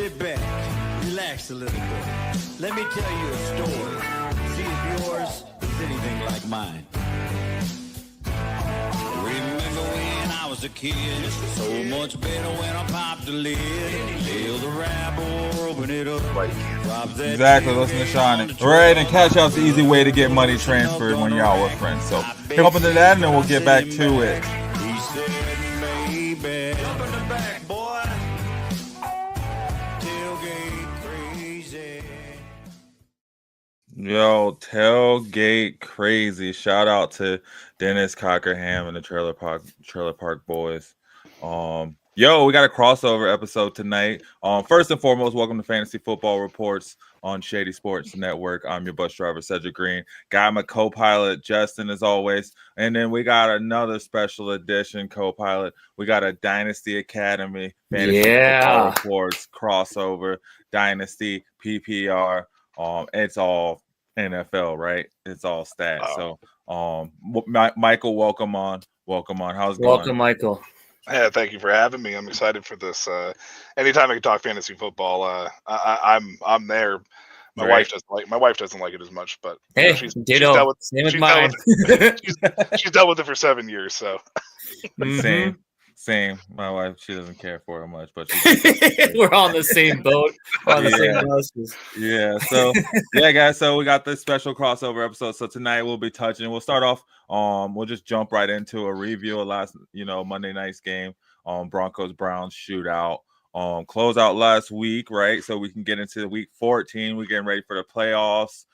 Sit back, relax a little bit. Let me tell you a story. See if yours is anything like mine. Remember when I was a kid? So much better when I popped the lid. Feel the rabble, open it up. Exactly, listen to Sean. Right, and Cash Out's the easy way to get money transferred when you're out with friends. So jump into that and then we'll get back to it. He said, baby, jump in the back, boy. Tailgate crazy. Yo, tailgate crazy. Shout out to Dennis Cockerham and the Trailer Park Boys. Yo, we got a crossover episode tonight. First and foremost, welcome to Fantasy Football Reports on Shady Sports Network. I'm your bus driver, Cedric Green. Got my co-pilot, Justin, as always. And then we got another special edition co-pilot. We got a Dynasty Academy Fantasy Football Reports crossover, Dynasty, PPR. It's all NFL, right? It's all stats. So, Michael, welcome on. How's it going? Welcome, Michael. Yeah, thank you for having me. I'm excited for this. Anytime I can talk fantasy football, I'm there. My wife doesn't like it as much, but hey, she's dealt with it for 7 years. So Same. My wife, she doesn't care for it much, but we're on the same boat. We're on the same buses. Yeah. So yeah, guys. So we got this special crossover episode. So tonight we'll be touching. We'll start off. We'll just jump right into a review of last, Monday night's game. Broncos Browns shootout. Close out last week, right? So we can get into week 14. We're getting ready for the playoffs.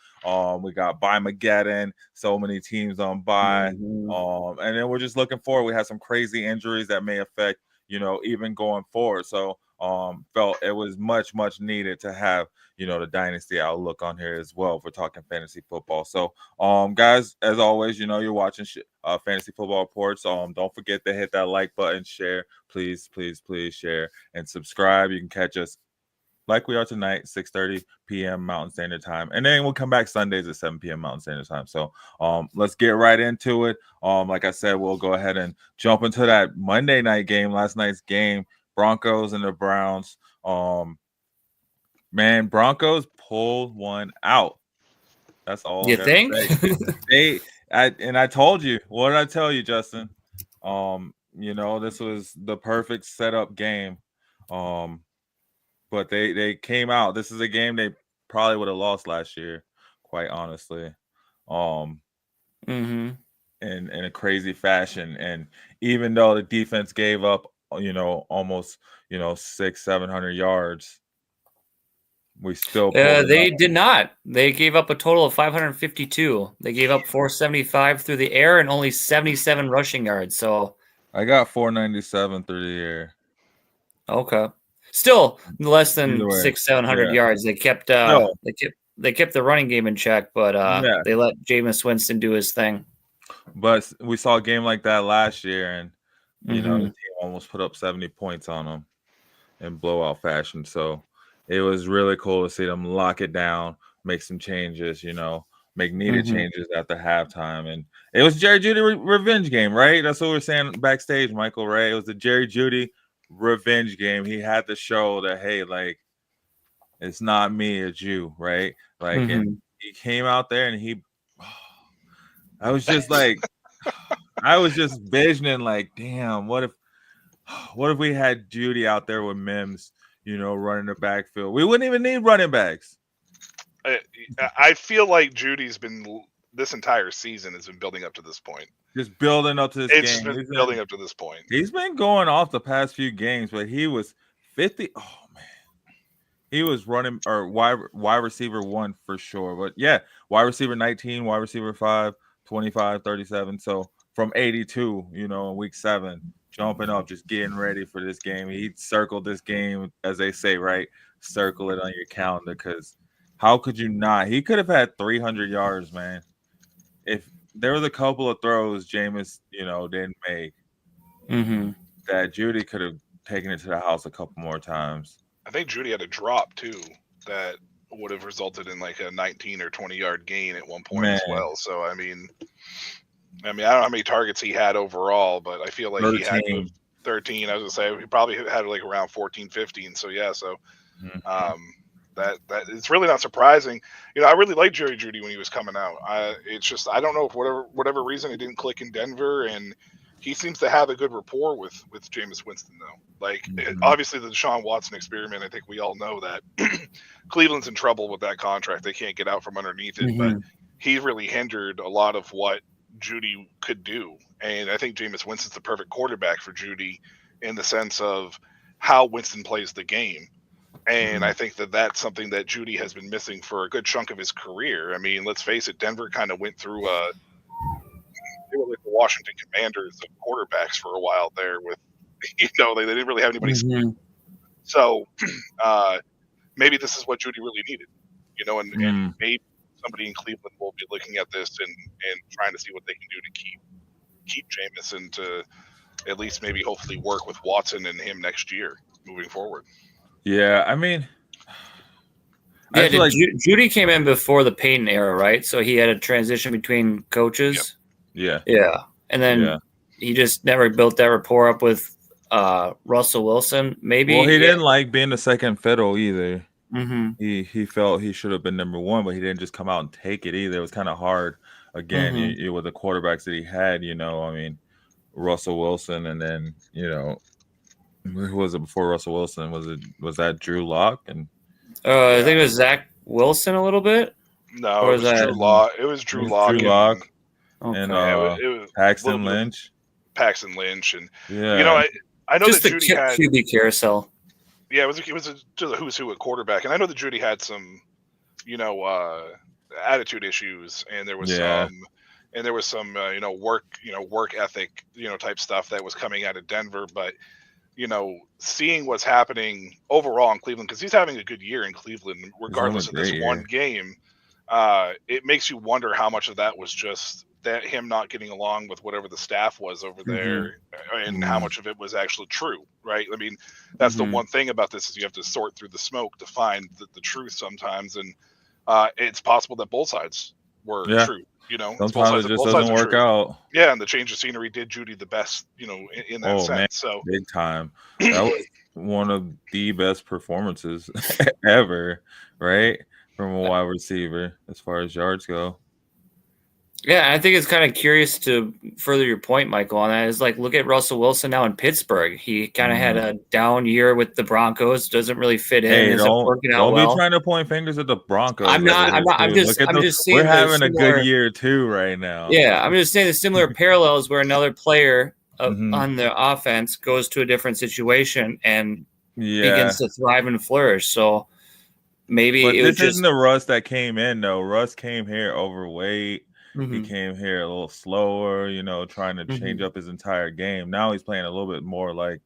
We got Byemageddon, so many teams on bye. And then we're just looking forward. We had some crazy injuries that may affect, even going forward. So felt it was much needed to have, the dynasty outlook on here as well for talking fantasy football. So guys, as always, you're watching Fantasy Football Reports. Don't forget to hit that like button, share, please share and subscribe. You can catch us like we are tonight, 6:30 p.m. Mountain Standard Time. And then we'll come back Sundays at 7 p.m. Mountain Standard Time. So let's get right into it. Like I said, we'll go ahead and jump into that Monday night game, last night's game, Broncos and the Browns. Man, Broncos pulled one out. That's all. You think? I told you. What did I tell you, Justin? This was the perfect setup game. But they came out. This is a game they probably would have lost last year, quite honestly. In a crazy fashion. And even though the defense gave up, almost 600-700 yards, we still they did not. They gave up a total of 552. They gave up 475 through the air and only 77 rushing yards. So I got 497 through the air. Okay. Still less than 600-700 yards. They kept they kept the running game in check, but they let Jameis Winston do his thing. But we saw a game like that last year, and the team almost put up 70 points on them in blowout fashion. So it was really cool to see them lock it down, make some changes, make needed changes at the halftime. And it was Jerry Jeudy revenge game, right? That's what we were saying backstage, Michael, right? It was the Jerry Jeudy revenge game. He had to show that, hey, like, it's not me, it's you, right? Like, and he came out there and I was just like, I was just visioning, like, damn, what if we had Jeudy out there with Mims, running the backfield? We wouldn't even need running backs. I feel like Judy's been this entire season has been building up to this point. Just building up to this game. It's been building up to this point. He's been going off the past few games, but he was 50. Oh, man. He was running or wide receiver 1 for sure. But, yeah, wide receiver 19, wide receiver 5, 25, 37. So from 82, in week 7, jumping up, just getting ready for this game. He circled this game, as they say, right? Circle it on your calendar, because how could you not? He could have had 300 yards, man. If there was a couple of throws Jameis, didn't make, that Jeudy could have taken it to the house a couple more times. I think Jeudy had a drop, too, that would have resulted in like a 19 or 20-yard gain at one point as well. So, I don't know how many targets he had overall, but I feel like 13. He had 13. I was going to say he probably had like around 14, 15. So, yeah, so That it's really not surprising. I really liked Jerry Jeudy when he was coming out. It's just I don't know if whatever reason it didn't click in Denver, and he seems to have a good rapport with Jameis Winston though. Like obviously the Deshaun Watson experiment, I think we all know that Cleveland's in trouble with that contract. They can't get out from underneath it, but he really hindered a lot of what Jeudy could do. And I think Jameis Winston's the perfect quarterback for Jeudy in the sense of how Winston plays the game. And I think that's something that Jeudy has been missing for a good chunk of his career. I mean, let's face it, Denver kind of went through they were like the Washington Commanders of quarterbacks for a while there with, they didn't really have anybody. So maybe this is what Jeudy really needed, and maybe somebody in Cleveland will be looking at this and trying to see what they can do to keep Jameis and to at least maybe hopefully work with Watson and him next year moving forward. Yeah, I mean, Jeudy came in before the Peyton era, right? So he had a transition between coaches. Yep. Yeah. And then he just never built that rapport up with Russell Wilson. Maybe. Well, he didn't like being the second fiddle either. He felt he should have been number one, but he didn't just come out and take it either. It was kind of hard. Again, with the quarterbacks that he had, I mean, Russell Wilson, and then who was it before Russell Wilson? Was that Drew Lock? And I think it was Zach Wilson a little bit. No, it was Drew Lock. It was Drew Lock. Drew Lock. Okay. And it was Paxton Lynch. And I know just that Jeudy had QB carousel. Yeah, it was to the who's who at quarterback, and I know that Jeudy had some, attitude issues, and there was some work ethic, type stuff that was coming out of Denver, but seeing what's happening overall in Cleveland, because he's having a good year in Cleveland, regardless of this one game, it makes you wonder how much of that was just that him not getting along with whatever the staff was over there, and how much of it was actually true, right? I mean, that's the one thing about this is you have to sort through the smoke to find the truth sometimes, and it's possible that both sides were true. Sometimes it just doesn't work out. Yeah, and the change of scenery did Jeudy the best, in that sense. Man, so big time. That was one of the best performances ever, right? From a wide receiver as far as yards go. Yeah, I think it's kind of curious to further your point, Michael, on that is like, look at Russell Wilson now in Pittsburgh. He kind of had a down year with the Broncos, doesn't really fit in. Hey, don't be trying to point fingers at the Broncos. I'm just saying we're having a good year too right now. Yeah, I'm just saying the similar parallels where another player on the offense goes to a different situation and begins to thrive and flourish. So maybe this isn't the Russ that came in though. Russ came here overweight. He came here a little slower, trying to change up his entire game. Now he's playing a little bit more like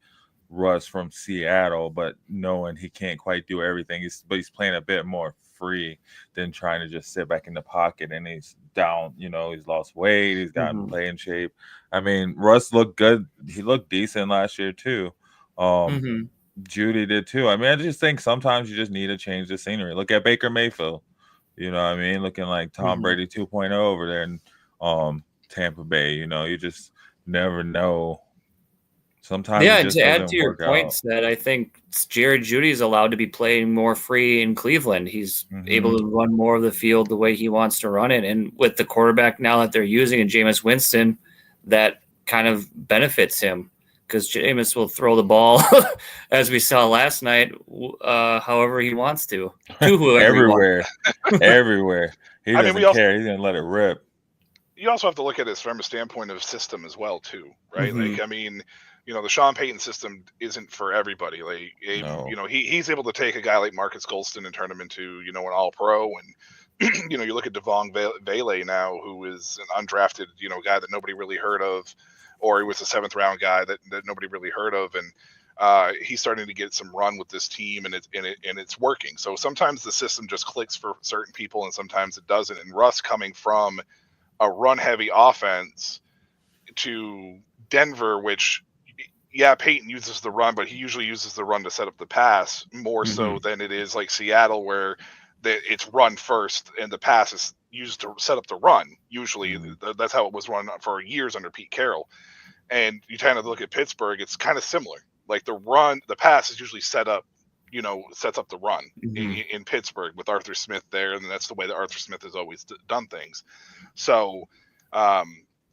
Russ from Seattle, but knowing he can't quite do everything. He's playing a bit more free than trying to just sit back in the pocket, and he's down, he's lost weight. He's gotten play in shape. I mean, Russ looked good. He looked decent last year too. Jeudy did too. I mean, I just think sometimes you just need to change the scenery. Look at Baker Mayfield. You know what I mean? Looking like Tom Brady 2.0 over there in Tampa Bay. You just never know. Sometimes and to add to your points, that I think Jared Jeudy is allowed to be playing more free in Cleveland. He's able to run more of the field the way he wants to run it. And with the quarterback now that they're using in Jameis Winston, that kind of benefits him. Because Jameis will throw the ball, as we saw last night, however he wants to everywhere. Everywhere. He doesn't care. He's going to let it rip. You also have to look at it from a standpoint of system as well, too, right? Like, I mean, the Sean Payton system isn't for everybody. Like, he's able to take a guy like Marcus Golston and turn him into, an all-pro. And, you look at Devon Vele now, who is an undrafted, guy that nobody really heard of. Or he was a 7th round guy that nobody really heard of, and he's starting to get some run with this team, and it's working. So sometimes the system just clicks for certain people, and sometimes it doesn't. And Russ coming from a run-heavy offense to Denver, which Peyton uses the run, but he usually uses the run to set up the pass more so than it is like Seattle, where it's run first and the pass is used to set up the run. Usually that's how it was run for years under Pete Carroll. And you kind of look at Pittsburgh, it's kind of similar. Like the pass is usually set up sets up the run in Pittsburgh with Arthur Smith there, and that's the way that Arthur Smith has always done things. So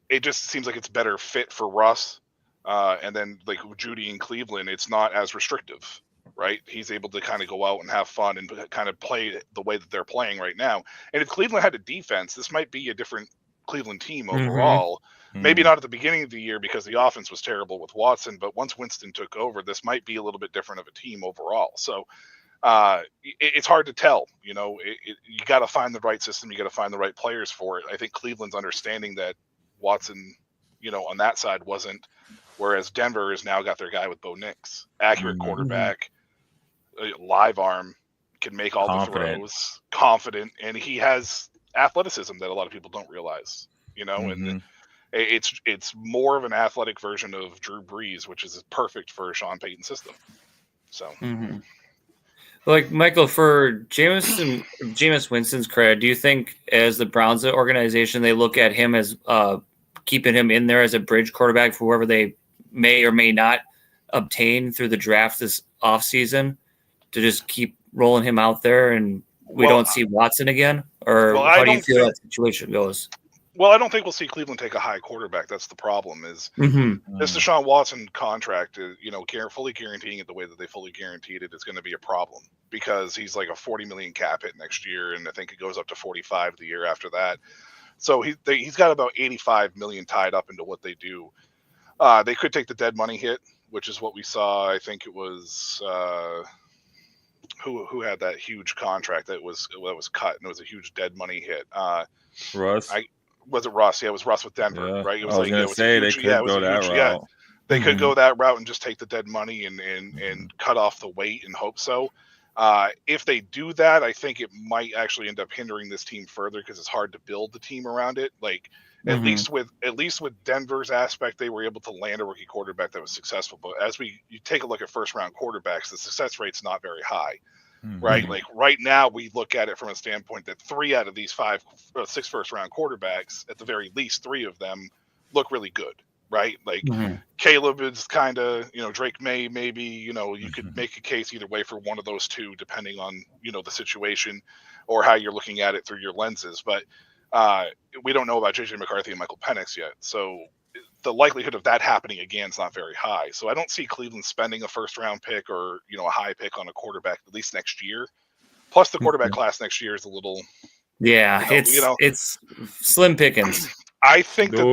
it just seems like it's better fit for Russ. And then like Judy in Cleveland, it's not as restrictive, right? He's able to kind of go out and have fun and kind of play the way that they're playing right now. And if Cleveland had a defense, this might be a different Cleveland team overall. Maybe not at the beginning of the year because the offense was terrible with Watson, but once Winston took over, this might be a little bit different of a team overall. So it's hard to tell. You got to find the right system. You got to find the right players for it. I think Cleveland's understanding that Watson, on that side wasn't, whereas Denver has now got their guy with Bo Nix, accurate quarterback, live arm, can make all the throws, confident, and he has athleticism that a lot of people don't realize. And it's more of an athletic version of Drew Brees, which is perfect for Sean Payton's system. So, like Michael, for Jameis Winston's credit, do you think as the Browns organization, they look at him as keeping him in there as a bridge quarterback for whoever they may or may not obtain through the draft this offseason, to just keep rolling him out there and we don't see Watson again? Or how do you feel that situation goes? Well, I don't think we'll see Cleveland take a high quarterback. That's the problem. Is this Deshaun Watson contract, fully guaranteeing it the way that they fully guaranteed it is going to be a problem, because he's like a $40 million cap hit next year, and I think it goes up to 45 the year after that. So he's got about 85 million tied up into what they do. They could take the dead money hit, which is what we saw. I think it was who had that huge contract that was cut, and it was a huge dead money hit. Russ. Was it Russ? Yeah, it was Russ with Denver, right? It was they could go that route. Yeah, they could go that route and just take the dead money and cut off the weight and hope so. If they do that, I think it might actually end up hindering this team further, because it's hard to build the team around it. Like at least with Denver's aspect, they were able to land a rookie quarterback that was successful. But as you take a look at first round quarterbacks, the success rate's not very high. Right. Like right now we look at it from a standpoint that 3 out of these 6 first round quarterbacks, at the very least 3 of them, look really good. Right. Like Caleb is kind of, Drake May, maybe, you could make a case either way for one of those 2, depending on, the situation or how you're looking at it through your lenses. But we don't know about JJ McCarthy and Michael Penix yet. So the likelihood of that happening again is not very high. So I don't see Cleveland spending a first round pick or, a high pick on a quarterback at least next year. Plus the quarterback class next year is a little, it's slim pickings. I think that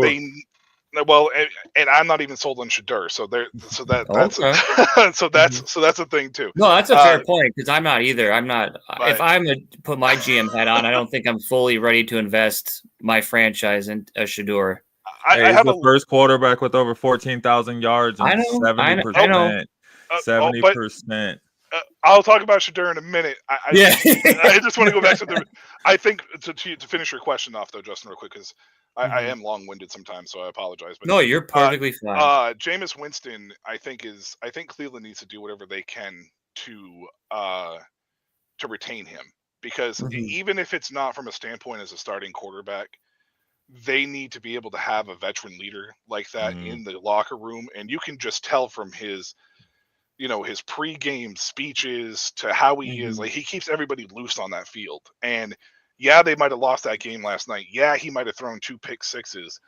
and I'm not even sold on Shedeur. That's a thing too. No, that's a fair point, because I'm not either. I'm not. If I'm to put my GM hat on, I don't think I'm fully ready to invest my franchise in a Shedeur. I have the first quarterback with over 14,000 yards and 70%. 70%. I'll talk about Shedeur in a minute. I just want to go back to I think to finish your question off though, Justin, real quick, because I am long-winded sometimes, so I apologize. But no, you're perfectly fine. Jameis Winston, I think Cleveland needs to do whatever they can to retain him, because even if it's not from a standpoint as a starting quarterback, they need to be able to have a veteran leader like that in the locker room, and you can just tell from his pre-game speeches to how he is. Like, he keeps everybody loose on that field. And yeah, they might have lost that game last night. Yeah, he might have thrown 2 pick sixes,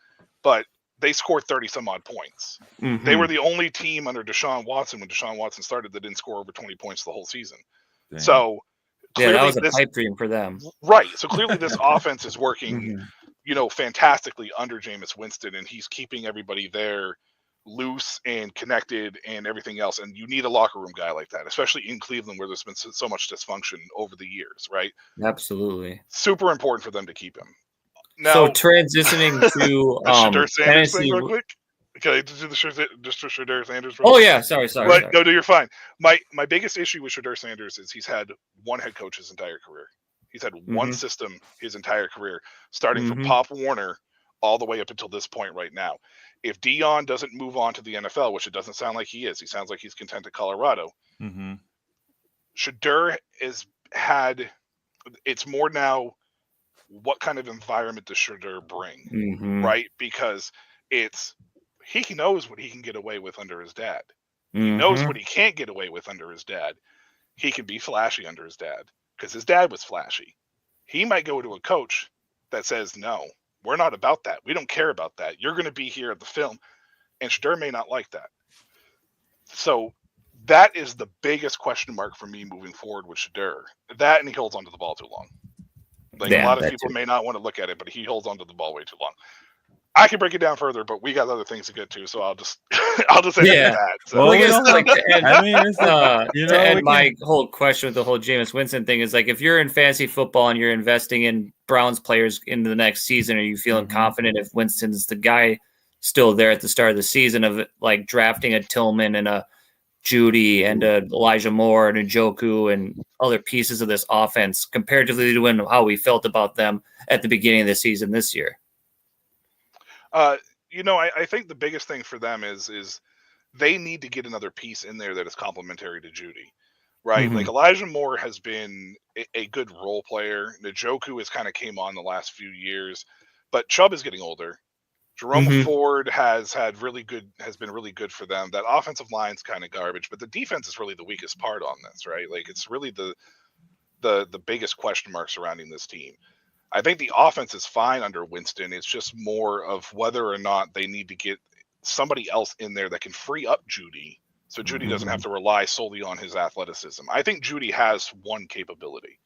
but they scored 30 some odd points. They were the only team under Deshaun Watson when Deshaun Watson started that didn't score over 20 points the whole season. Dang. So that was a pipe dream for them. Right. So clearly this offense is working, fantastically under Jameis Winston, and he's keeping everybody there loose and connected and everything else. And you need a locker room guy like that, especially in Cleveland, where there's been so much dysfunction over the years, right? Absolutely. Super important for them to keep him. Now, so transitioning to Shedeur Sanders thing real quick. Can I do the Shedeur Sanders? Oh yeah, sorry. No, you're fine. My biggest issue with Shedeur Sanders is he's had one head coach his entire career. He's had one system his entire career, starting from Pop Warner all the way up until this point right now. If Dion doesn't move on to the NFL, which it doesn't sound like he is, he sounds like he's content at Colorado. Shedeur has had, it's more now, what kind of environment does Shedeur bring, right? Because he knows what he can get away with under his dad. He knows what he can't get away with under his dad. he can be flashy under his dad because his dad was flashy. He might go to a coach that says, no, we're not about that. We don't care about that. You're going to be here at the film. And Shedeur may not like that. So that is the biggest question mark for me moving forward with Shedeur. That, and he holds onto the ball too long. Like, a lot of people may not want to look at it, but he holds onto the ball way too long. I can break it down further, but we got other things to get to, so I'll just end it at that. So. Well, I guess like to end my whole question with the whole Jameis Winston thing is, like, if you're in fantasy football and you're investing in Browns players into the next season, are you feeling confident if Winston's the guy still there at the start of the season of like drafting a Tillman and a Judy and a Elijah Moore and a Njoku and other pieces of this offense comparatively to how we felt about them at the beginning of the season this year? I think the biggest thing for them is they need to get another piece in there that is complementary to Judy, right? Mm-hmm. Like, Elijah Moore has been a good role player. Njoku has kind of came on the last few years, but Chubb is getting older. Jerome Ford has been really good for them. That offensive line's kind of garbage, but the defense is really the weakest part on this, right? Like, it's really the biggest question mark surrounding this team. I think the offense is fine under Winston. It's just more of whether or not they need to get somebody else in there that can free up Judy so Judy doesn't have to rely solely on his athleticism. I think Judy has one capability.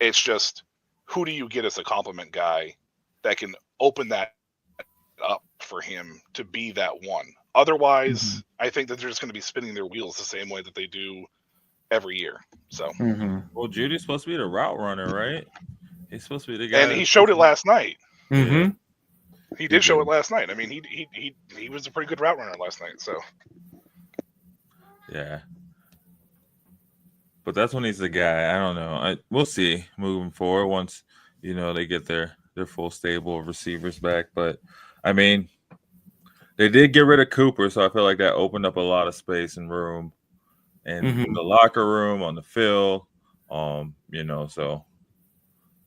It's just, who do you get as a complement guy that can open that up for him to be that one? Otherwise, I think that they're just going to be spinning their wheels the same way that they do every year. So, well, Judy's supposed to be the route runner, right? He's supposed to be the guy, and he showed it last night. Mm-hmm. He did show it last night. I mean, he was a pretty good route runner last night. So, yeah, but that's when he's the guy. I don't know. We'll see moving forward once they get their full stable of receivers back. But I mean, they did get rid of Cooper, so I feel like that opened up a lot of space and room, and in the locker room, on the field, so.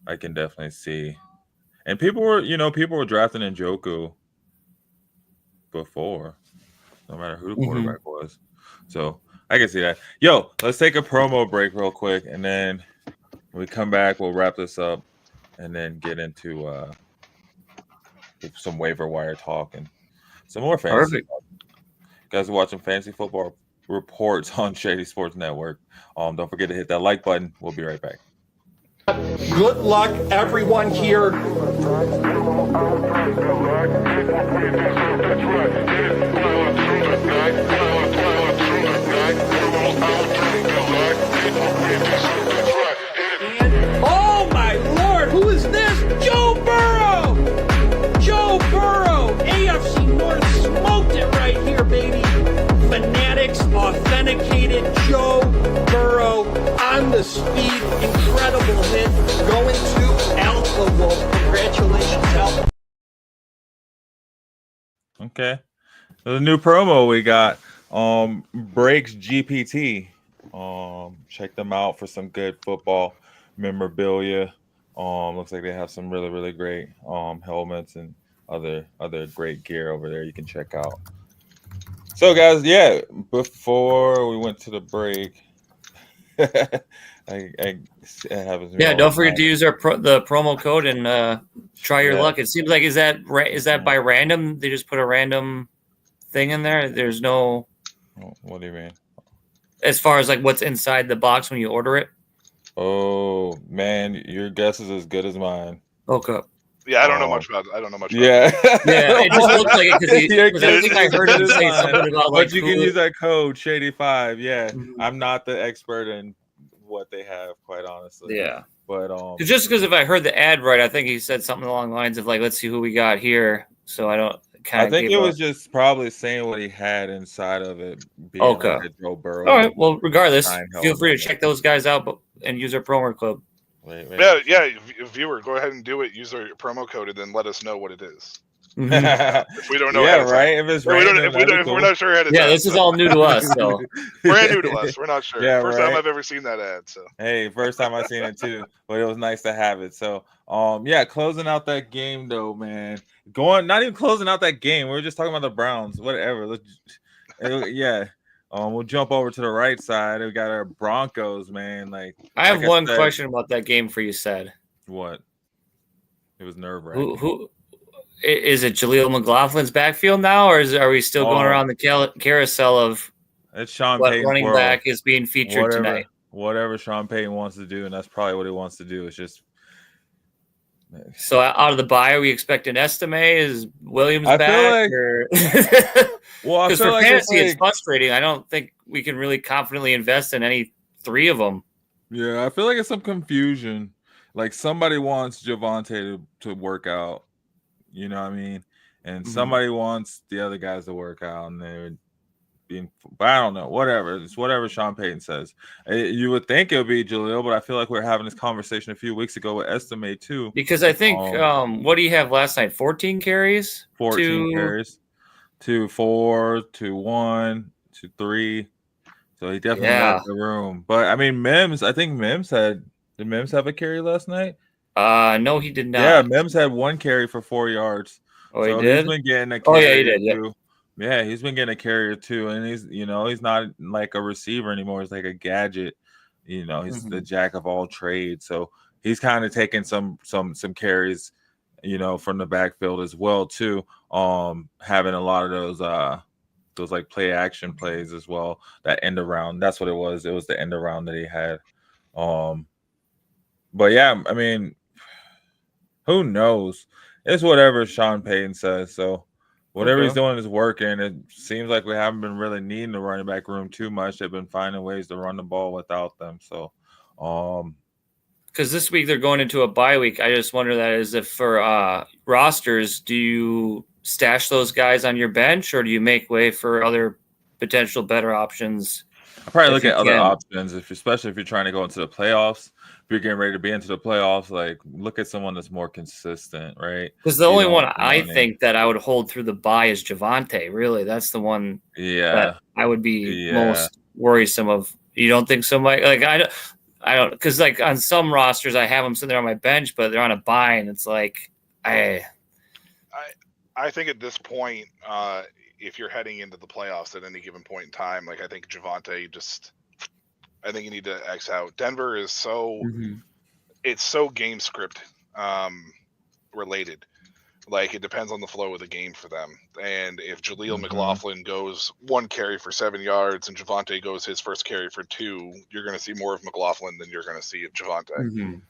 I can definitely see, and people were drafting Njoku before, no matter who the quarterback was. So I can see that. Yo, let's take a promo break real quick, and then when we come back, we'll wrap this up, and then get into some waiver wire talk and some more fantasy. Perfect. You guys are watching Fantasy Football Reports on Shady Sports Network. Don't forget to hit that like button. We'll be right back. Good luck, everyone here. Oh my Lord, who is this? Joe Burrow! Joe Burrow! AFC North smoked it right here, baby. Fanatics, authenticated Joe Burrow on the speed, incredible hit, going to Alpha Wolf. Congratulations, Alpha. Okay. The new promo we got, Breaks GPT. Check them out for some good football memorabilia. Looks like they have some really, really great helmets and other great gear over there you can check out. So guys, before we went to the break, don't forget to use the promo code and try your luck. It seems like is that by random? They just put a random thing in there. There's no. What do you mean? As far as like what's inside the box when you order it. Oh man, your guess is as good as mine. Okay. Yeah, I don't know much about it. Yeah, it just looks like it because I think I heard him say something about like. But you can use that code Shady5. Yeah, I'm not the expert in what they have, quite honestly. Yeah, but just because if I heard the ad right, I think he said something along the lines of like, "Let's see who we got here." So I don't. I think it was just probably saying what he had inside of it. Being okay. Like Joe Burrow. All right. Well, regardless, feel free to check those guys out and use our promo code. Wait. Yeah, viewer, go ahead and do it. Use our promo code and then let us know what it is. If we don't know, right. If it's if we're not sure ahead of time, this is all new to us. So brand new to us. We're not sure. Yeah, first time I've ever seen that ad. So hey, first time I've seen it too, but it was nice to have it. So closing out that game though, man. Not even closing out that game. We were just talking about the Browns. Whatever. We'll jump over to the right side. We got our Broncos, man. I have one question about that game for you, said. What? It was nerve-wracking. Who is it? Jaleel McLaughlin's backfield now, or are we still going around the carousel of it's Sean what Payton's running world. back is being featured tonight? Whatever Sean Payton wants to do, and that's probably what he wants to do. It's just so out of the bye, are we expecting Estime? Is Williams back? Because for fantasy, it's frustrating. I don't think we can really confidently invest in any three of them. Yeah, I feel like it's some confusion. Like somebody wants Javonte to work out, you know what I mean? And somebody wants the other guys to work out, and they're being. But I don't know. Whatever. It's whatever Sean Payton says. You would think it would be Jaleel, but I feel like we were having this conversation a few weeks ago with Estime too. Because I think what do you have last night? 14 carries. 14 carries. 2-4, 2-1, 2-3. So he definitely left the room. But I mean, I think Mims did Mims have a carry last night? No, he did not. Yeah, Mims had 1 carry for 4 yards. Oh, so he did? He's been getting a carry. Oh, yeah, he did. Yeah. Yeah, he's been getting a carry too. And he's not like a receiver anymore. He's like a gadget. He's the jack of all trades. So he's kind of taking some carries, from the backfield as well too. Having a lot of those like play action plays as well. That end around. That's what it was. It was the end around that he had. But yeah, I mean, who knows? It's whatever Sean Payton says. So whatever he's doing is working. It seems like we haven't been really needing the running back room too much. They've been finding ways to run the ball without them. So, because this week they're going into a bye week. I just wonder that is if for rosters, do you stash those guys on your bench, or do you make way for other potential better options? I'll probably look at other options, especially if you're trying to go into the playoffs. If you're getting ready to be into the playoffs, look at someone that's more consistent, right? Because the only one I think that I would hold through the bye is Javonte. Really, that's the one. That I would be most worrisome of. You don't think so, Mike? I don't, because on some rosters I have them sitting there on my bench, but they're on a bye, and it's I think at this point, if you're heading into the playoffs at any given point in time, I think Javonte I think you need to X out. Denver is it's so game script related. It depends on the flow of the game for them. And if Jaleel McLaughlin goes 1 carry for 7 yards and Javonte goes his first carry for 2, you're going to see more of McLaughlin than you're going to see of Javonte.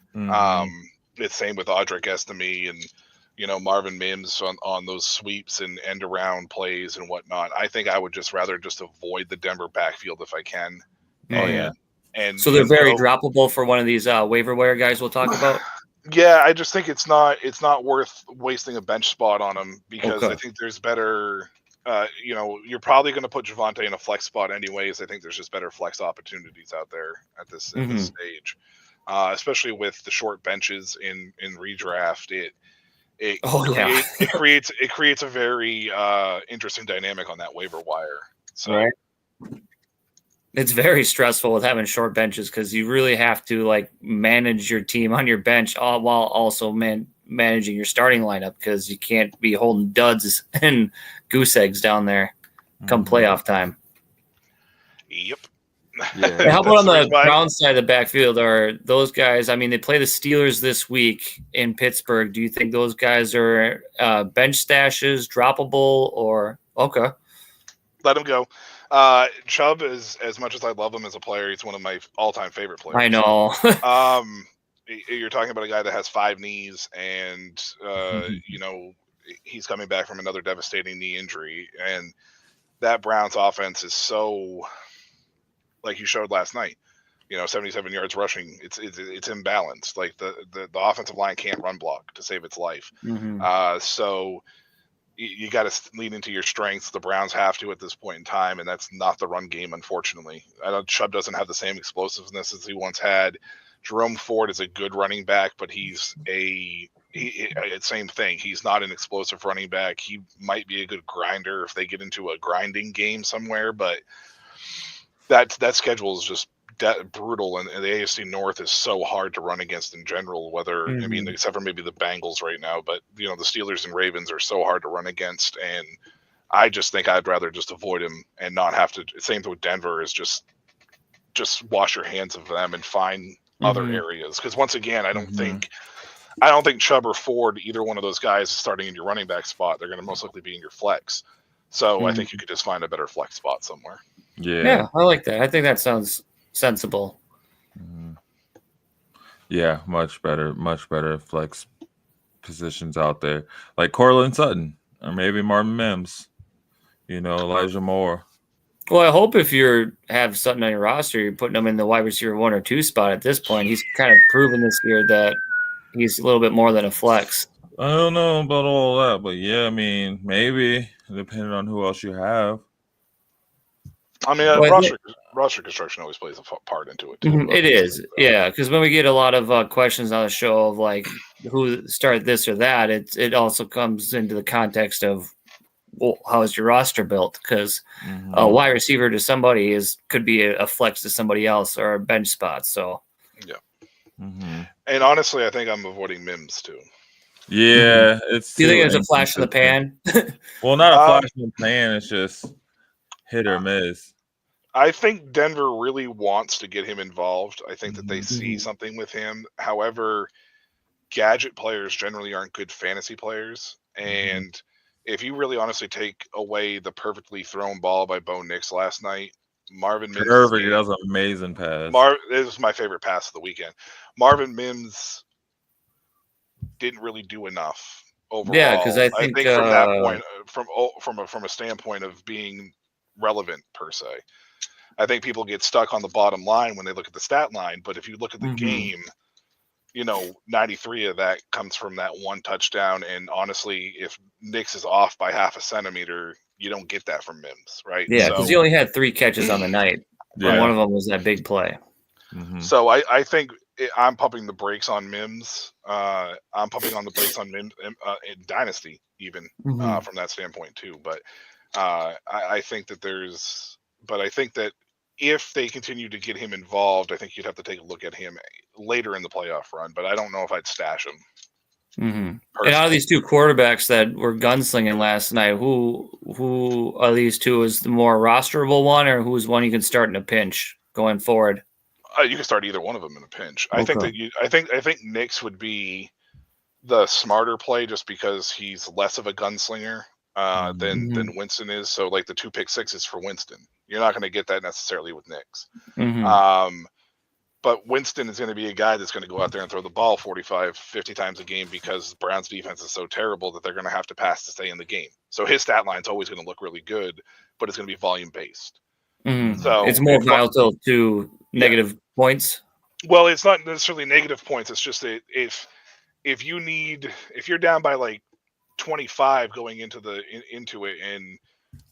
It's same with Audric Estime and Marvin Mims on those sweeps and end around plays and whatnot. I think I would rather avoid the Denver backfield if I can. Oh yeah. And so they're very droppable for one of these waiver wire guys we'll talk about. Yeah, I just think it's not worth wasting a bench spot on them because I think there's better. You're probably going to put Javonte in a flex spot anyways. I think there's just better flex opportunities out there at this stage, especially with the short benches in redraft. It creates a very interesting dynamic on that waiver wire. So. Right. It's very stressful with having short benches because you really have to manage your team on your bench while also managing your starting lineup because you can't be holding duds and goose eggs down there come playoff time. Yep. Yeah. How about on the Browns side of the backfield? Are those guys? I mean, they play the Steelers this week in Pittsburgh. Do you think those guys are bench stashes, droppable, or okay? Let them go. Chubb is, as much as I love him as a player, he's one of my all-time favorite players. I know. You're talking about a guy that has 5 knees and, he's coming back from another devastating knee injury. And that Browns offense is so, like you showed last night, 77 yards rushing. It's imbalanced. The offensive line can't run block to save its life. So you got to lean into your strengths. The Browns have to at this point in time, and that's not the run game, unfortunately. I know Chubb doesn't have the same explosiveness as he once had. Jerome Ford is a good running back, but he's same thing. He's not an explosive running back. He might be a good grinder if they get into a grinding game somewhere, but that schedule is just brutal, and the AFC North is so hard to run against in general, except for maybe the Bengals right now, but the Steelers and Ravens are so hard to run against, and I just think I'd rather just avoid him and not have to. Same with Denver is just wash your hands of them and find other areas. Because once again, I don't think Chubb or Ford, either one of those guys, is starting in your running back spot. They're going to most likely be in your flex. So I think you could just find a better flex spot somewhere. Yeah, I like that. I think that sounds sensible. Yeah, much better flex positions out there, like Cortland Sutton or maybe Marvin Mims. Elijah Moore. Well, I hope if you have Sutton on your roster, you're putting him in the wide receiver 1 or 2 spot at this point. He's kind of proven this year that he's a little bit more than a flex. I don't know about all that, but yeah, I mean, maybe depending on who else you have. I mean, roster construction always plays a part into it too. It is, yeah, because when we get a lot of questions on the show of like who started this or that, it also comes into the context of, well, how is your roster built? Because a wide receiver to somebody could be a flex to somebody else or a bench spot. So yeah, and honestly, I think I'm avoiding Mims too. Yeah, it's. Do you think it's a flash in the pan? Well, not a flash in the pan. It's just hit or miss. I think Denver really wants to get him involved. I think that they see something with him. However, gadget players generally aren't good fantasy players, and if you really honestly take away the perfectly thrown ball by Bo Nix last night, Marvin Mims. Perfect. That was an amazing pass. This was my favorite pass of the weekend. Marvin Mims didn't really do enough overall. Yeah, because I think from that point, from a standpoint of being relevant per se, I think people get stuck on the bottom line when they look at the stat line. But if you look at the game, 93 of that comes from that one touchdown. And honestly, if Nix is off by half a centimeter, you don't get that from Mims, right? Yeah, because he only had 3 catches on the night. Yeah. And one of them was that big play. So I think I'm pumping the brakes on Mims. I'm pumping on the brakes on Mims in Dynasty, even from that standpoint too. But I think that if they continue to get him involved, I think you'd have to take a look at him later in the playoff run. But I don't know if I'd stash him. And out of these 2 quarterbacks that were gunslinging last night, who of these 2 is the more rosterable one, or who's one you can start in a pinch going forward? You can start either one of them in a pinch. Okay. I think Nix would be the smarter play just because he's less of a gunslinger than Winston is. So like the 2 pick sixes for Winston, you're not going to get that necessarily with Nix. But Winston is going to be a guy that's going to go out there and throw the ball 45, 50 times a game because the Browns defense is so terrible that they're going to have to pass to stay in the game. So his stat line's always going to look really good, but it's going to be volume based. So it's more volatile to negative points. Well, it's not necessarily negative points. It's just that if you're down by like 25 going into it, and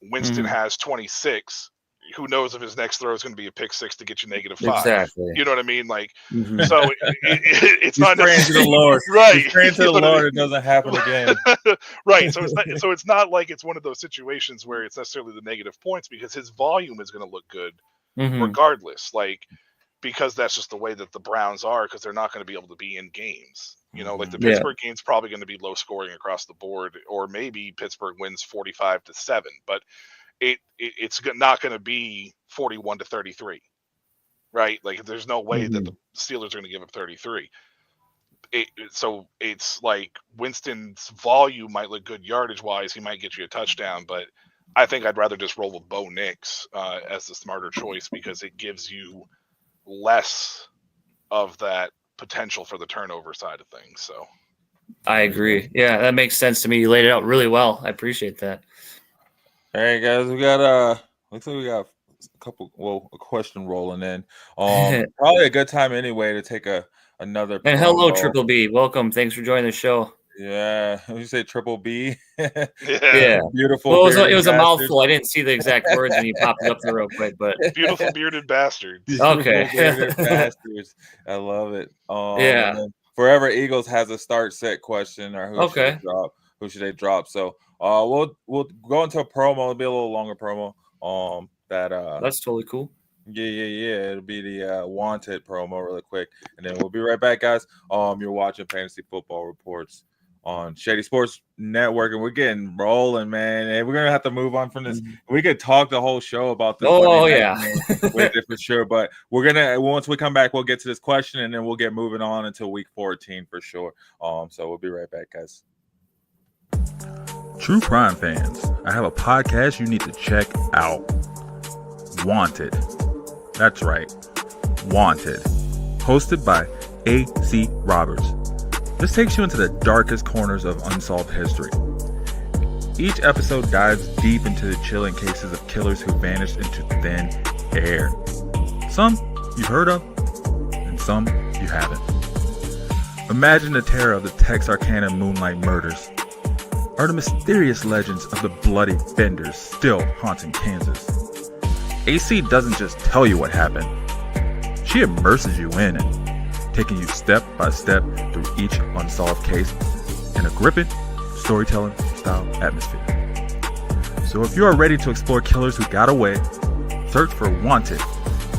Winston has 26, who knows if his next throw is going to be a pick 6 to get you -5? Exactly. You know what I mean? Like, so it's not praying to the Lord, right? Praying to the Lord, it doesn't happen again, right? So it's not like it's one of those situations where it's necessarily the negative points because his volume is going to look good regardless. Like, because that's just the way that the Browns are, because they're not going to be able to be in games. Like the Pittsburgh game's probably going to be low scoring across the board, or maybe Pittsburgh wins 45-7, but it's not going to be 41-33, right? Like there's no way that the Steelers are going to give up 33. So it's like Winston's volume might look good yardage wise. He might get you a touchdown, but I think I'd rather just roll with Bo Nix as the smarter choice because it gives you less of that potential for the turnover side of things. So I agree. Yeah, that makes sense to me. You laid it out really well. I appreciate that. All right, guys, we got looks like we got a question rolling in. Probably a good time anyway to take another. And hello, Triple B. Welcome. Thanks for joining the show. Yeah, you say Triple B? Yeah, beautiful. Well, it was a mouthful. I didn't see the exact words when you popped it up there real quick, but beautiful bearded bastards. Okay, bearded bastards. I love it. Yeah. Forever Eagles has a start set question, or who should they drop? Who should they drop? So we'll go into a promo. It'll be a little longer promo. That's totally cool. Yeah. It'll be the wanted promo really quick, and then we'll be right back, guys. You're watching Fantasy Football Reports on Shady Sports Network, and we're getting rolling, man. And we're gonna have to move on from this. We could talk the whole show about this. Oh yeah, with it for sure. But we're gonna once we come back, we'll get to this question, and then we'll get moving on until week 14 for sure. So we'll be right back, guys. True crime fans, I have a podcast you need to check out. Wanted. That's right. Wanted. Hosted by A.C. Roberts. This takes you into the darkest corners of unsolved history. Each episode dives deep into the chilling cases of killers who vanished into thin air. Some you've heard of, and some you haven't. Imagine the terror of the Texarkana Moonlight Murders, or the mysterious legends of the Bloody Benders still haunting Kansas. AC doesn't just tell you what happened. She immerses you in it, taking you step by step through each unsolved case in a gripping storytelling style atmosphere. So if you are ready to explore killers who got away, search for Wanted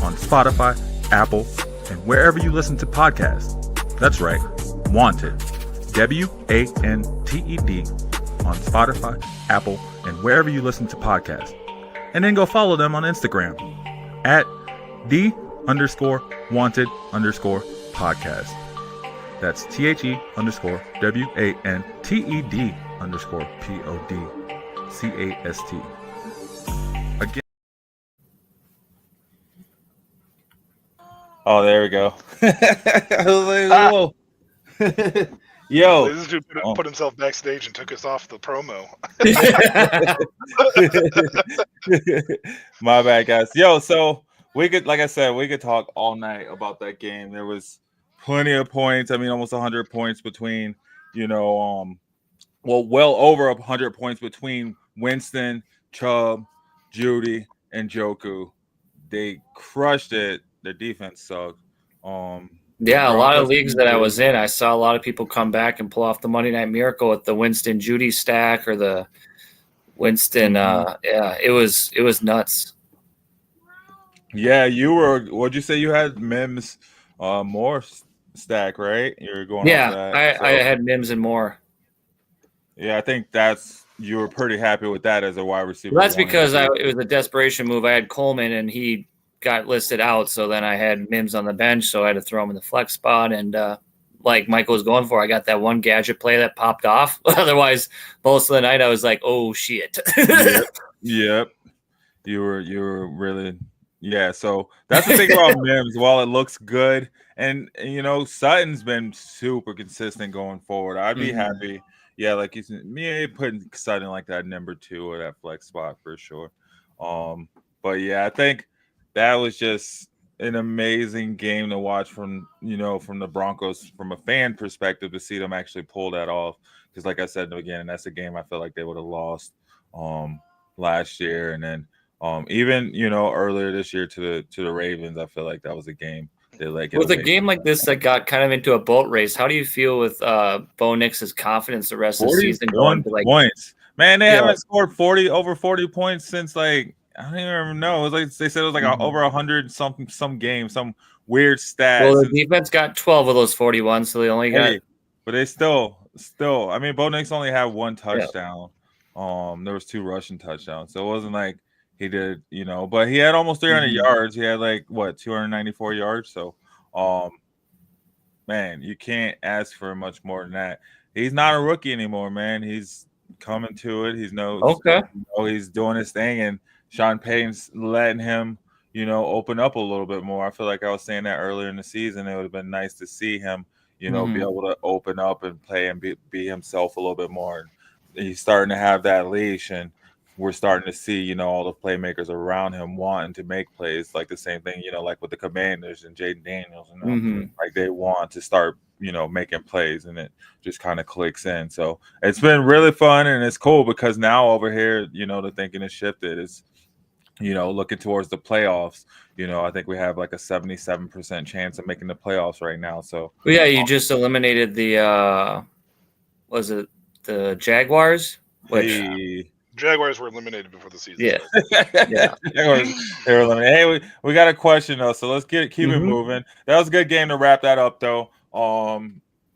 on Spotify, Apple, and wherever you listen to podcasts. That's right, Wanted. W-A-N-T-E-D on Spotify, Apple, and wherever you listen to podcasts. And then go follow them on Instagram at _wanted_podcast. That's THE_WANTED_PODCAST. Again. Oh, there we go. I was like, whoa. Yo, this dude put himself backstage and took us off the promo. My bad, guys. Yo, so we could, like I said, we could talk all night about that game. There was plenty of points. I mean, almost 100 points between, well over 100 points between Winston, Chubb, Judy, and Joku. They crushed it. Their defense sucked. Yeah, a lot of leagues that I was in, I saw a lot of people come back and pull off the Monday Night Miracle with the Winston Judy stack or the Winston. It was nuts. Yeah, you were. What'd you say? You had Mims, more stack, right? You're going. Yeah, off that, I had Mims and more. Yeah, I think you were pretty happy with that as a wide receiver. Well, that's because it was a desperation move. I had Coleman and he got listed out, so then I had Mims on the bench, so I had to throw him in the flex spot. And like Michael was going for, I got that one gadget play that popped off. Otherwise, most of the night I was like, "Oh shit!" Yep. You were really, yeah. So that's the thing about Mims. While it looks good, and Sutton's been super consistent going forward. I'd be happy. Yeah, like you said, me putting Sutton like that number 2 or that flex spot for sure. But yeah, I think that was just an amazing game to watch from the Broncos from a fan perspective, to see them actually pull that off. Because like I said again, that's a game I feel like they would have lost last year, and then even earlier this year to the Ravens. I feel like that was a game they with a game like this that got kind of into a boat race. How do you feel with Bo Nix's confidence the rest of the season going to points? Man, they haven't scored over 40 points since like, I don't even know. It was like they said it was like over 100 some game, some weird stats. Well, the defense got 12 of those 41, so they only got. But they still. I mean, Bo Nix only had 1 touchdown. Yeah. There was 2 rushing touchdowns, so it wasn't like he did, But he had almost 300 yards. He had 294 yards. So, man, you can't ask for much more than that. He's not a rookie anymore, man. He's coming to it. He's he's doing his thing, and Sean Payton's letting him, open up a little bit more. I feel like I was saying that earlier in the season. It would have been nice to see him, be able to open up and play and be himself a little bit more. He's starting to have that leash, and we're starting to see, all the playmakers around him wanting to make plays. Like the same thing, like with the Commanders and Jaden Daniels, like they want to start, making plays, and it just kind of clicks in. So it's been really fun, and it's cool because now over here, the thinking has shifted. It's, looking towards the playoffs. I think we have like a 77% chance of making the playoffs right now. So yeah, you just eliminated the was it the Jaguars? Jaguars were eliminated before the season. Yeah. They were eliminated. Hey, we got a question though, so let's keep it moving. That was a good game to wrap that up though.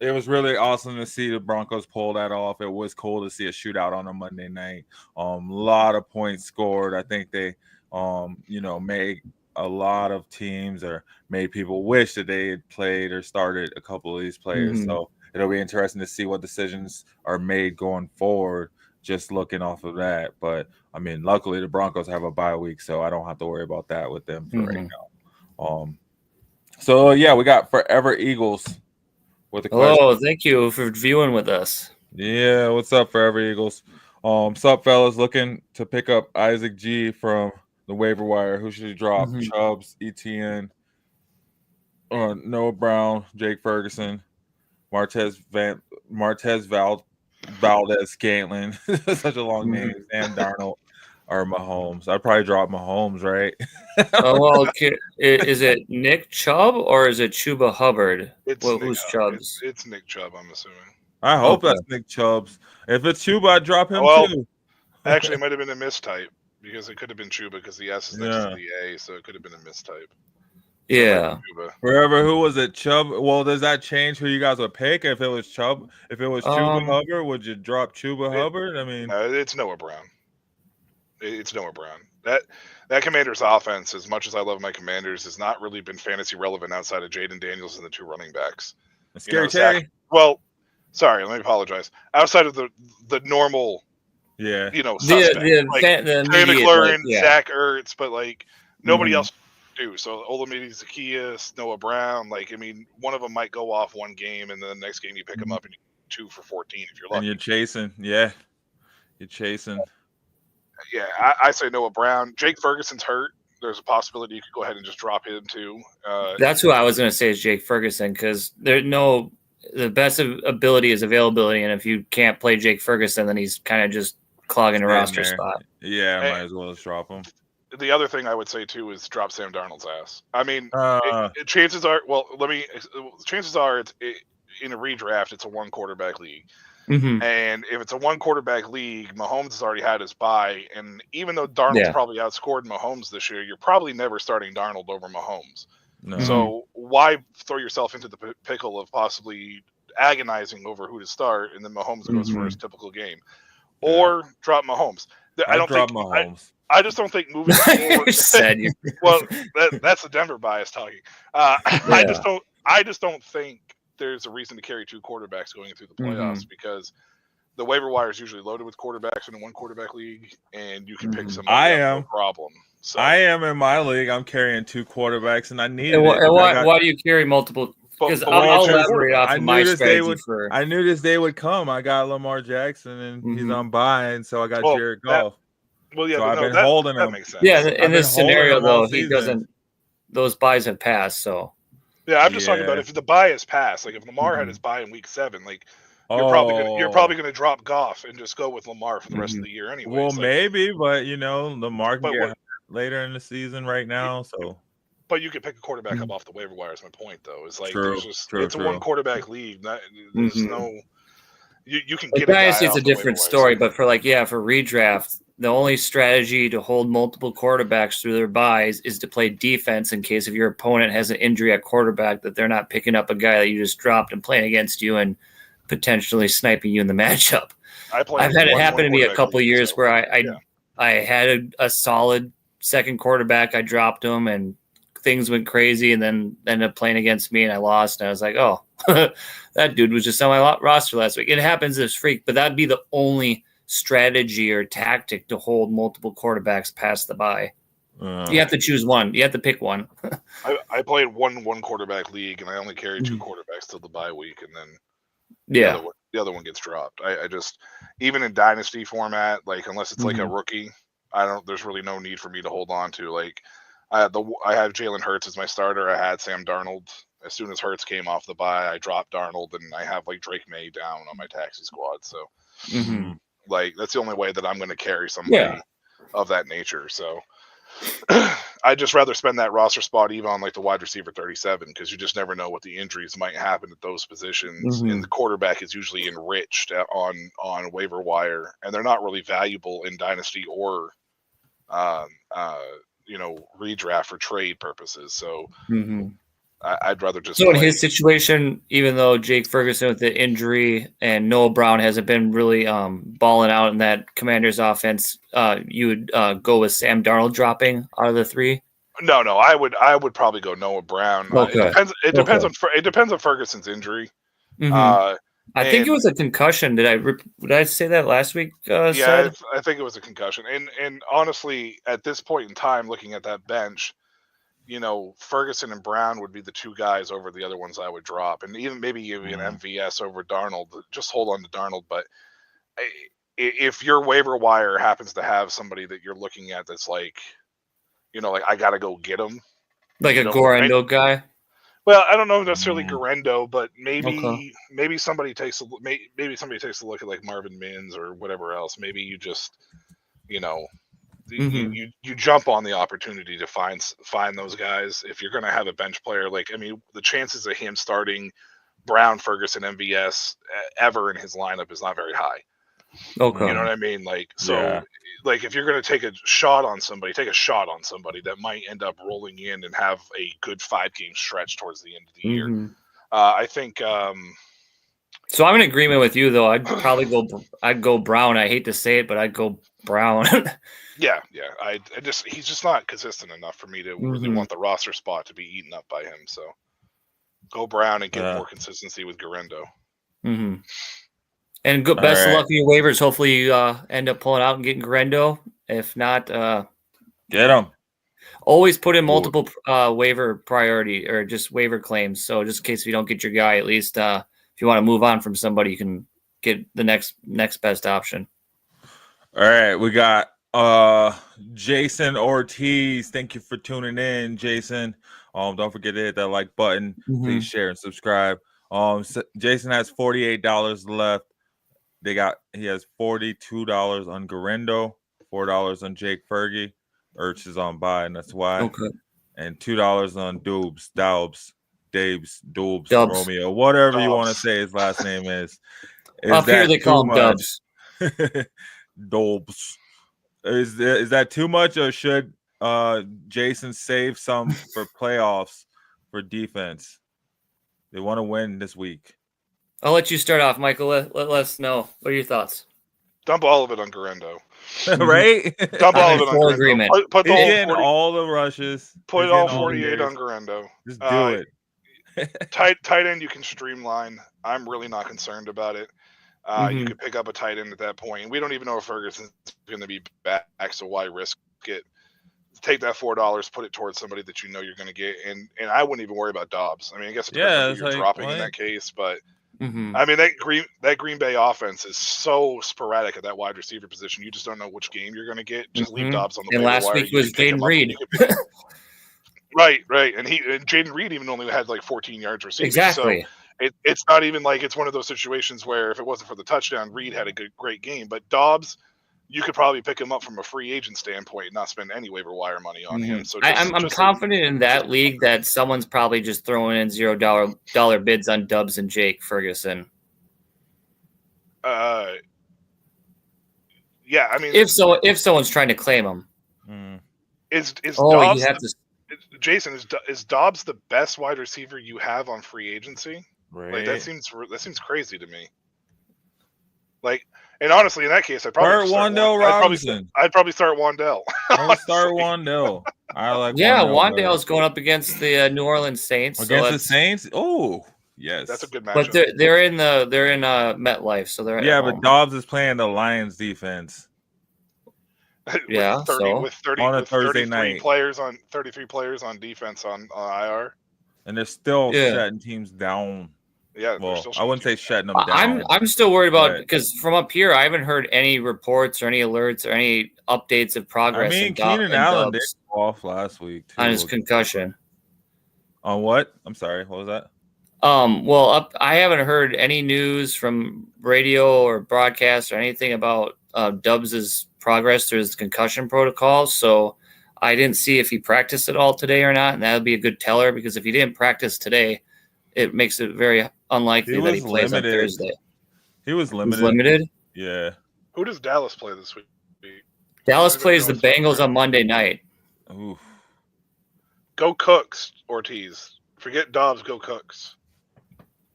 It was really awesome to see the Broncos pull that off. It was cool to see a shootout on a Monday night. A lot of points scored. I think they, made a lot of teams or made people wish that they had played or started a couple of these players. Mm-hmm. So it'll be interesting to see what decisions are made going forward, just looking off of that. But, I mean, luckily the Broncos have a bye week, so I don't have to worry about that with them for right now. So, yeah, we got Forever Eagles. Hello, thank you for viewing with us. Yeah, what's up, Forever Eagles? What's up, fellas? Looking to pick up Isaac G from the waiver wire. Who should he drop? Chubbs, ETN, Noah Brown, Jake Ferguson, Valdez Scantling. Such a long name. Sam Darnold or Mahomes. I'd probably drop Mahomes, right? Is it Nick Chubb or is it Chuba Hubbard? Who's Chubbs? It's Nick Chubb, I'm assuming. I hope that's Nick Chubb's. If it's Chuba, I'd drop him too. Actually, it might have been a mistype because it could have been Chuba because the S is next to the A, so it could have been a mistype. Yeah. Forever, who was it? Chubb? Well, does that change who you guys would pick? If it was Chubb, if it was Chuba Hubbard, would you drop Chuba Hubbard? I mean, it's Noah Brown. It's Noah Brown. That Commanders offense, as much as I love my Commanders, has not really been fantasy relevant outside of Jaden Daniels and the two running backs. Scary Terry. Sorry, let me apologize. Outside of the normal, suspect, Terry McLaurin, Zach Ertz, but like nobody else do. So Olamide Zaccheaus, Noah Brown, one of them might go off one game, and then the next game you pick them up and you 2 for 14 if you're lucky. And you're chasing, you're chasing. Yeah, I say Noah Brown. Jake Ferguson's hurt. There's a possibility you could go ahead and just drop him too. That's who I was going to say is Jake Ferguson because the best ability is availability, and if you can't play Jake Ferguson, then he's kind of just clogging a roster spot. Yeah, might as well just drop him. The other thing I would say too is drop Sam Darnold's ass. I mean, chances are, it's in a redraft, it's a 1 quarterback league. And if it's a 1 quarterback league, Mahomes has already had his bye. And even though Darnold's probably outscored Mahomes this year, you're probably never starting Darnold over Mahomes. No. So why throw yourself into the pickle of possibly agonizing over who to start, and then Mahomes goes for his typical game, or drop Mahomes? I just don't think moving forward. That's the Denver bias talking. I just don't think there's a reason to carry 2 quarterbacks going through the playoffs because the waiver wire is usually loaded with quarterbacks in a 1 quarterback league, and you can pick somebody up, no problem. So I am in my league. I'm carrying 2 quarterbacks, and I need it. Why do you carry multiple? Because I'll elaborate off of my strategy. I knew this day would come. I got Lamar Jackson, and he's on bye, and so I got Jared Goff. I've been holding him. Makes sense. Yeah, in this scenario, though, he doesn't. Those buys have passed, so. Yeah, I'm just talking about if the bye has passed. Like if Lamar had his bye in week 7, you're probably gonna drop Goff and just go with Lamar for the rest of the year anyway. Well, maybe, but Lamar can get later in the season right now. So, but you could pick a quarterback up off the waiver wire. Is my point, though. It's it's a 1 quarterback league. There's no. You can get dynasty. It's a different story, but for redraft, the only strategy to hold multiple quarterbacks through their buys is to play defense in case if your opponent has an injury at quarterback that they're not picking up a guy that you just dropped and playing against you and potentially sniping you in the matchup. I've had it happen to me a couple of years where I had a solid second quarterback. I dropped him and things went crazy and then ended up playing against me and I lost. And I was like, oh, that dude was just on my roster last week. It happens as freak, but that'd be the only strategy or tactic to hold multiple quarterbacks past the bye. You have to choose one. You have to pick one. I played one quarterback league and I only carried 2 quarterbacks till the bye week, and then the other one gets dropped. I just, even in dynasty format, unless it's a rookie, there's really no need for me to hold on to. I have Jalen Hurts as my starter. I had Sam Darnold. As soon as Hurts came off the bye, I dropped Darnold, and I have Drake May down on my taxi squad. So that's the only way that I'm going to carry somebody of that nature. So I'd just rather spend that roster spot even on the wide receiver 37, because you just never know what the injuries might happen at those positions. And the quarterback is usually enriched on waiver wire, and they're not really valuable in dynasty or redraft for trade purposes. So I'd rather just. So in his situation, even though Jake Ferguson with the injury and Noah Brown hasn't been really balling out in that Commanders offense, you would go with Sam Darnold dropping out of the three? No, I would probably go Noah Brown. Okay. It depends on Ferguson's injury. Mm-hmm. I think it was a concussion. Did I say that last week? Yeah, I think it was a concussion. And honestly, at this point in time, looking at that bench, Ferguson and Brown would be the two guys over the other ones I would drop, and maybe an MVS over Darnold. Just hold on to Darnold, but if your waiver wire happens to have somebody that you're looking at that's like, like I gotta go get him, like a Gorendo guy. Well, I don't know necessarily Gorendo, but maybe somebody takes a look at like Marvin Mims or whatever else. Maybe you just you jump on the opportunity to find those guys. If you're going to have a bench player, the chances of him starting Brown, Ferguson, MVS ever in his lineup is not very high. Okay, you know what I mean? If you're going to take a shot on somebody that might end up rolling in and have a good 5-game stretch towards the end of the year. I think. So I'm in agreement with you, though. I'd go Brown. I hate to say it, but I'd go Brown. Yeah. He's just not consistent enough for me to really want the roster spot to be eaten up by him. So go Brown and get more consistency with Gorendo. Mm-hmm. And best of luck with your waivers. Hopefully you end up pulling out and getting Gorendo. If not, get him. Always put in multiple waiver priority or just waiver claims. So just in case if you don't get your guy, at least if you want to move on from somebody, you can get the next best option. All right, we got Jason Ortiz. Thank you for tuning in, Jason. Don't forget to hit that like button. Please share and subscribe. Jason has $48 left. He has $42 on Gorendo, $4 on Jake Fergie. Urch is on buy, and that's why. Okay. And $2 on Dabes, Romeo, whatever you want to say his last name is. Up here they call him Dubs. Dobes. Is that too much, or should Jason save some for playoffs for defense? They want to win this week. I'll let you start off, Michael. Let us know. What are your thoughts? Dump all of it on Gorendo. Right? Dump all of it on Gorendo. Agreement. Put He's getting all the rushes. Put all 48 on Gorendo. Just do it. Tight end you can streamline. I'm really not concerned about it. You could pick up a tight end at that point. We don't even know if Ferguson's going to be back, so why risk it? Take that $4, put it towards somebody that you know you're going to get, and I wouldn't even worry about Dobbs. I mean, I guess it depends on who you're dropping in that case, but I mean that Green Bay offense is so sporadic at that wide receiver position. You just don't know which game you're going to get. Just leave Dobbs on the waiver wire. And last week was Jaden Reed. Right, and Jaden Reed even only had like 14 yards receiving. Exactly. So it's not even like it's one of those situations where if it wasn't for the touchdown, Reed had a great game. But Dobbs, you could probably pick him up from a free agent standpoint and not spend any waiver wire money on him. So I'm confident in that league that someone's probably just throwing in $0 bids on Dubs and Jake Ferguson. Yeah, I mean, if someone's trying to claim him, is Dobbs? You have to... Jason, is Dobbs the best wide receiver you have on free agency? Right. Like that seems crazy to me. Like, and honestly, in that case, I'd probably start Robinson. I'd probably start Wandell. I'll start Wandell. I like. Yeah, Wandell's going up against the New Orleans Saints. Against the Saints? Oh, yes, that's a good matchup. But they're in MetLife, so they're but Dobbs is playing the Lions defense. Yeah, with 30 on a with Thursday 33 night, 33 players on defense on IR, and they're still shutting teams down. Yeah, well, I wouldn't say shutting them down. I'm still worried about because from up here, I haven't heard any reports or any alerts or any updates of progress. I mean, Keenan Allen did go off last week too, on his concussion. On what? I'm sorry. What was that? I haven't heard any news from radio or broadcast or anything about Dubs' progress through his concussion protocol. So I didn't see if he practiced at all today or not, and that would be a good teller because if he didn't practice today, it makes it very unlikely that he plays on Thursday. He was limited. He's limited? Yeah. Who does Dallas play this week? Dallas plays the Bengals on Monday night. Ooh. Go Cooks, Ortiz. Forget Dobbs, go Cooks.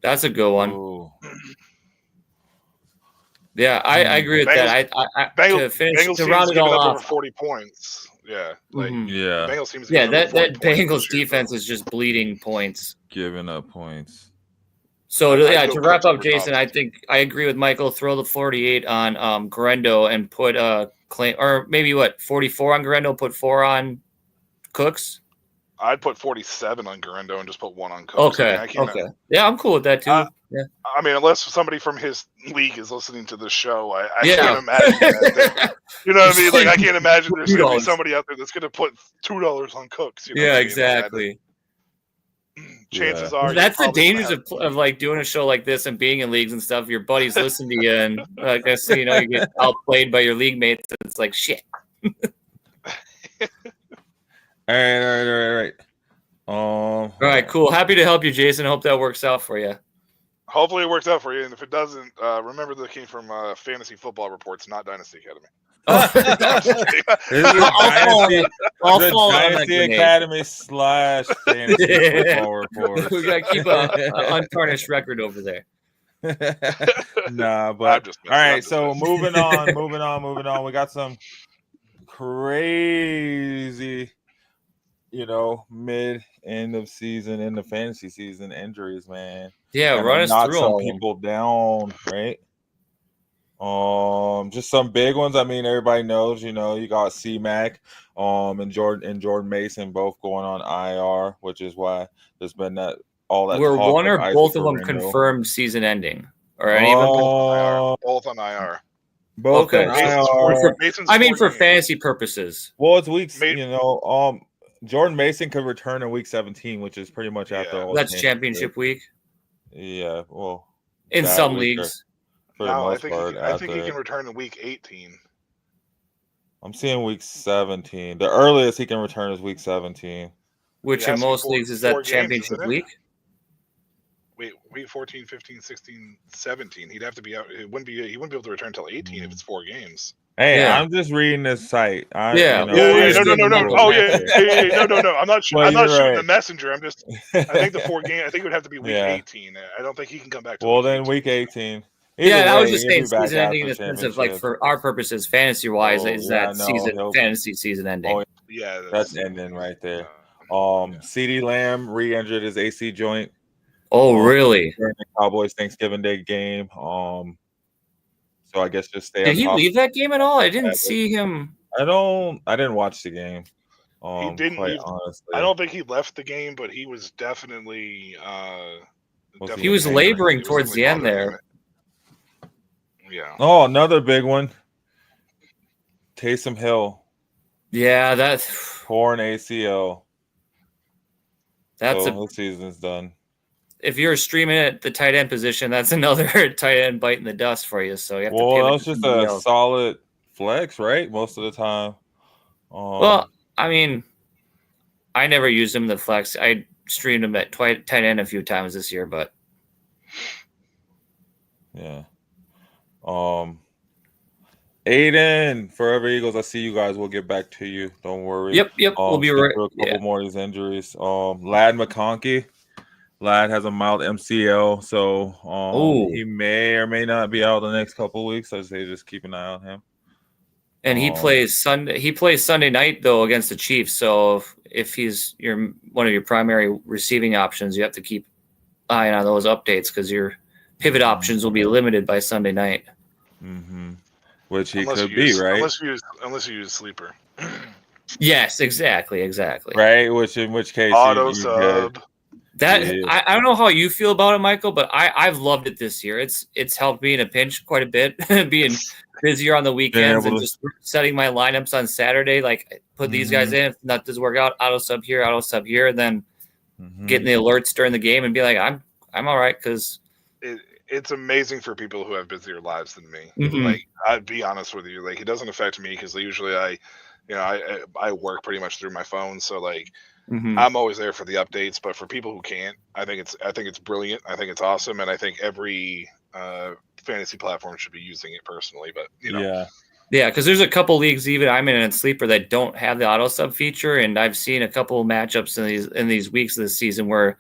That's a good one. Ooh. Yeah, I agree with that. Bengals To round it all up off, over 40 points. Yeah, like Yeah, Bengals seems. Yeah, that Bengals Bengals defense is just bleeding points. giving up points. So to wrap up, Jason, Dobbs. I think I agree with Michael. Throw the 48 on Garendo and put claim, or maybe 44 on Garendo. Put 4 on Cooks. I'd put 47 on Garendo and just put 1 on Cooks. Okay. Yeah, I'm cool with that too. Yeah. I mean, unless somebody from his league is listening to the show, I Yeah. can't imagine that. You know what I mean? Like, I can't imagine there's going to be $2. somebody out there that's going to put $2 on Cooks. You know Yeah, what I mean? exactly. Chances are That's the you're probably dangers gonna of like doing a show like this and being in leagues and stuff. Your buddies listen to you, and like I say, you get outplayed by your league mates. And it's like shit. All right. All right, cool. Happy to help you, Jason. Hope that works out for you. Hopefully it works out for you, and if it doesn't, remember that came from Fantasy Football Reports, not Dynasty Academy. I'll fall on that Dynasty grenade. Academy / Fantasy Football Report. We gotta keep an untarnished record over there. Nah, but just all right. messing. So moving on. We got some crazy, end of season, in the fantasy season injuries, man. Yeah, And run us knock through some them. people down, right? Just some big ones. I mean, everybody knows, you got C-Mac, and Jordan Mason both going on IR, which is why there's been that Were talk one or of both Isaac of them Orlando. confirmed season ending, or any of them? Both on IR. Both Okay. on IR. Mason's I mean, for 14. fantasy purposes. Well, it's weeks. Ma- Jordan Mason could return in week 17, which is pretty much after all. That's championship week Yeah, well, in that some week leagues. for the No, I most think part. I think he after- can return in week 18. I'm seeing week 17. The earliest he can return is week 17. Which He in has most four- leagues is four that games, championship isn't it? week. Wait, week 14, 15, 16, 17. He'd have to be out. He wouldn't be able to return until 18 if it's 4 games. Hey, Yeah. I'm just reading this site. Yeah. Yeah, Well, no. Oh, yeah. No. I'm not. Well, I'm not you're shooting right. the messenger. I think the 4 game. I think it would have to be week Yeah. 18. I don't think he can come back. To Well, week then 18. week 18. Yeah, Either I was way, just he'll saying be back season ending in after the sense of like championship. for our purposes, fantasy wise, Oh, is yeah, that no, season he'll- fantasy season ending. Oh, Yeah, that's ending right there. yeah. CeeDee Lamb re-injured his AC joint Oh, really? during the Cowboys Thanksgiving Day game. So I guess just stay. Did on he top. leave that game at all? I didn't see him. I didn't watch the game. He didn't quite leave- honestly. I don't think he left the game, but he was definitely. He was laboring towards the end there. Yeah. Oh, another big one. Taysom Hill, Yeah, that's torn ACL. a. The season's done. If you're streaming at the tight end position, that's another tight end biting the dust for you. So you have to. Well, pivot that was to just somebody a else. solid flex, right? Most of the time. Well, I mean, I never used him the flex. I streamed him at tight end a few times this year, but yeah. Aiden, Forever Eagles. I see you guys. We'll get back to you. Don't worry. yep, we'll be skip right. through a couple Yeah. more of these injuries. Lad McConkey. Lad has a mild MCL, so he may or may not be out the next couple of weeks. I say just keep an eye on him. And he plays Sunday. He plays Sunday night though against the Chiefs. So if he's one of your primary receiving options, you have to keep eye on those updates because your pivot options will be limited by Sunday night. Mm-hmm. Which he Unless could you be, use- right? Unless you use sleeper. Yes, exactly. Right. In which case, Auto you sub. That Yeah. I don't know how you feel about it, Michael, but I've loved it this year. It's helped me in a pinch quite a bit, being busier on the weekends able and to- just setting my lineups on Saturday. Like put these guys in. If that doesn't work out, auto sub here, and then getting the alerts during the game and be like, I'm all right because It's amazing for people who have busier lives than me. Mhm. Like, I'd be honest with you, like it doesn't affect me because usually I work pretty much through my phone, so like I'm always there for the updates. But for people who can't, I think it's brilliant. I think it's awesome, and I think every fantasy platform should be using it personally. But yeah, because there's a couple leagues even I'm in Sleeper that don't have the auto sub feature, and I've seen a couple matchups in these weeks of the season where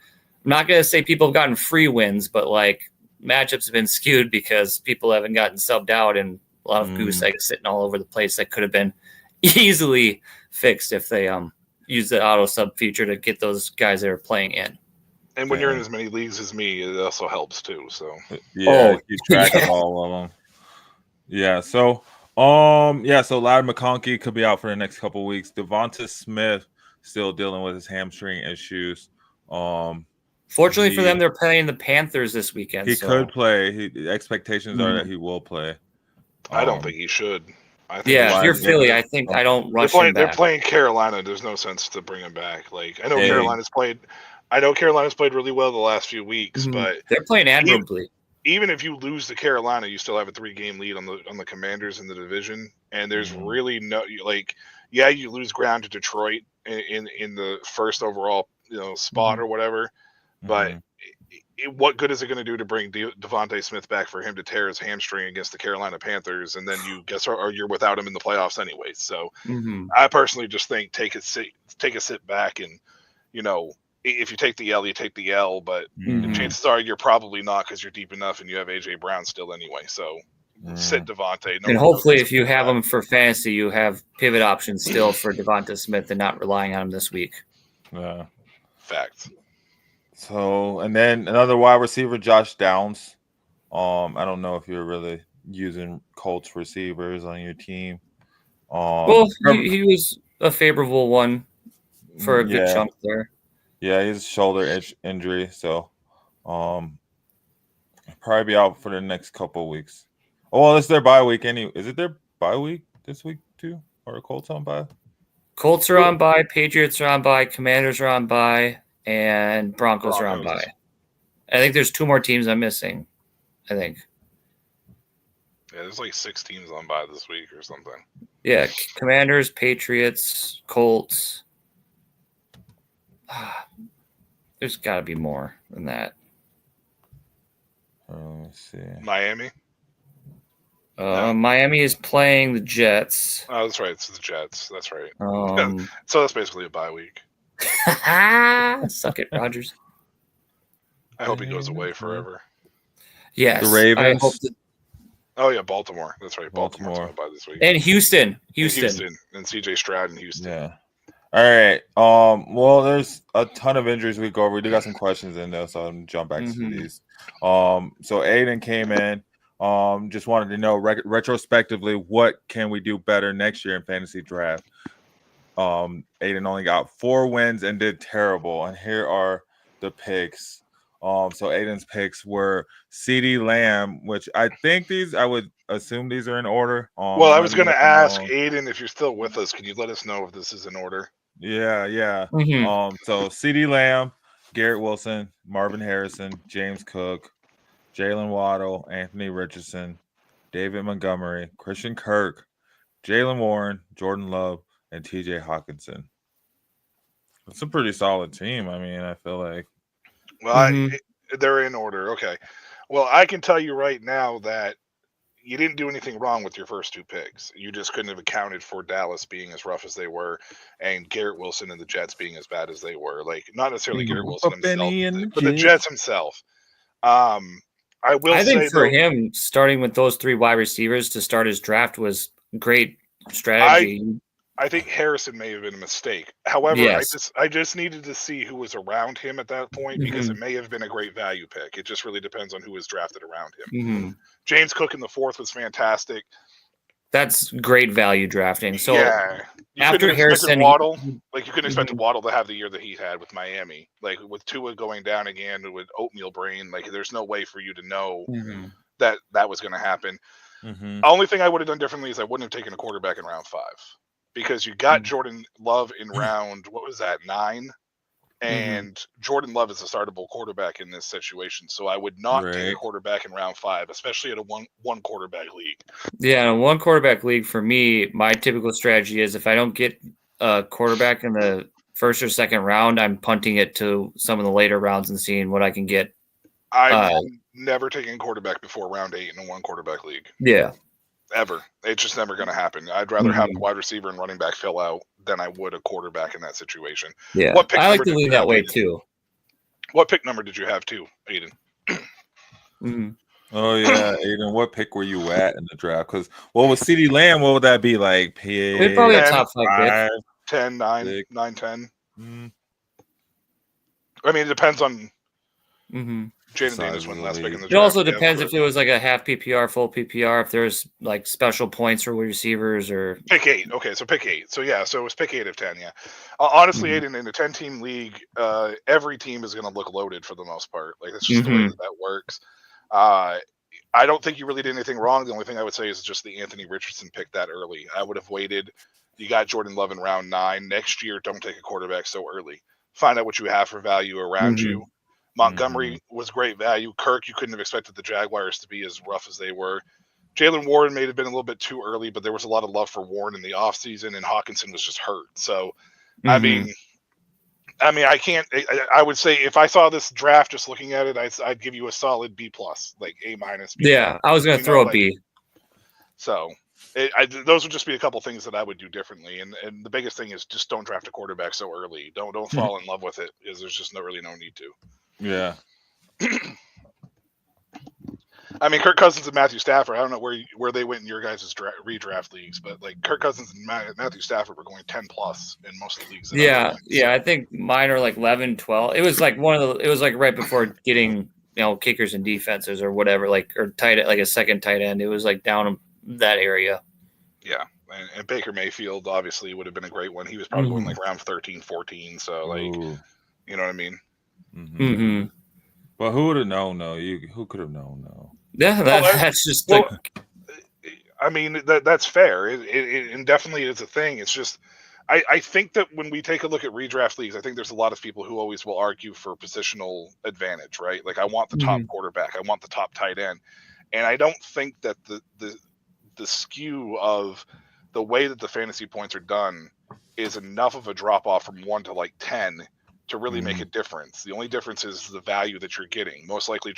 not going to say people have gotten free wins, but like matchups have been skewed because people haven't gotten subbed out, and a lot of goose eggs sitting all over the place that could have been easily fixed if they use the auto sub feature to get those guys that are playing in. And when you're in as many leagues as me, it also helps too. So keep track of all of them. Yeah. So so Ladd McConkey could be out for the next couple of weeks. Devonta Smith still dealing with his hamstring issues. Fortunately for them, they're playing the Panthers this weekend. He could play. Expectations are that he will play. I don't think he should. I think if you're Philly, I think I don't rush him back. They're playing Carolina. There's no sense to bring him back. Like I know Carolina's played really well the last few weeks, but they're playing admirably. Even if you lose to Carolina, you still have a 3-game lead on the Commanders in the division, and there's really no you lose ground to Detroit in the first overall spot or whatever, but what good is it going to do to bring Devontae Smith back for him to tear his hamstring against the Carolina Panthers, and then you're without him in the playoffs anyway? So I personally just think take a sit back, and if you take the L, you take the L, but chances are you're probably not, because you're deep enough and you have AJ Brown still anyway. So sit Devontae. And hopefully if you have him for fantasy, you have pivot options still for Devonta Smith and not relying on him this week. Yeah. Fact. So, and then another wide receiver, Josh Downs. I don't know if you're really using Colts receivers on your team. Well, he was a favorable one for a good chunk there. Yeah, he's a shoulder injury, so probably be out for the next couple of weeks. Oh, well, it's their bye week anyway. Is it their bye week this week too? Or the Colts on bye? Colts are on bye, Patriots are on bye, Commanders are on bye, and Broncos are on bye. I think there's 2 more teams I'm missing. I think. Yeah, there's like 6 teams on bye this week or something. Yeah, Commanders, Patriots, Colts. There's got to be more than that. Let's see. Miami? Miami is playing the Jets. Oh, that's right. It's the Jets. That's right. So that's basically a bye week. Suck it, Rodgers. I hope he goes away forever. Yes. The Ravens. Oh, yeah, Baltimore. That's right. Baltimore's on bye this week. And Houston. And CJ Stroud in Houston. Yeah. All right. Well, there's a ton of injuries we go over. We do got some questions in there, so I'm gonna jump back to these. So Aiden came in. Just wanted to know retrospectively, what can we do better next year in fantasy draft? Aiden only got 4 wins and did terrible. And here are the picks. So Aiden's picks were CeeDee Lamb, which I would assume these are in order. Well, I was going to ask Aiden, if you're still with us, can you let us know if this is in order? Yeah. So CeeDee Lamb, Garrett Wilson, Marvin Harrison, James Cook, Jalen Waddle, Anthony Richardson, David Montgomery, Christian Kirk, Jalen Warren, Jordan Love, and TJ Hawkinson. It's a pretty solid team. I mean, I feel like. Well, they're in order. Okay. Well, I can tell you right now that you didn't do anything wrong with your first 2 picks. You just couldn't have accounted for Dallas being as rough as they were and Garrett Wilson and the Jets being as bad as they were. Like, not necessarily Garrett Wilson himself, but the Jets himself. I think for him, starting with those 3 wide receivers to start his draft was great strategy. I think Harrison may have been a mistake. However, yes. I just needed to see who was around him at that point because it may have been a great value pick. It just really depends on who was drafted around him. James Cook in the 4th was fantastic. That's great value drafting. So yeah, after Harrison, Waddle, you couldn't expect Waddle to have the year that he had with Miami. Like with Tua going down again with oatmeal brain, like there's no way for you to know that was going to happen. The only thing I would have done differently is I wouldn't have taken a quarterback in round 5. Because you got Jordan Love in round, 9? And Jordan Love is a startable quarterback in this situation. So I would not take a quarterback in round 5, especially at a one quarterback league. Yeah, in a 1 quarterback league, for me, my typical strategy is if I don't get a quarterback in the 1st or 2nd round, I'm punting it to some of the later rounds and seeing what I can get. I'm never taking a quarterback before round 8 in a 1 quarterback league. Yeah. Ever. It's just never going to happen. I'd rather have the wide receiver and running back fill out than I would a quarterback in that situation. Yeah, I like to lean that way too. What pick number did you have too, Aiden? Mm-hmm. Oh yeah, Aiden, what pick were you at in the draft? Because what was CeeDee Lamb? What would that be like? We're probably a 10, top 5 pick. 10, 9, 6. 9, 10. Mm. I mean, it depends on Mm-hmm. Jaden Size Daniels of went the last pick in league. the It draft. also Yeah, depends but if it was like a half PPR, full PPR, if there's like special points for receivers or. Pick 8. Okay, so pick 8. So yeah, so it was pick 8 of 10. Yeah, honestly, Mhm. Aiden, in a 10-team league, every team is going to look loaded for the most part. Like that's just the way that works. I don't think you really did anything wrong. The only thing I would say is just the Anthony Richardson pick that early. I would have waited. You got Jordan Love in round 9. Next year, don't take a quarterback so early. Find out what you have for value around you. Montgomery was great value. Kirk, you couldn't have expected the Jaguars to be as rough as they were. Jalen Warren may have been a little bit too early, but there was a lot of love for Warren in the offseason, and Hawkinson was just hurt. So, I mean, I can't. I would say if I saw this draft, just looking at it, I'd give you a solid B+, like A-. Yeah, I was going to throw a B. So, those would just be a couple things that I would do differently. And the biggest thing is just don't draft a quarterback so early. Don't fall in love with it, because there's just no need to. Yeah. I mean, Kirk Cousins and Matthew Stafford, I don't know where they went in your guys' redraft leagues, but like Kirk Cousins and Matthew Stafford were going 10+ in most of the leagues. Yeah, I think mine are like 11, 12. It was like it was like right before getting, kickers and defenses or whatever, like, or like a second tight end. It was like down that area. Yeah. And Baker Mayfield obviously would have been a great one. He was probably going like round 13, 14. So like, you know what I mean? Mm-hmm. Well, who would have known though? Who could have known though? Yeah, that's just I mean, that's fair. It definitely is a thing. It's just, I think that when we take a look at redraft leagues, I think there's a lot of people who always will argue for positional advantage, right? Like I want the top quarterback, I want the top tight end, and I don't think that the skew of the way that the fantasy points are done is enough of a drop off from 1 to like 10 to really make a difference. The only difference is the value that you're getting. Most likely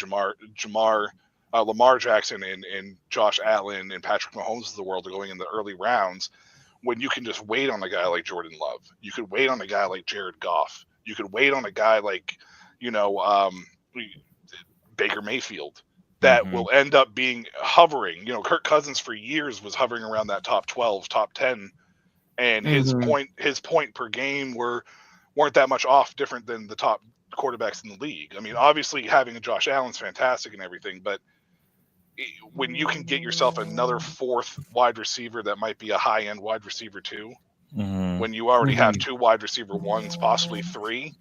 Lamar Jackson and Josh Allen and Patrick Mahomes of the world are going in the early rounds, when you can just wait on a guy like Jordan Love. You could wait on a guy like Jared Goff. You could wait on a guy like, Baker Mayfield that will end up being hovering. Kirk Cousins for years was hovering around that top 12, top 10, and his point per game weren't that much off different than the top quarterbacks in the league. I mean, obviously having a Josh Allen's fantastic and everything, but when you can get yourself another 4th wide receiver that might be a high-end wide receiver too, when you already have 2 wide receiver 1s, possibly 3,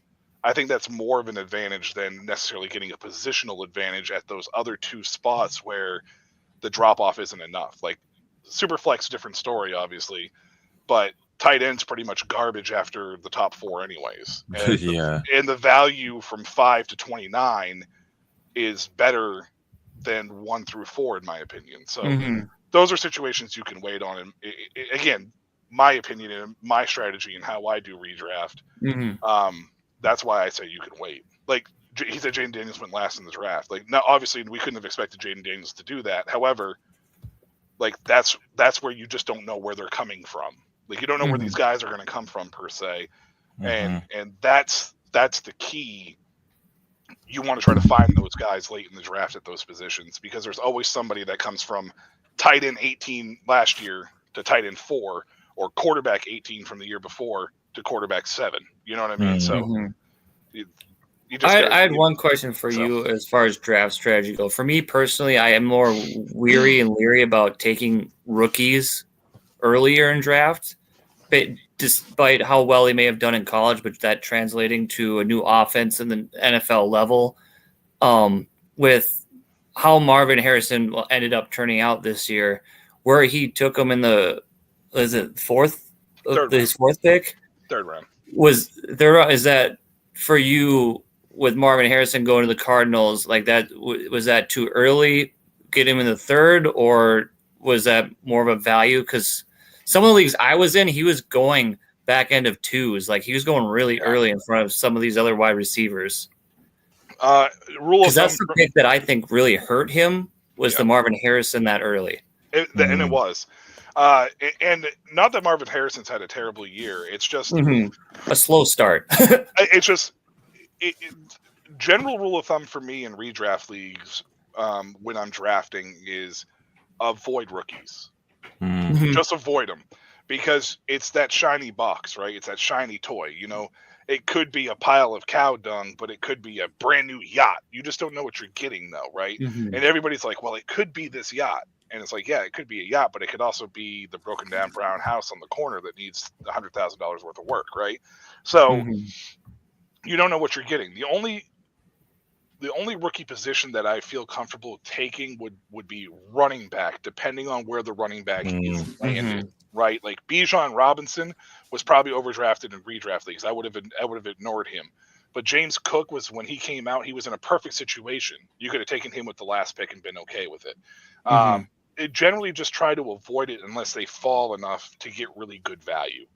I think that's more of an advantage than necessarily getting a positional advantage at those other 2 spots where the drop-off isn't enough. Like Superflex, different story, obviously, but tight end's pretty much garbage after the top 4 anyways. And and the value from 5 to 29 is better than 1 through 4 in my opinion. So those are situations you can wait on. And again, my opinion and my strategy and how I do redraft. That's why I say you can wait. Like he said, Jaden Daniels went last in the draft. Like now, obviously we couldn't have expected Jaden Daniels to do that. However, like that's where you just don't know where they're coming from. Like you don't know where these guys are going to come from per se, and that's the key. You want to try to find those guys late in the draft at those positions, because there's always somebody that comes from tight end 18 last year to tight end 4, or quarterback 18 from the year before to quarterback 7. You know what I mean? So I had one question for you as far as draft strategy go. For me personally, I am more weary and leery about taking rookies earlier in draft, but despite how well they may have done in college, but that translating to a new offense in the NFL level, with how Marvin Harrison ended up turning out this year, where he took him in the, is it his 4th pick? 3rd round. Is that for you with Marvin Harrison going to the Cardinals, like that, was that too early, get him in the 3rd, or was that more of a value? Because some of the leagues I was in, he was going back end of 2s. Like he was going really early in front of some of these other wide receivers. Because that's the pick that I think really hurt him, was the Marvin Harrison that early. And it was. And not that Marvin Harrison's had a terrible year. It's just a slow start. It's just general rule of thumb for me in redraft leagues when I'm drafting is avoid rookies. Just avoid them, because it's that shiny box, right? It's that shiny toy. You know, it could be a pile of cow dung, but it could be a brand new yacht. You just don't know what you're getting, though, right? And everybody's like, well, it could be this yacht. And it's like, yeah, it could be a yacht, but it could also be the broken down brown house on the corner that needs $100,000 worth of work, right? So you don't know what you're getting. The only rookie position that I feel comfortable taking would be running back, depending on where the running back is landed, right? Like Bijan Robinson was probably overdrafted in redraft leagues. I would have ignored him. But James Cook was, when he came out, he was in a perfect situation. You could have taken him with the last pick and been okay with it. It generally just try to avoid it unless they fall enough to get really good value,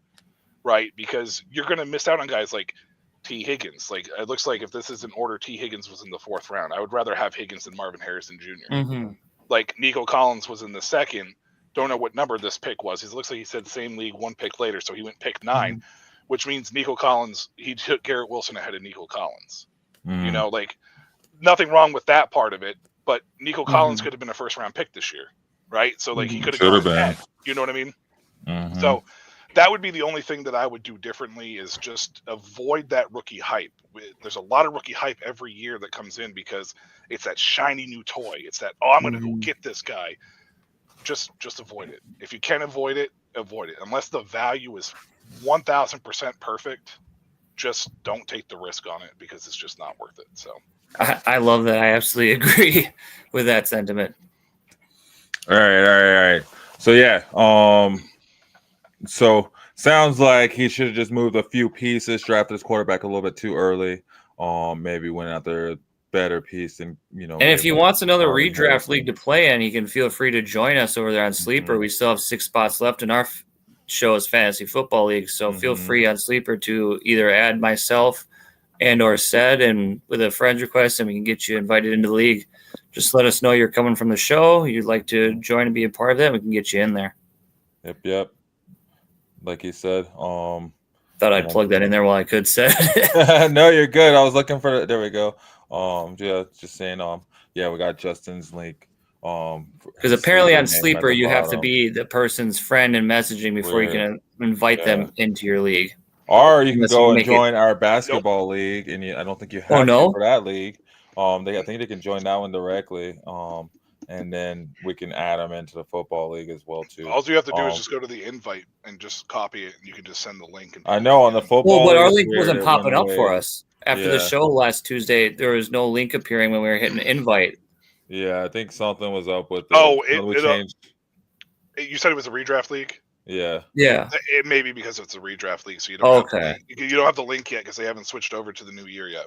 right? Because you're going to miss out on guys like T. Higgins. Like, it looks like if this is in order, T. Higgins was in the 4th round. I would rather have Higgins than Marvin Harrison Jr. Like, Nico Collins was in the 2nd. Don't know what number this pick was. It looks like he said same league, 1 pick later, so he went pick 9, which means Nico Collins, he took Garrett Wilson ahead of Nico Collins. You know, like, nothing wrong with that part of it, but Nico Collins could have been a 1st-round pick this year, right? So, like, he could have gone ahead. You know what I mean? So that would be the only thing that I would do differently, is just avoid that rookie hype. There's a lot of rookie hype every year that comes in because it's that shiny new toy. It's that, oh, I'm going to go get this guy. Just avoid it. If you can avoid it, avoid it. Unless the value is 1,000% perfect, just don't take the risk on it, because it's just not worth it. So I love that. I absolutely agree with that sentiment. All right. So yeah, so sounds like he should have just moved a few pieces, drafted his quarterback a little bit too early. Maybe went out there better piece, and And if he wants another redraft league to play in, he can feel free to join us over there on Sleeper. We still have 6 spots left in our show's fantasy football league, so feel free on Sleeper to either add myself and or Sed, and with a friend's request, and we can get you invited into the league. Just let us know you're coming from the show, you'd like to join and be a part of that, we can get you in there. Yep. Like you said, thought I'd plug that in there while I could, Sed. No, you're good. I was looking for there we go. Yeah, just saying. Yeah, we got Justin's link. Because apparently on Sleeper you have to be the person's friend and messaging before you can invite them into your league. Or you can go and join our basketball league, and I don't think you have to for that league. I think they can join that one directly. And then we can add them into the football league as well too. All you have to do is just go to the invite and just copy it, and you can just send the link. And I know on the football. Well, but our link wasn't popping up for us after the show last Tuesday. There was no link appearing when we were hitting invite. Yeah, I think something was up with it. Changed. You said it was a redraft league? Yeah. It may be because it's a redraft league, so you don't you don't have the link yet because they haven't switched over to the new year yet.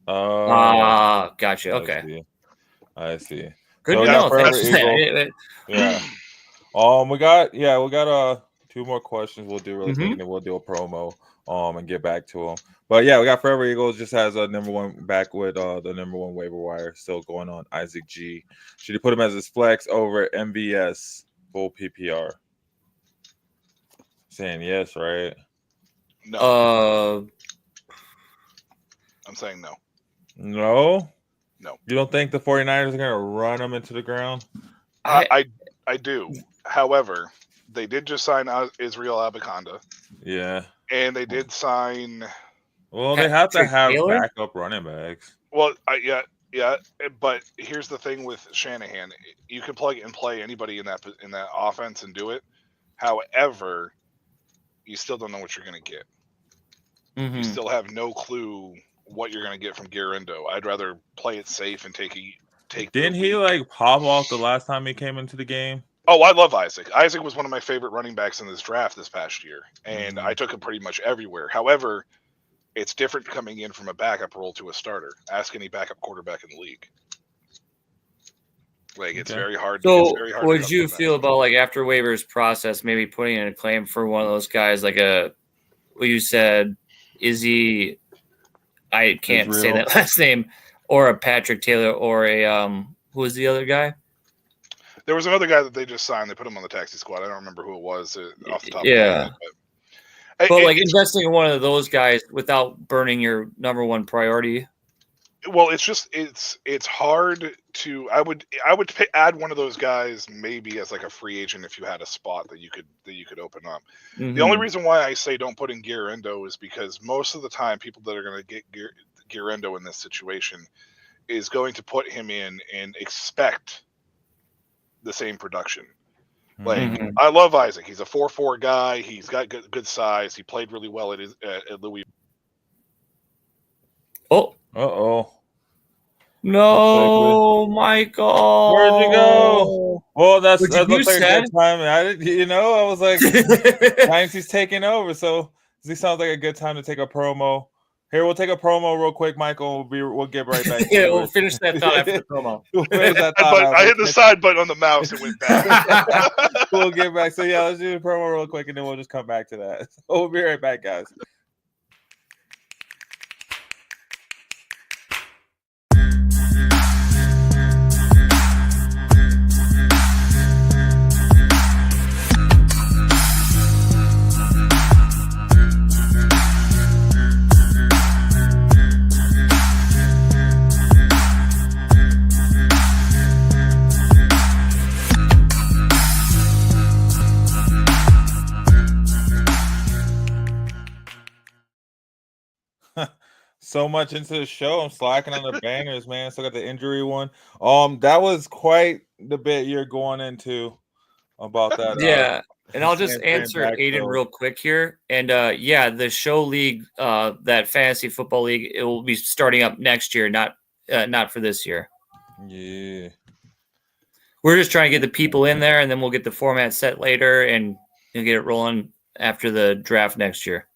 Gotcha. Okay. I see. Good to know. Yeah. We got 2 more questions we'll do really quick, and then we'll do a promo and get back to them. But yeah, we got Forever Eagles just has a number 1 back with the number 1 waiver wire still going on. Isaac G. Should he put him as his flex over at MVS full PPR? Saying yes, right? No. I'm saying no. No. You don't think the 49ers are going to run him into the ground? I do. However, they did just sign Israel Abaconda. Yeah. And they did sign. Well, they have to have backup running backs. Well, yeah. But here's the thing with Shanahan: you can plug and play anybody in that offense and do it. However, you still don't know what you're going to get. You still have no clue what you're going to get from Garrindo. I'd rather play it safe and take. Didn't he pop off the last time he came into the game? Oh, I love Isaac. Isaac was one of my favorite running backs in this draft this past year, and I took him pretty much everywhere. However, it's different coming in from a backup role to a starter. Ask any backup quarterback in the league. It's very hard. So, what would you feel about after waivers process, maybe putting in a claim for one of those guys, what you said, Izzy? I can't say that last name, or a Patrick Taylor, or a who was the other guy? There was another guy that they just signed. They put him on the taxi squad. I don't remember who it was off the top of my head. But investing in one of those guys without burning your number 1 priority. Well, it's hard to. I would add one of those guys maybe as like a free agent if you had a spot that you could open up. Mm-hmm. The only reason why I say don't put in Guerrero is because most of the time people that are going to get Guerrero in this situation is going to put him in and expect the same production. Like I love Isaac. He's a 4.4 guy. He's got good size. He played really well at Louis. Oh. Uh-oh. No, Michael. Where'd you go? Well, that looks like said? a good time. I was like, Dynasty's taking over, so this sounds like a good time to take a promo. Here, we'll take a promo real quick, Michael. We'll get right back. Yeah, we'll finish that thought after the promo. I hit the side button on the mouse and went back. We'll get back. So yeah, let's do the promo real quick, and then we'll just come back to that. So we'll be right back, guys. So much into the show. I'm slacking on the bangers, man. Still got the injury one. That was quite the bit you're going into about that. Yeah. And I'll just answer Aiden real quick here. And the show league, that fantasy football league, it will be starting up next year, not for this year. Yeah. We're just trying to get the people in there, and then we'll get the format set later, and get it rolling after the draft next year.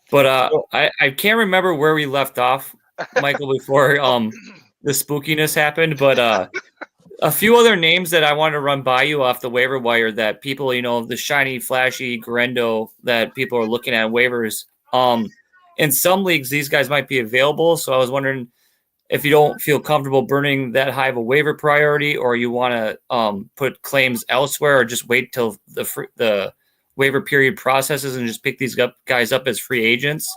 But I can't remember where we left off, Michael, before the spookiness happened. But a few other names that I wanted to run by you off the waiver wire that people, the shiny, flashy Guerrero that people are looking at waivers. In some leagues, these guys might be available. So I was wondering if you don't feel comfortable burning that high of a waiver priority, or you want to put claims elsewhere, or just wait till the waiver period processes and just pick these guys up as free agents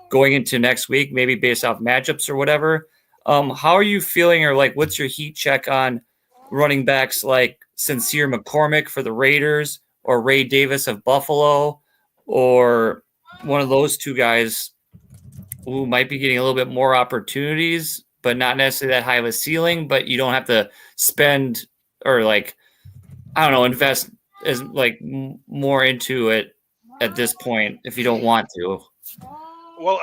going into next week, maybe based off matchups or whatever. How are you feeling, or like, what's your heat check on running backs like Sincere McCormick for the Raiders, or Ray Davis of Buffalo, or one of those two guys who might be getting a little bit more opportunities, but not necessarily that high of a ceiling, but you don't have to spend or invest as more into it at this point if you don't want to. Well,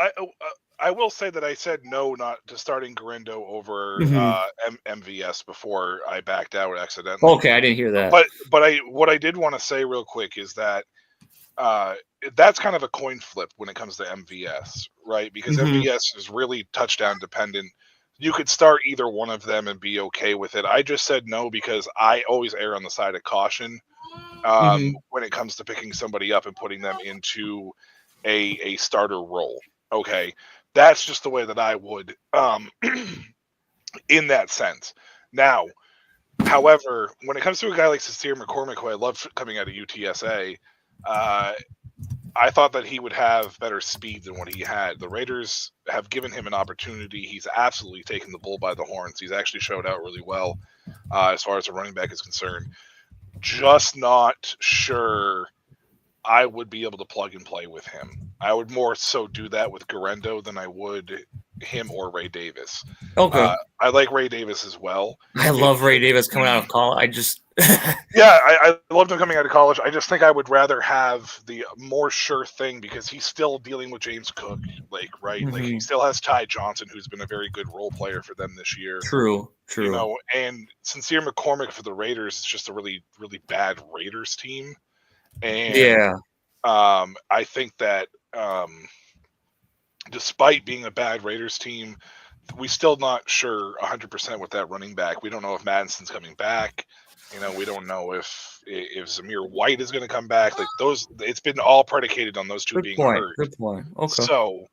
I will say that I said no not to starting Guerrero over MVS before I backed out accidentally. Okay, I didn't hear that. But what I did want to say real quick is that that's kind of a coin flip when it comes to MVS, right? Because MVS is really touchdown dependent. You could start either one of them and be okay with it. I just said no because I always err on the side of caution when it comes to picking somebody up and putting them into a starter role. Okay, that's just the way that I would in that sense. Now, however, when it comes to a guy like Sincere McCormick, who I love coming out of UTSA, I thought that he would have better speed than what he had. The Raiders have given him an opportunity. He's absolutely taken the bull by the horns. He's actually showed out really well as far as a running back is concerned. Just not sure I would be able to plug and play with him. I would more so do that with Guerrero than I would him or Ray Davis. Okay. I like Ray Davis as well. I love Ray Davis coming out of college. I loved him coming out of college. I just think I would rather have the more sure thing because he's still dealing with James Cook, right? Like he still has Ty Johnson, who's been a very good role player for them this year. True. And Sincere McCormick for the Raiders is just a really, really bad Raiders team. And I think that despite being a bad Raiders team, we still not sure 100% with that running back. We don't know if Madison's coming back. We don't know if Zamir White is going to come back. Like those, it's been all predicated on those two being hurt. Good point. Okay. So,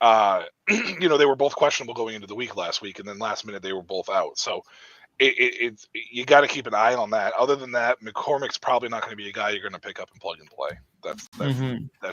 they were both questionable going into the week last week, and then last minute they were both out. So, you got to keep an eye on that. Other than that, McCormick's probably not going to be a guy you're going to pick up and plug and play. That's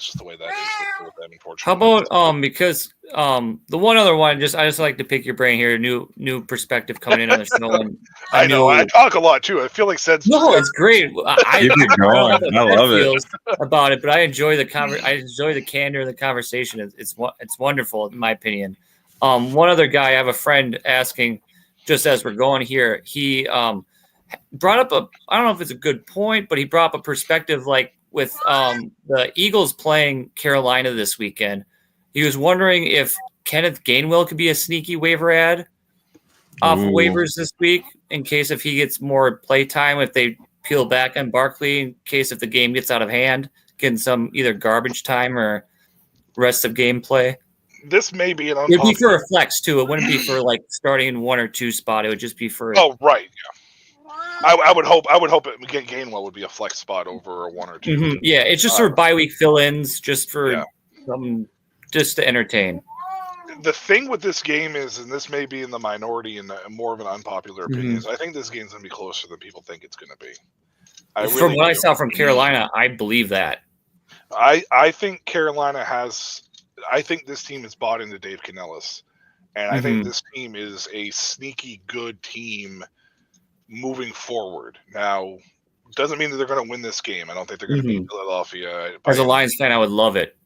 just the way that is with them, unfortunately. How about because the one other one, I just like to pick your brain here, new perspective coming in on the show. And I know I talk a lot too. I feel like Sed's it's great. I Keep it going. I love it about it, but I enjoy the I enjoy the candor of the conversation. It's wonderful in my opinion. One other guy, I have a friend asking, just as we're going here, he brought up I don't know if it's a good point, but he brought up a perspective like with the Eagles playing Carolina this weekend. He was wondering if Kenneth Gainwell could be a sneaky waiver ad off of waivers this week in case if he gets more play time, if they peel back on Barkley, in case if the game gets out of hand, getting some either garbage time or rest of game play. This may be an unpopular. It'd be for a flex too. It wouldn't be for like starting in 1 or 2 spot. It would just be for. Oh right, yeah. I would hope Gainwell would be a flex spot over a 1 or 2. Mm-hmm. Yeah, it's just for bye week fill-ins, just for just to entertain. The thing with this game is, and this may be in the minority and more of an unpopular opinion, is I think this game's going to be closer than people think it's going to be. From what I saw from Carolina, I believe that. I think Carolina has. I think this team is bought into Dave Canellis, and I think this team is a sneaky good team moving forward. Now, doesn't mean that they're going to win this game. I don't think they're going to beat Philadelphia. As a Lions fan, I would love it.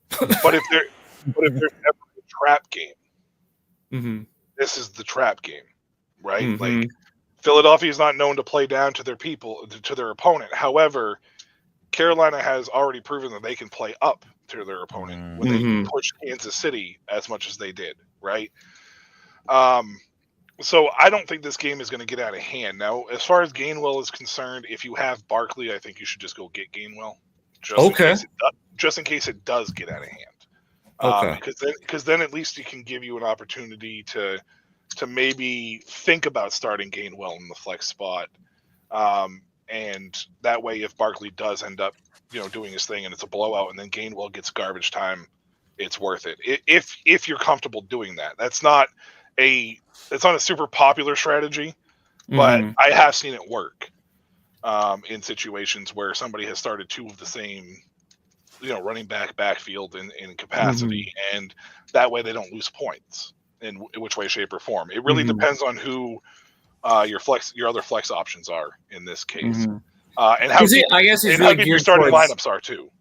But if there's ever a trap game, this is the trap game, right? Like Philadelphia is not known to play down to their opponent. However, Carolina has already proven that they can play up to their opponent when they pushed Kansas City as much as they did, right? So I don't think this game is going to get out of hand. Now, as far as Gainwell is concerned, if you have Barkley, I think you should just go get Gainwell. Just in case it does get out of hand. Because then at least it can give you an opportunity to maybe think about starting Gainwell in the flex spot. And that way, if Barkley does end up, doing his thing and it's a blowout, and then Gainwell gets garbage time, it's worth it. If you're comfortable doing that, it's not a super popular strategy, but I have seen it work in situations where somebody has started 2 of the same, running backfield in capacity, and that way they don't lose points in which way, shape, or form. It really depends on who your other flex options are in this case. And how he's really geared starting lineups are too.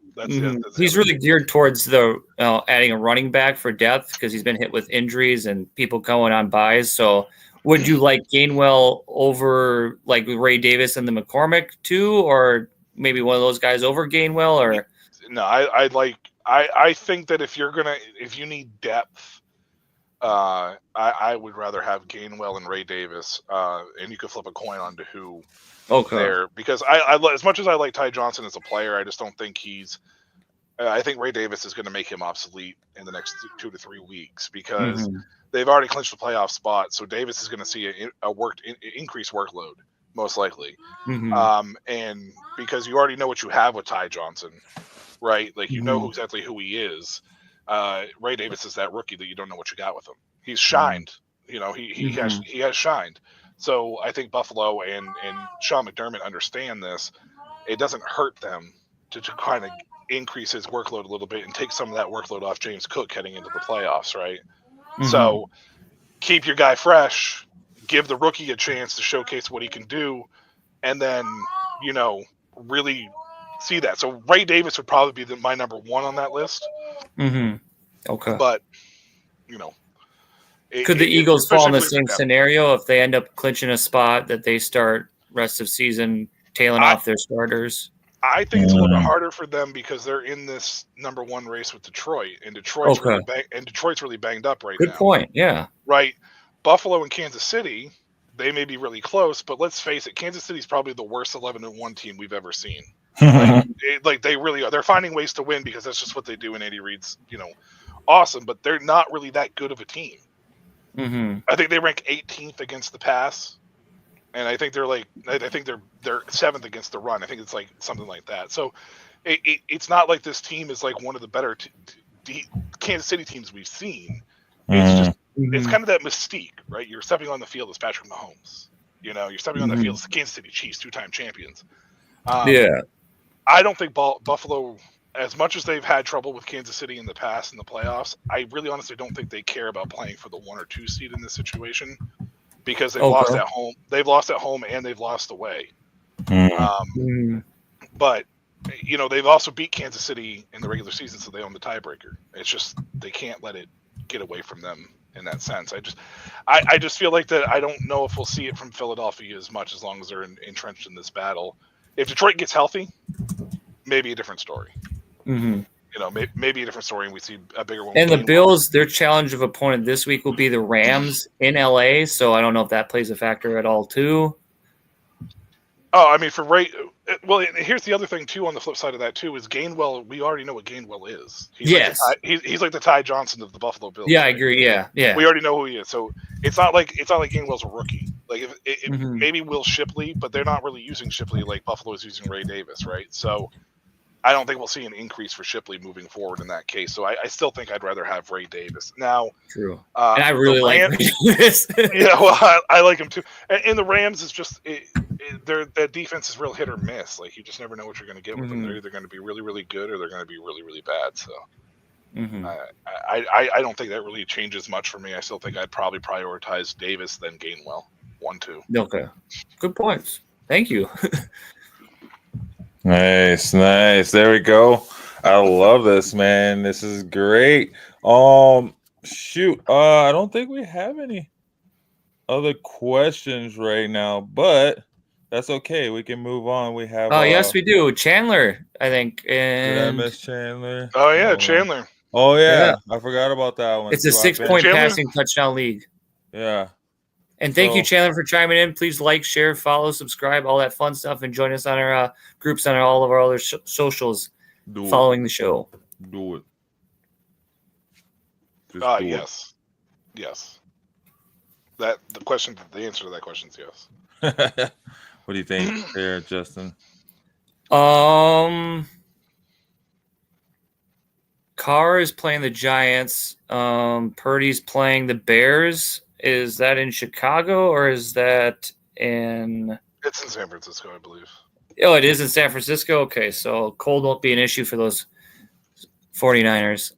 He's really geared towards the adding a running back for depth because he's been hit with injuries and people going on buys. So, would you like Gainwell over like Ray Davis and the McCormick too, or maybe one of those guys over Gainwell? Or no, I think that if you need depth, I would rather have Gainwell and Ray Davis, and you could flip a coin onto who. There, because I as much as I like Ty Johnson as a player, I just don't think I think Ray Davis is going to make him obsolete in the next 2 to 3 weeks because they've already clinched the playoff spot. So Davis is going to see increased workload most likely, and because you already know what you have with Ty Johnson, right? Like exactly who he is. Ray Davis is that rookie that you don't know what you got with him. He's shined, he has shined. So I think Buffalo and Sean McDermott understand this. It doesn't hurt them to kind of increase his workload a little bit and take some of that workload off James Cook heading into the playoffs, right? So keep your guy fresh, give the rookie a chance to showcase what he can do, and then, really see that. So Ray Davis would probably be my number 1 on that list. Okay. But, could the Eagles fall in the same scenario if they end up clinching a spot that they start rest of season tailing off their starters? I think it's a little bit harder for them because they're in this number 1 race with Detroit, and Detroit's really banged up right now. Good point. Yeah. Right. Buffalo and Kansas City, they may be really close, but let's face it, Kansas City's probably the worst 11-1 team we've ever seen. They really are. They're finding ways to win because that's just what they do in Andy Reid's, awesome, but they're not really that good of a team. I think they rank 18th against the pass, and I think they're 7th against the run. I think it's like something like that. So it's not like this team is like one of the better Kansas City teams we've seen. It's just it's kind of that mystique, right? You're stepping on the field as Patrick Mahomes. You're stepping on the field. It's the Kansas City Chiefs, 2-time champions. Yeah. I don't think Buffalo, as much as they've had trouble with Kansas City in the past in the playoffs, I really honestly don't think they care about playing for the 1 or 2 seed in this situation because they've lost at home. They've lost at home and they've lost away. But they've also beat Kansas City in the regular season, so they own the tiebreaker. It's just they can't let it get away from them in that sense. I just feel like that. I don't know if we'll see it from Philadelphia as much as long as they're entrenched in this battle. If Detroit gets healthy, maybe a different story. Maybe a different story, and we see a bigger one. And the Bills, their challenge of opponent this week will be the Rams in LA. So I don't know if that plays a factor at all, too. Oh, I mean, well, here's the other thing too. On the flip side of that too, is Gainwell. We already know what Gainwell is. He's like the Ty Johnson of the Buffalo Bills. Yeah, right? I agree. Yeah. We already know who he is. So it's not like Gainwell's a rookie. Like maybe Will Shipley, but they're not really using Shipley like Buffalo is using Ray Davis, right? So I don't think we'll see an increase for Shipley moving forward in that case. So I still think I'd rather have Ray Davis now. True, and I really like Ray Davis. Yeah, well, I like him too. And the Rams is just their defense is real hit or miss. Like you just never know what you're going to get with them. They're either going to be really, really good or they're going to be really, really bad. So I don't think that really changes much for me. I still think I'd probably prioritize Davis then Gainwell 1-2. Okay, good points. Thank you. Nice. There we go. I love this, man. This is great. Shoot. I don't think we have any other questions right now, but that's okay. We can move on. We have. Oh, yes, we do. Chandler, I think. Did I miss Chandler? Oh yeah, Chandler. Oh yeah, I forgot about that one. It's a 6-point passing touchdown league. Yeah. And thank you, Chandler, for chiming in. Please like, share, follow, subscribe, all that fun stuff, and join us on our groups on all of our other socials following the show. Do it. Yes. Yes. The answer to that question is yes. What do you think there, Justin? Carr is playing the Giants. Purdy's playing the Bears. Is that in Chicago or is that in... It's in San Francisco, I believe. Oh, it is in San Francisco? Okay, so cold won't be an issue for those 49ers.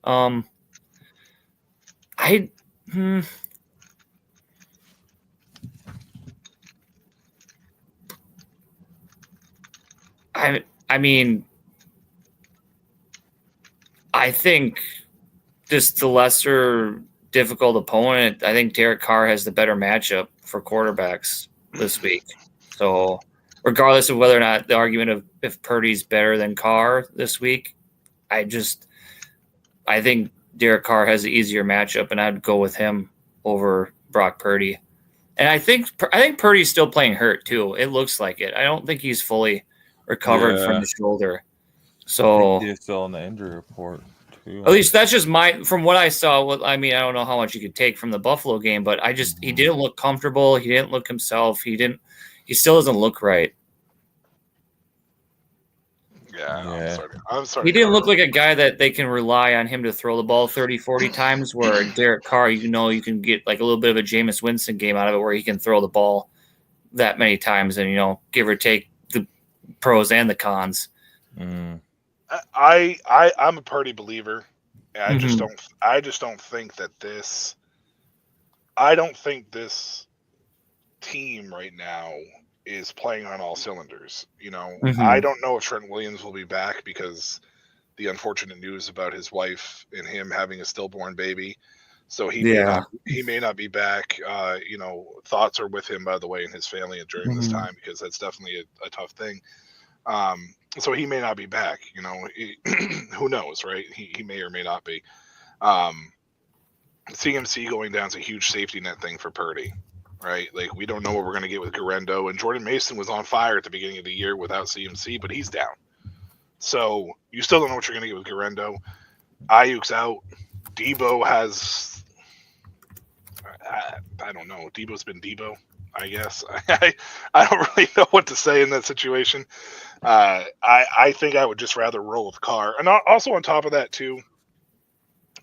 I mean, I think just the lesser difficult opponent. I think Derek Carr has the better matchup for quarterbacks this week. So regardless of whether or not the argument of if Purdy's better than Carr this week, I think Derek Carr has the easier matchup, and I'd go with him over Brock Purdy. And I think Purdy's still playing hurt too. It looks like it. I don't think he's fully recovered from the shoulder. So he's still on the injury report. At least that's just from what I saw. I mean, I don't know how much you could take from the Buffalo game, but he didn't look comfortable. He didn't look himself. He still doesn't look right. Yeah. I'm sorry. He didn't look like a guy that they can rely on him to throw the ball 30, 40 times, where Derek Carr, you can get like a little bit of a Jameis Winston game out of it where he can throw the ball that many times and, give or take the pros and the cons. I'm a Purdy believer. I just don't think that this team right now is playing on all cylinders. I don't know if Trent Williams will be back because the unfortunate news about his wife and him having a stillborn baby. So he may not be back. Thoughts are with him, by the way, and his family during this time, because that's definitely a tough thing. So he may not be back, who knows, right? He may or may not be. CMC going down is a huge safety net thing for Purdy, right? Like, we don't know what we're going to get with Garendo, and Jordan Mason was on fire at the beginning of the year without CMC, but he's down. So you still don't know what you're going to get with Garendo. Ayuk's out. Debo has, I don't know. Debo's been Debo, I guess. I don't really know what to say in that situation. I think I would just rather roll with Carr. And also on top of that, too,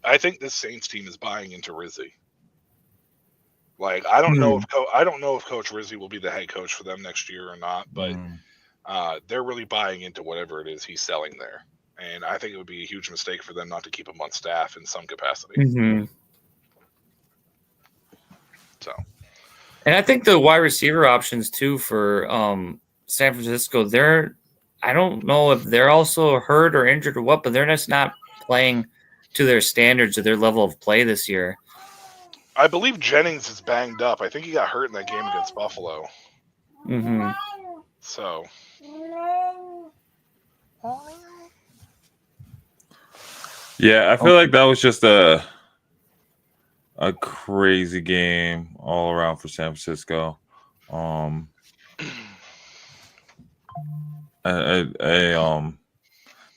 I think this Saints team is buying into Rizzi. Like I don't know if Coach Rizzi will be the head coach for them next year or not, but they're really buying into whatever it is he's selling there, and I think it would be a huge mistake for them not to keep him on staff in some capacity. So, and I think the wide receiver options too for San Francisco, I don't know if they're also hurt or injured or what, but they're just not playing to their standards or their level of play this year. I believe Jennings is banged up. I think he got hurt in that game against Buffalo. So. Yeah, I feel like that was just a crazy game all around for San Francisco.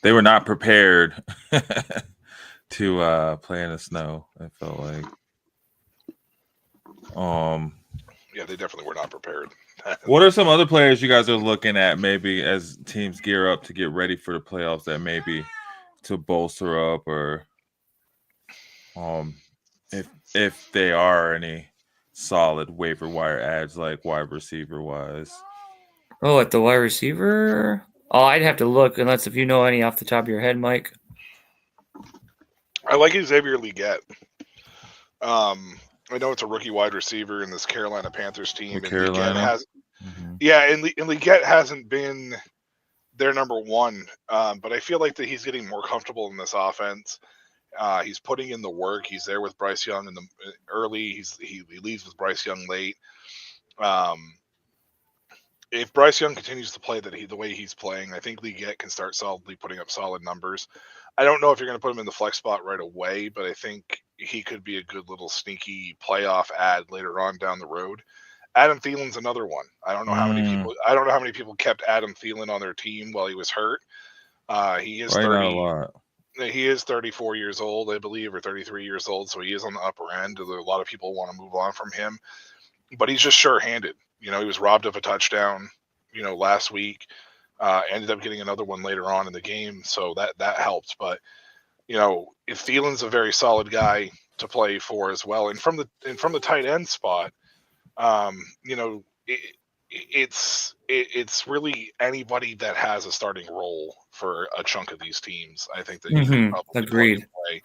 They were not prepared to play in the snow. I felt like. Yeah, they definitely were not prepared. What are some other players you guys are looking at maybe as teams gear up to get ready for the playoffs that maybe to bolster up or if they are any solid waiver wire ads like wide receiver wise? Oh, at the wide receiver? Oh, I'd have to look unless if you know any off the top of your head, Mike. I like Xavier Legette. I know it's a rookie wide receiver in this Carolina Panthers team. And Carolina. Legette hasn't been their number one, but I feel like that he's getting more comfortable in this offense. He's putting in the work. He's there with Bryce Young in the early. He leaves with Bryce Young late. If Bryce Young continues to play the way he's playing, I think Legette can start solidly putting up solid numbers. I don't know if you're going to put him in the flex spot right away, but I think he could be a good little sneaky playoff ad later on down the road. Adam Thielen's another one. I don't know how many people kept Adam Thielen on their team while he was hurt. He is 34 years old, I believe, or 33 years old, so he is on the upper end. A lot of people want to move on from him, but he's just sure-handed. He was robbed of a touchdown, last week. Ended up getting another one later on in the game, so that helped. But if Thielen's a very solid guy to play for as well, and from the tight end spot, it's really anybody that has a starting role for a chunk of these teams. I think that you can probably play.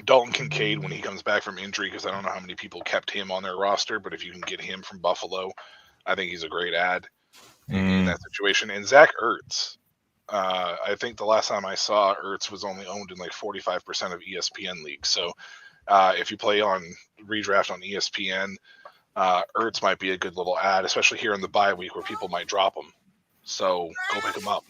Dalton Kincaid when he comes back from injury, because I don't know how many people kept him on their roster, but if you can get him from Buffalo, I think he's a great ad in that situation. And Zach Ertz, I think the last time I saw Ertz was only owned in like 45% of ESPN leagues. So if you play on redraft on ESPN, Ertz might be a good little ad, especially here in the bye week where people might drop him. So go pick him up.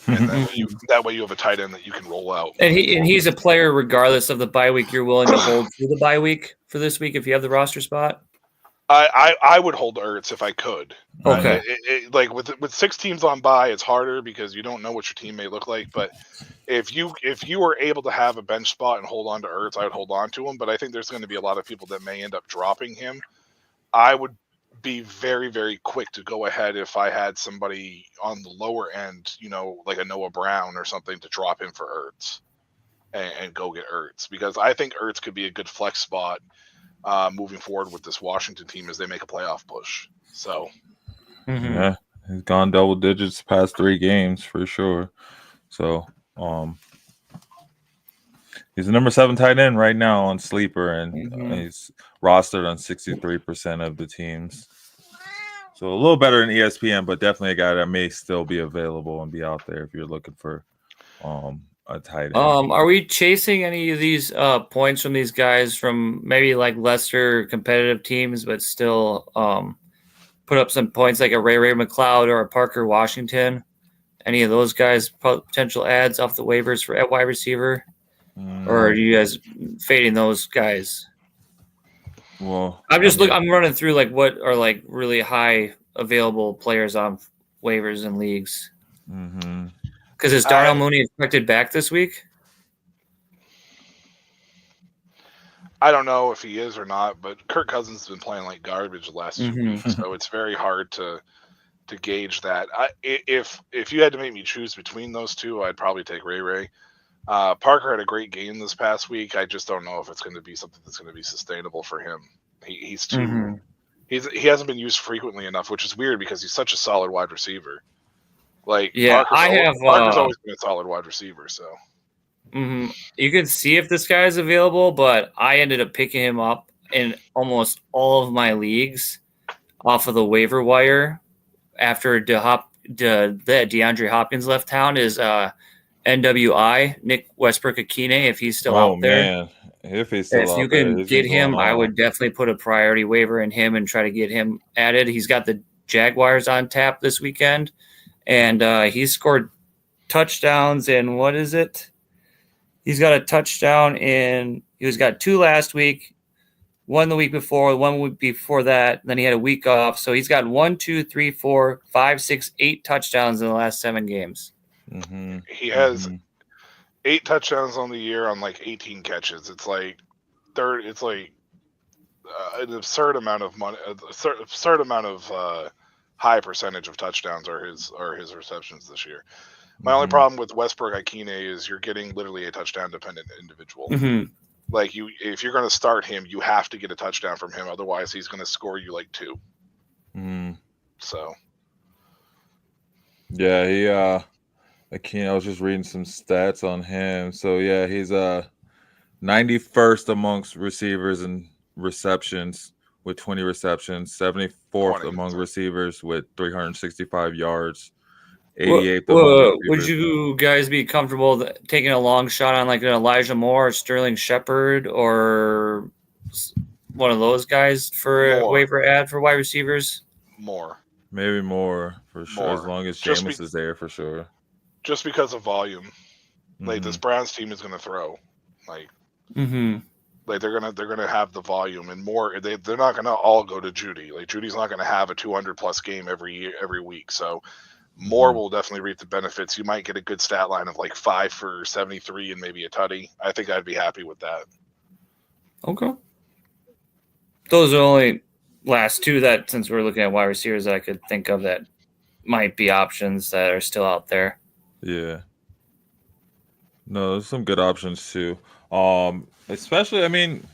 And that way you have a tight end that you can roll out. And he's a player regardless of the bye week you're willing to hold through the bye week for this week if you have the roster spot? I would hold Ertz if I could. Okay. Like with 6 teams on bye, it's harder because you don't know what your team may look like. But if you were able to have a bench spot and hold on to Ertz, I would hold on to him. But I think there's going to be a lot of people that may end up dropping him. I would be very, very quick to go ahead if I had somebody on the lower end, like a Noah Brown or something, to drop him for Ertz and go get Ertz, because I think Ertz could be a good flex spot moving forward with this Washington team as they make a playoff push. So, yeah, he's gone double digits past 3 games for sure. So, he's the number 7 tight end right now on Sleeper, and he's rostered on 63% of the teams. So a little better than ESPN, but definitely a guy that may still be available and be out there if you're looking for a tight end. Are we chasing any of these points from these guys from maybe like lesser competitive teams, but still put up some points like a Ray McLeod or a Parker Washington? Any of those guys potential ads off the waivers at wide receiver? Or are you guys fading those guys? Well, I'm running through like what are like really high available players on waivers and leagues. Because is Darnell Mooney expected back this week? I don't know if he is or not, but Kirk Cousins has been playing like garbage the last few weeks, so it's very hard to gauge that. If you had to make me choose between those two, I'd probably take Ray. Parker had a great game this past week. I just don't know if it's going to be something that's going to be sustainable for him. He's too he hasn't been used frequently enough, which is weird because he's such a solid wide receiver. Like Parker's always been a solid wide receiver. So you can see if this guy's available, but I ended up picking him up in almost all of my leagues off of the waiver wire after DeAndre Hopkins left town. Is NWI Nick Westbrook-Akine, if he's still out there. Man. If he's still out you there, can get him, I would definitely put a priority waiver in him and try to get him added. He's got the Jaguars on tap this weekend, and he's scored touchdowns in, what is it? He's got a touchdown he's got 2 last week, 1 the week before, 1 week before that. Then he had a week off. So he's got 1, 2, 3, 4, 5, 6, 8 touchdowns in the last 7 games. He has 8 touchdowns on the year on like 18 catches. It's like an absurd amount of money, absurd amount of high percentage of touchdowns are his receptions this year. My only problem with Westbrook-Akine is you're getting literally a touchdown dependent individual. Like if you're going to start him, you have to get a touchdown from him. Otherwise, he's going to score you like 2. So yeah, I was just reading some stats on him. So yeah, he's 91st amongst receivers and receptions with 20 receptions, 74th among receivers with 365 yards, 88th. Would you guys be comfortable taking a long shot on like an Elijah Moore or Sterling Shepard or one of those guys for a waiver ad for wide receivers? Maybe more for sure, as long as Jameis is there for sure. Just because of volume, like this Browns team is going to throw, like they're gonna have the volume and more. They're not going to all go to Judy. Like Judy's not going to have a 200+ game every week. So Moore will definitely reap the benefits. You might get a good stat line of like 5 for 73 and maybe a tutty. I think I'd be happy with that. Okay. Those are only last 2 that, since we're looking at wide receivers, that I could think of that might be options that are still out there. Yeah. No, there's some good options too. Especially, I mean,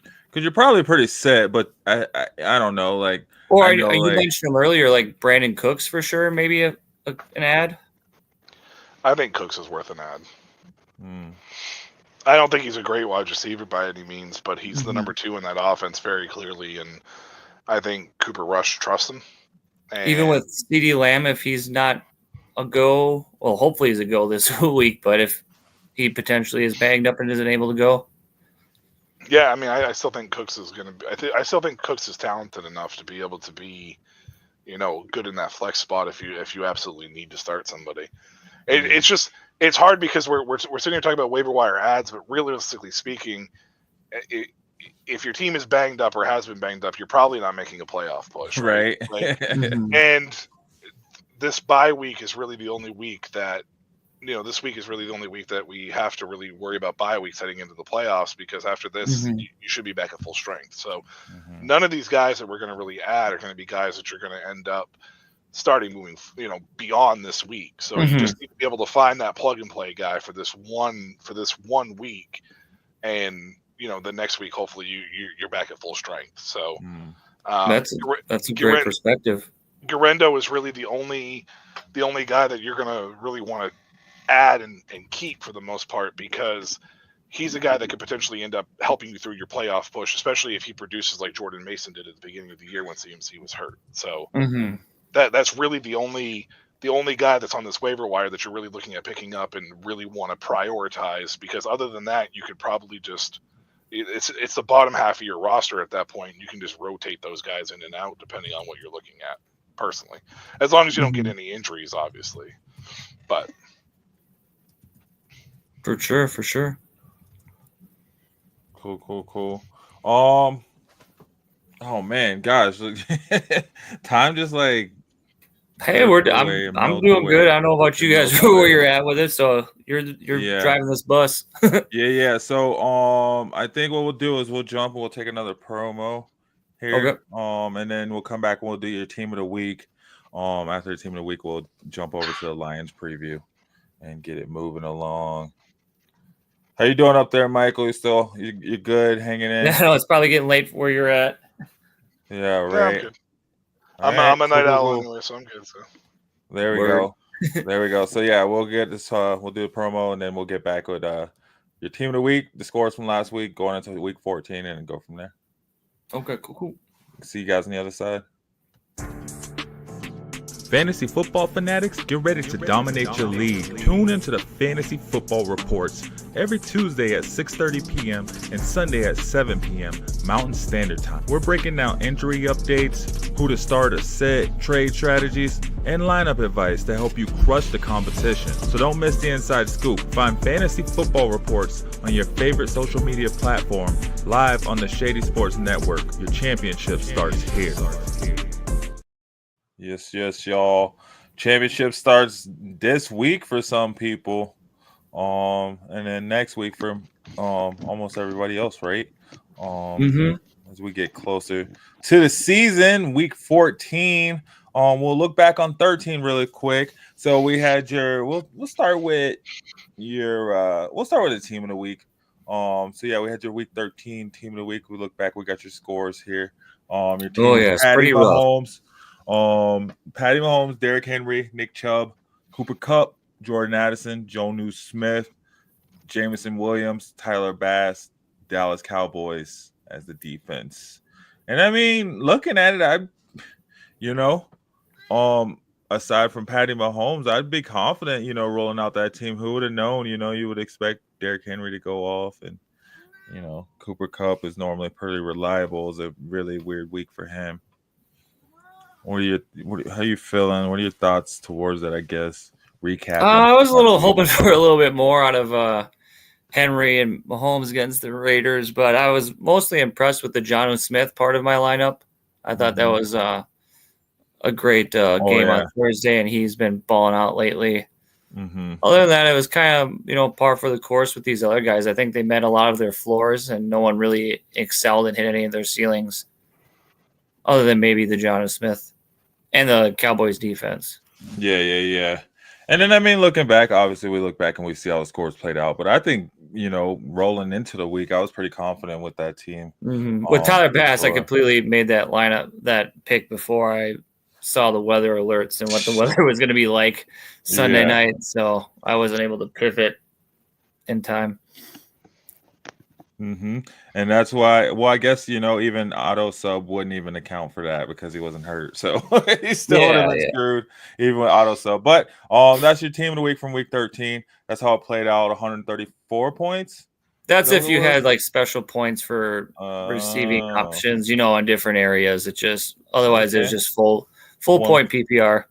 because you're probably pretty set, but I don't know, like. Or you mentioned him earlier, like Brandon Cooks for sure, maybe an ad. I think Cooks is worth an ad. I don't think he's a great wide receiver by any means, but he's the number 2 in that offense very clearly, and I think Cooper Rush trusts him. And even with CeeDee Lamb, if he's not a go, well, hopefully he's a go this week, but if he potentially is banged up and isn't able to go. Yeah, I mean, I still think Cooks is going to be. I still think Cooks is talented enough to be able to be, good in that flex spot if you absolutely need to start somebody. It's hard because we're sitting here talking about waiver wire ads, but realistically speaking, if your team is banged up or has been banged up, you're probably not making a playoff push, right? And this bye week is really the only week that. This week is really the only week that we have to really worry about bye weeks heading into the playoffs, because after this, you should be back at full strength. So none of these guys that we're going to really add are going to be guys that you're going to end up starting moving, beyond this week. So you just need to be able to find that plug and play guy for this one week. And, the next week, hopefully you're back at full strength. So that's a great perspective. Garendo is really the only guy that you're going to really want to add and keep for the most part, because he's a guy that could potentially end up helping you through your playoff push, especially if he produces like Jordan Mason did at the beginning of the year when CMC was hurt. So that's really the only guy that's on this waiver wire that you're really looking at picking up and really want to prioritize, because other than that, you could probably just it's the bottom half of your roster at that point. You can just rotate those guys in and out depending on what you're looking at personally, as long as you don't get any injuries, obviously. But For sure. Cool. Oh man, gosh, time just like. Hey, I'm doing good. I don't know about you guys where you're at with it. So you're driving this bus. Yeah. So I think what we'll do is we'll jump and we'll take another promo here. Okay. And then we'll come back and we'll do your team of the week. After the team of the week, we'll jump over to the Lions preview and get it moving along. How you doing up there, Michael? You good? Hanging in? No, it's probably getting late where you're at. Yeah, right. Yeah, I'm good. I'm a night owl anyway, so I'm good. So there we go. There we go. So yeah, we'll get this. We'll do a promo, and then we'll get back with your team of the week, the scores from last week, going into week 14, and go from there. Okay, cool. See you guys on the other side. Fantasy football fanatics, get ready to dominate your league. Tune into the Fantasy Football Reports every Tuesday at 6:30 p.m. and Sunday at 7 p.m. Mountain Standard Time. We're breaking down injury updates, who to start or sit, trade strategies, and lineup advice to help you crush the competition. So don't miss the inside scoop. Find Fantasy Football Reports on your favorite social media platform, live on the Shady Sports Network. Your championship starts here. Yes, y'all. Championship starts this week for some people, and then next week for almost everybody else, right? As we get closer to the season, week 14. We'll look back on 13 really quick. So we had we'll start with the team of the week. So yeah, we had your week 13 team of the week. We look back, we got your scores here. Your team, it's pretty Mahomes. Patty Mahomes, Derrick Henry, Nick Chubb, Cooper Kupp, Jordan Addison, Jonnu Smith, Jameson Williams, Tyler Bass, Dallas Cowboys as the defense. And I mean, looking at it, aside from Patty Mahomes, I'd be confident, rolling out that team. Who would have known, you would expect Derrick Henry to go off, and Cooper Kupp is normally pretty reliable. It's a really weird week for him. How are you feeling? What are your thoughts towards that, I guess? Recap. I was a little hoping for a little bit more out of Henry and Mahomes against the Raiders, but I was mostly impressed with the Jonnu Smith part of my lineup. I thought that was a great game on Thursday, and he's been balling out lately. Other than that, it was kind of, par for the course with these other guys. I think they met a lot of their floors, and no one really excelled and hit any of their ceilings, other than maybe the Jonnu Smith and the Cowboys defense. Yeah. And then, I mean, looking back, obviously we look back and we see how the scores played out. But I think, rolling into the week, I was pretty confident with that team. With Tyler Bass, I completely made that lineup, that pick before I saw the weather alerts and what the weather was going to be like Sunday night. So I wasn't able to pivot in time. And that's why, I guess, even auto sub wouldn't even account for that because he wasn't hurt. So he still would have been screwed even with auto sub. But that's your team of the week from week 13. That's how it played out, 134 points. That's if you had like special points for receiving options, in different areas. It just, otherwise it was just full point PPR.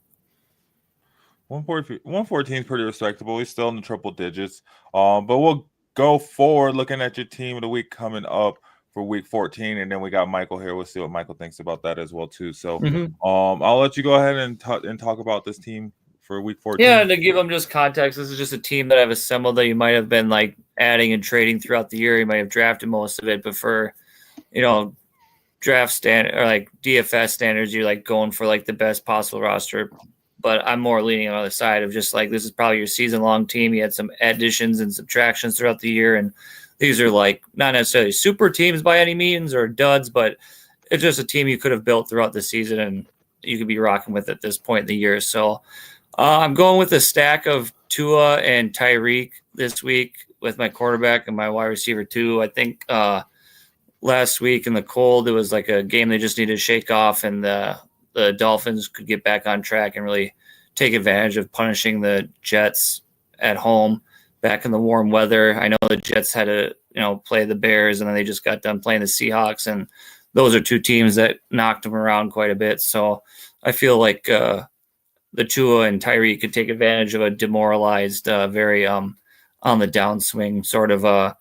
114 is pretty respectable. He's still in the triple digits. But we'll go forward looking at your team of the week coming up for week 14, and then we got Michael here. We'll see what Michael thinks about that as well too. So I'll let you go ahead and talk about this team for week 14. Yeah, to give them just context, this is just a team that I've assembled that you might have been like adding and trading throughout the year. You might have drafted most of it, but for draft standard or like DFS standards, you're like going for like the best possible roster. But I'm more leaning on the other side of just like, this is probably your season-long team. You had some additions and subtractions throughout the year, and these are like not necessarily super teams by any means or duds, but it's just a team you could have built throughout the season and you could be rocking with at this point in the year. So I'm going with a stack of Tua and Tyreek this week with my quarterback and my wide receiver too. I think last week in the cold, it was like a game they just needed to shake off, and the Dolphins could get back on track and really take advantage of punishing the Jets at home back in the warm weather. I know the Jets had to, play the Bears, and then they just got done playing the Seahawks, and those are two teams that knocked them around quite a bit. So I feel like the Tua and Tyreek could take advantage of a demoralized, very on the downswing sort of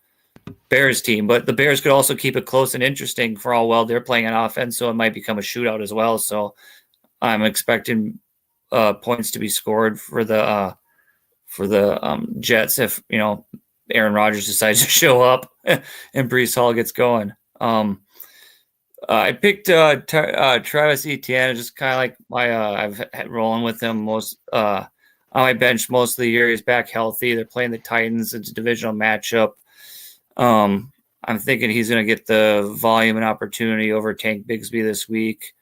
Bears team, but the Bears could also keep it close and interesting for all well they're playing on offense, so it might become a shootout as well. So I'm expecting points to be scored for the Jets if Aaron Rodgers decides to show up and Breece Hall gets going. I picked Travis Etienne, just kind of like I've had rolling with him most on my bench most of the year. He's back healthy. They're playing the Titans. It's a divisional matchup. I'm thinking he's going to get the volume and opportunity over Tank Bigsby this week.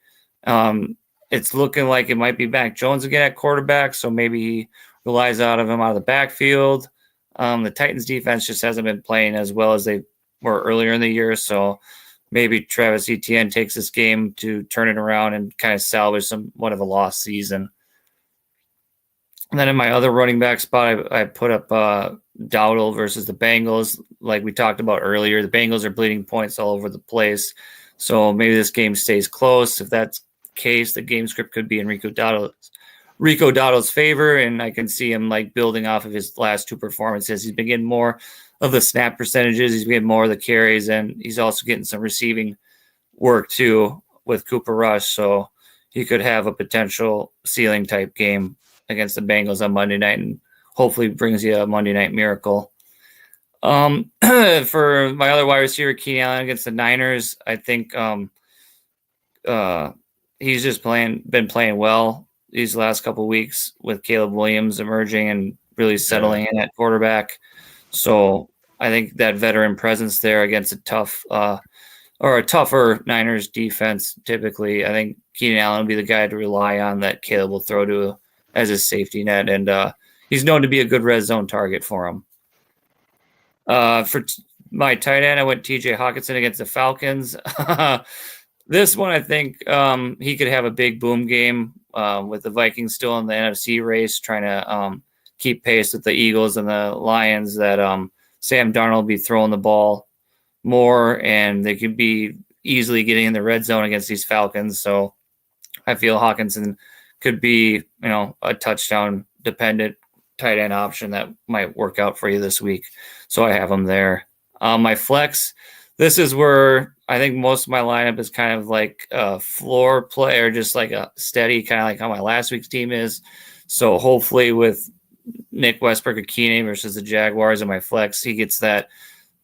It's looking like it might be Mac Jones again at quarterback, so maybe he relies out of the backfield. The Titans defense just hasn't been playing as well as they were earlier in the year, so maybe Travis Etienne takes this game to turn it around and kind of salvage somewhat of a lost season. And then in my other running back spot, I put up Dowdle versus the Bengals. Like we talked about earlier, the Bengals are bleeding points all over the place, so maybe this game stays close. If that's the case, the game script could be in Rico Dowdle's favor, and I can see him like building off of his last two performances. He's been getting more of the snap percentages, he's getting more of the carries, and he's also getting some receiving work too with Cooper Rush. So he could have a potential ceiling type game against the Bengals on Monday night, and hopefully brings you a Monday night miracle. For my other wide receiver, Keenan Allen against the Niners, I think he's just been playing well these last couple of weeks with Caleb Williams emerging and really settling in at quarterback. So I think that veteran presence there against a tougher Niners defense, typically, I think Keenan Allen will be the guy to rely on that Caleb will throw to as his safety net. And he's known to be a good red zone target for him. For my tight end, I went TJ Hawkinson against the Falcons. This one, I think he could have a big boom game with the Vikings still in the NFC race, trying to keep pace with the Eagles and the Lions, that Sam Darnold will be throwing the ball more, and they could be easily getting in the red zone against these Falcons. So I feel Hawkinson could be, a touchdown dependent tight end option that might work out for you this week. So I have him there. My flex, this is where I think most of my lineup is kind of like a floor play, or just like a steady, kind of like how my last week's team is. So hopefully with Nick Westbrook-Akine versus the Jaguars in my flex, he gets that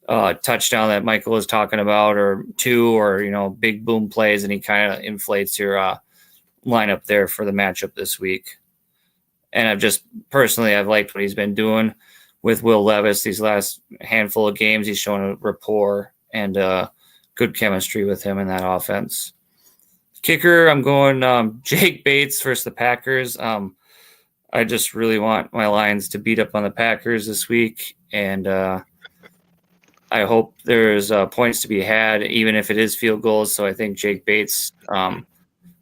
touchdown that Michael was talking about, or two, or, big boom plays, and he kind of inflates your lineup there for the matchup this week. And I've liked what he's been doing with Will Levis these last handful of games. He's shown a rapport and good chemistry with him in that offense. Kicker, I'm going Jake Bates versus the Packers. I just really want my Lions to beat up on the Packers this week, and I hope there's points to be had, even if it is field goals. So I think Jake Bates,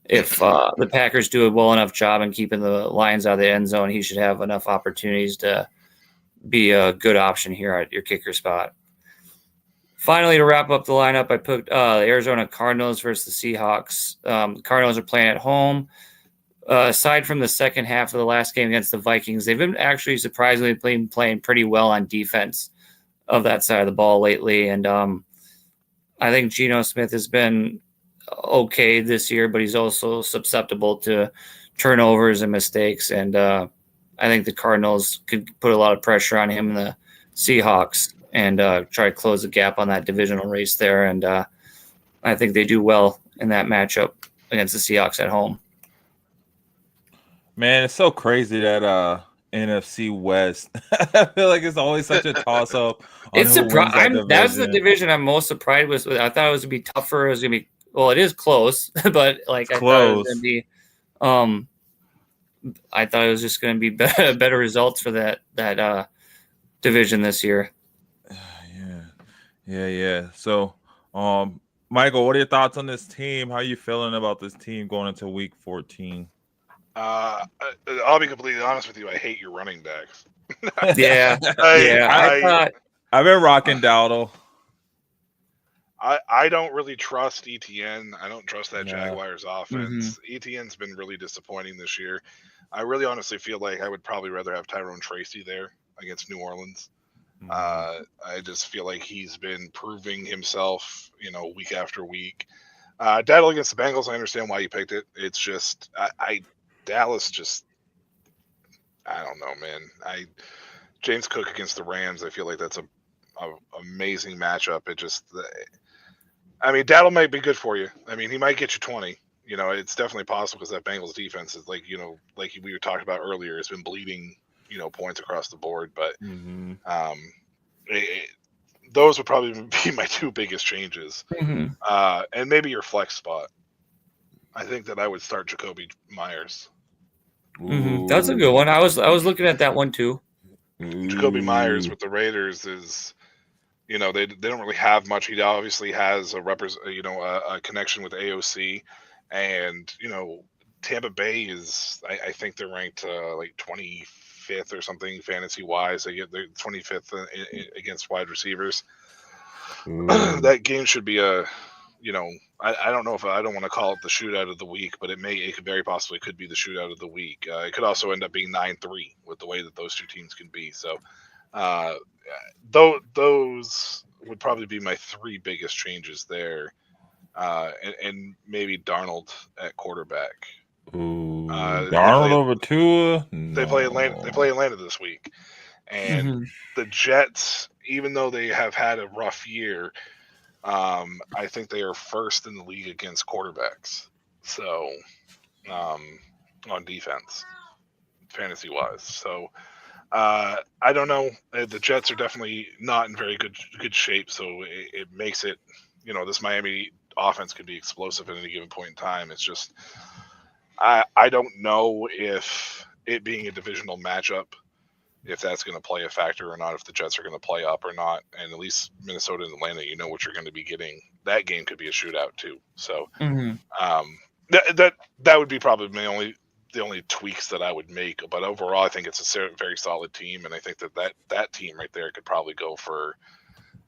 if the Packers do a well enough job in keeping the Lions out of the end zone, he should have enough opportunities to be a good option here at your kicker spot. Finally, to wrap up the lineup, I put the Arizona Cardinals versus the Seahawks. The Cardinals are playing at home. Aside from the second half of the last game against the Vikings, they've been actually surprisingly playing pretty well on defense of that side of the ball lately. And I think Geno Smith has been okay this year, but he's also susceptible to turnovers and mistakes. And I think the Cardinals could put a lot of pressure on him and the Seahawks and try to close the gap on that divisional race there. And I think they do well in that matchup against the Seahawks at home. Man, it's so crazy that NFC West. I feel like it's always such a toss-up. It's that's the division I'm most surprised with. I thought it was going to be tougher. It was going to be, well, it is close, but like I thought it was going to be, I thought it was just going to be better results for that division this year. Yeah. So, Michael, what are your thoughts on this team? How are you feeling about this team going into Week 14? I'll be completely honest with you. I hate your running backs. Yeah. I've been rocking Dowdle. I don't really trust ETN. I don't trust that Jaguars offense. ETN's been really disappointing this year. I really honestly feel like I would probably rather have Tyrone Tracy there against New Orleans. I just feel like he's been proving himself, week after week. Dowdle against the Bengals, I understand why you picked it. It's just Dallas just, I don't know, man. James Cook against the Rams, I feel like that's a amazing matchup. It just, Dowdle might be good for you. He might get you 20. It's definitely possible because that Bengals defense is like we were talking about earlier, it's been bleeding, points across the board. But the those would probably be my two biggest changes. Mm-hmm. And maybe your flex spot. I think that I would start Jacoby Myers. Mm-hmm. That's a good one. I was looking at that one too. Jacoby Myers with the Raiders is, they don't really have much. He obviously has a connection with AOC, and Tampa Bay is, I think they're ranked like 25th or something fantasy wise. They're 25th against wide receivers. That game should be I don't know if I don't want to call it the shootout of the week, but it could very possibly could be the shootout of the week. It could also end up being 9-3 with the way that those two teams can be. So, those would probably be my three biggest changes there, and maybe Darnold at quarterback. Darnold over Tua. They play Atlanta. They play Atlanta this week, and the Jets, even though they have had a rough year, I think they are first in the league against quarterbacks. So, on defense, fantasy wise. So, I don't know. The Jets are definitely not in very good shape. So it makes it, this Miami offense could be explosive at any given point in time. It's just, I don't know if it being a divisional matchup, if that's going to play a factor or not, if the Jets are going to play up or not. And at least Minnesota and Atlanta, what you're going to be getting. That game could be a shootout too. So that would be probably the only tweaks that I would make. But overall, I think it's a very solid team. And I think that team right there could probably go for,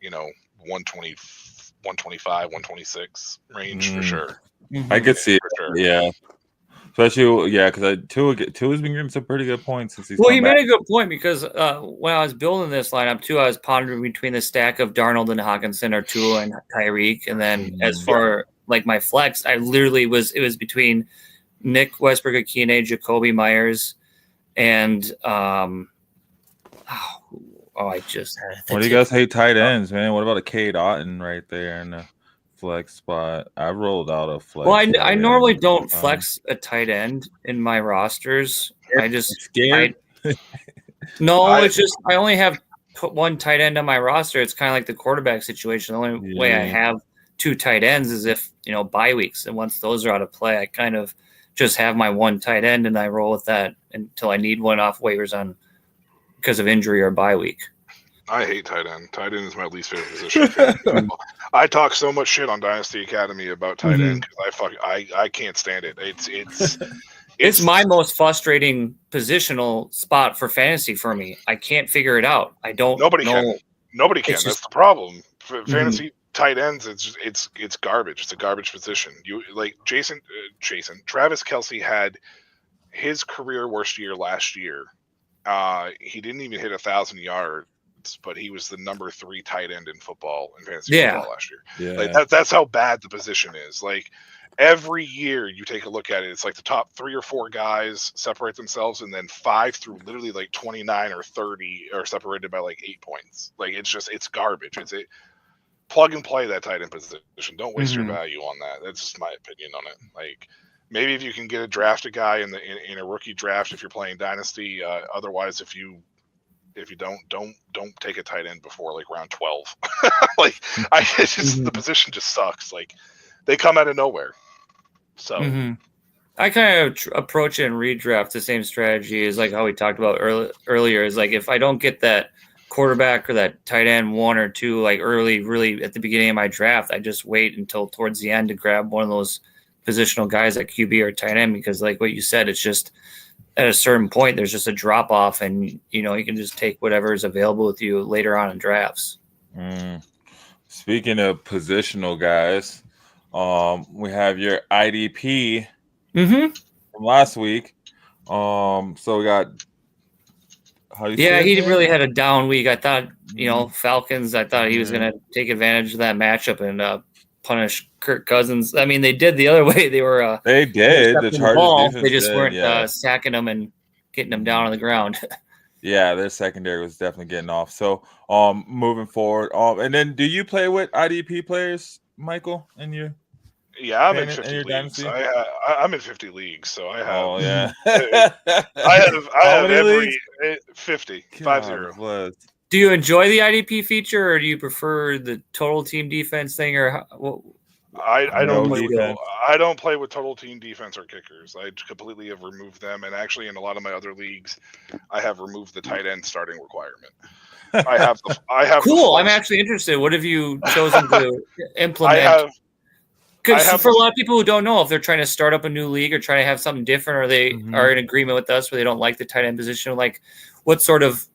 120, 125, 126 range for sure. I could see it. Sure. Yeah. Especially, because Tua's been getting some pretty good points since he's. Well, you made a good point because when I was building this lineup too, I was pondering between the stack of Darnold and Hawkinson or Tua and Tyreek, and then as for like my flex, it was between Nick Westbrook-Akine, Jacoby Myers, and I just had. What do you guys hate tight ends, man? What about a Cade Otton right there in the flex spot? I rolled out a flex. Well, I normally don't flex a tight end in my rosters. I just scared. It's just I only have one tight end on my roster. It's kind of like the quarterback situation. The only way I have two tight ends is if bye weeks, and once those are out of play, I kind of just have my one tight end and I roll with that until I need one off waivers because of injury or bye week. I hate tight end. Tight end is my least favorite position. I talk so much shit on Dynasty Academy about tight end because I can't stand it. It's my most frustrating positional spot for fantasy for me. I can't figure it out. I don't. Nobody can. That's the problem. For fantasy tight ends, it's garbage. It's a garbage position. You like Travis Kelce had his career worst year last year. He didn't even hit 1,000 yards, but he was the number 3 tight end in football in fantasy football last year. Yeah. Like that's how bad the position is. Like every year you take a look at it, it's like the top 3 or 4 guys separate themselves, and then 5 through literally like 29 or 30 are separated by like 8 points. Like it's garbage. It's a plug and play that tight end position. Don't waste your value on that. That's just my opinion on it. Like maybe if you can get a drafted guy in a rookie draft if you're playing Dynasty. Otherwise, if you don't take a tight end before like round 12. Like the position just sucks. Like they come out of nowhere. So I kind of approach it in redraft the same strategy as like how we talked about earlier. Is like if I don't get that quarterback or that tight end 1 or 2 like early, really at the beginning of my draft, I just wait until towards the end to grab one of those positional guys like QB or tight end, because like what you said, it's just at a certain point there's just a drop off, and you can just take whatever is available with you later on in drafts. Speaking of positional guys, we have your IDP from last week. So we got he really had a down week. I thought Falcons, I thought he was going to take advantage of that matchup and punish Kirk Cousins. I mean, they did the other way. They did. The Chargers they just weren't sacking them and getting them down on the ground. Yeah, their secondary was definitely getting off. So, moving forward, and then do you play with IDP players, Michael? In your I'm in 50 leagues. I'm in 50 leagues, so I have. Oh yeah. I have every 50. 50. Do you enjoy the IDP feature, or do you prefer the total team defense thing, or I don't play defense. I don't play with total team defense or kickers. I completely have removed them, and actually in a lot of my other leagues, I have removed the tight end starting requirement. I have cool. I'm actually interested. What have you chosen to implement? Because for a lot of people who don't know, if they're trying to start up a new league or trying to have something different, or they are in agreement with us where they don't like the tight end position, like what sort of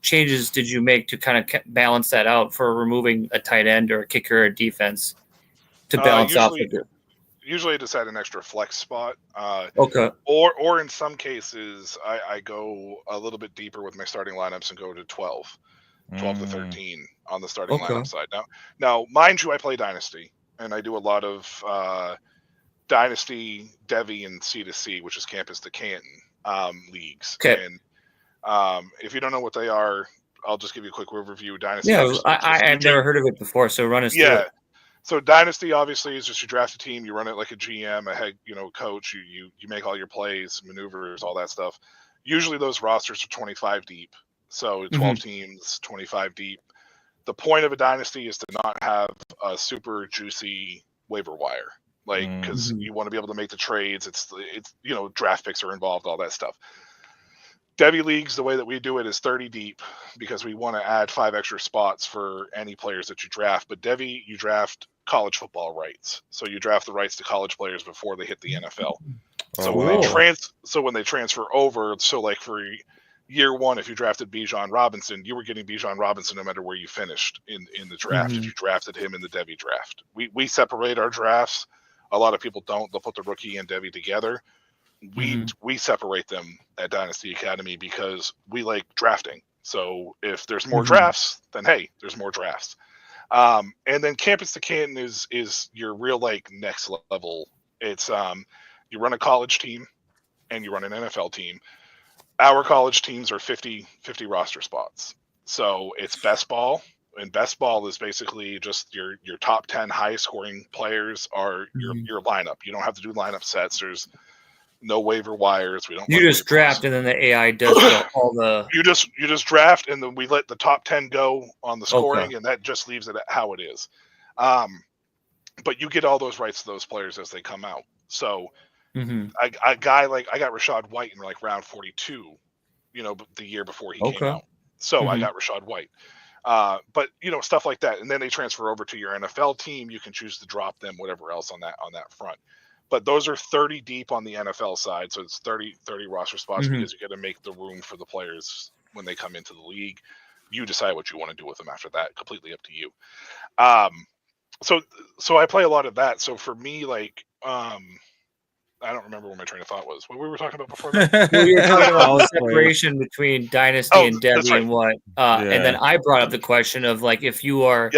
changes did you make to kind of balance that out for removing a tight end or a kicker or defense to balance off of it? Usually I just add an extra flex spot. Okay. Or in some cases, I go a little bit deeper with my starting lineups and go to 12 to 13 on the starting lineup side. Now, mind you, I play Dynasty, and I do a lot of Dynasty, Devy, and C2C, which is Campus to Canton leagues. Okay. And if you don't know what they are, I'll just give you a quick overview. Dynasty. Yeah, I've never heard of it before, so run us through it. So Dynasty obviously is just you draft a team, you run it like a GM, a head, coach. You make all your plays, maneuvers, all that stuff. Usually those rosters are 25 deep, so 12 teams, 25 deep. The point of a Dynasty is to not have a super juicy waiver wire, because you want to be able to make the trades. It's draft picks are involved, all that stuff. Devy leagues, the way that we do it is 30 deep because we want to add 5 extra spots for any players that you draft. But Devy, you draft college football rights, so you draft the rights to college players before they hit the NFL. When they transfer over, so like for year one, if you drafted Bijan Robinson, you were getting Bijan Robinson no matter where you finished in the draft. If you drafted him in the Devy draft, we separate our drafts. A lot of people don't. They'll put the rookie and Devy together. We separate them at Dynasty Academy because we like drafting. So if there's more drafts, then hey, there's more drafts. And then Campus to Canton is your real next level. It's you run a college team and you run an NFL team. Our college teams are 50 roster spots. So it's best ball, and best ball is basically just your top 10 highest scoring players are your lineup. You don't have to do lineup sets. There's no waiver wires. We don't. You just draft, and then the AI does all the. You just draft, and then we let the top 10 go on the scoring, and that just leaves it at how it is. But you get all those rights to those players as they come out. So, I got Rashad White in round 42, the year before he came out. So I got Rashad White. But stuff like that, and then they transfer over to your NFL team. You can choose to drop them, whatever else on that front. But those are 30 deep on the NFL side, so it's 30 roster spots because you got to make the room for the players when they come into the league. You decide what you want to do with them after that. Completely up to you. So I play a lot of that. So for me, I don't remember what my train of thought was. What we were talking about before that? We were talking about the separation between Dynasty and Devy and what. And then I brought up the question of if you are,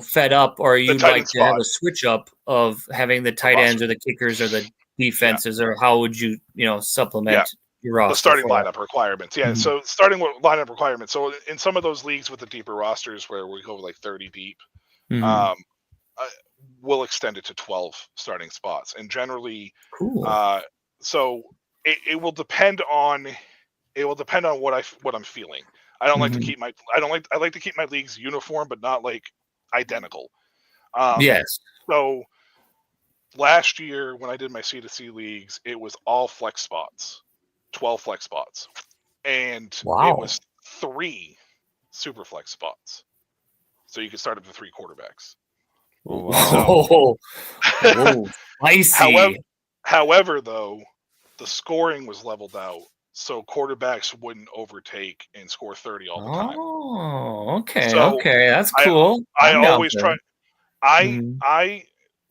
fed up, or you'd like to have a switch up of having the tight ends or the kickers or the defenses, or how would you, supplement your roster? The starting lineup requirements. Yeah. So starting with lineup requirements. So in some of those leagues with the deeper rosters where we go 30 deep, we'll extend it to 12 starting spots, and generally, so it will depend on what I'm feeling. I don't like to keep I like to keep my leagues uniform, but not identical. Yes. So last year when I did my C2C leagues, it was all flex spots, 12 flex spots, and it was 3 super flex spots. So you could start up to 3 quarterbacks. Whoa. Spicy. However, though, the scoring was leveled out, so quarterbacks wouldn't overtake and score 30 all the time. Oh, okay. So okay, that's cool. I always try.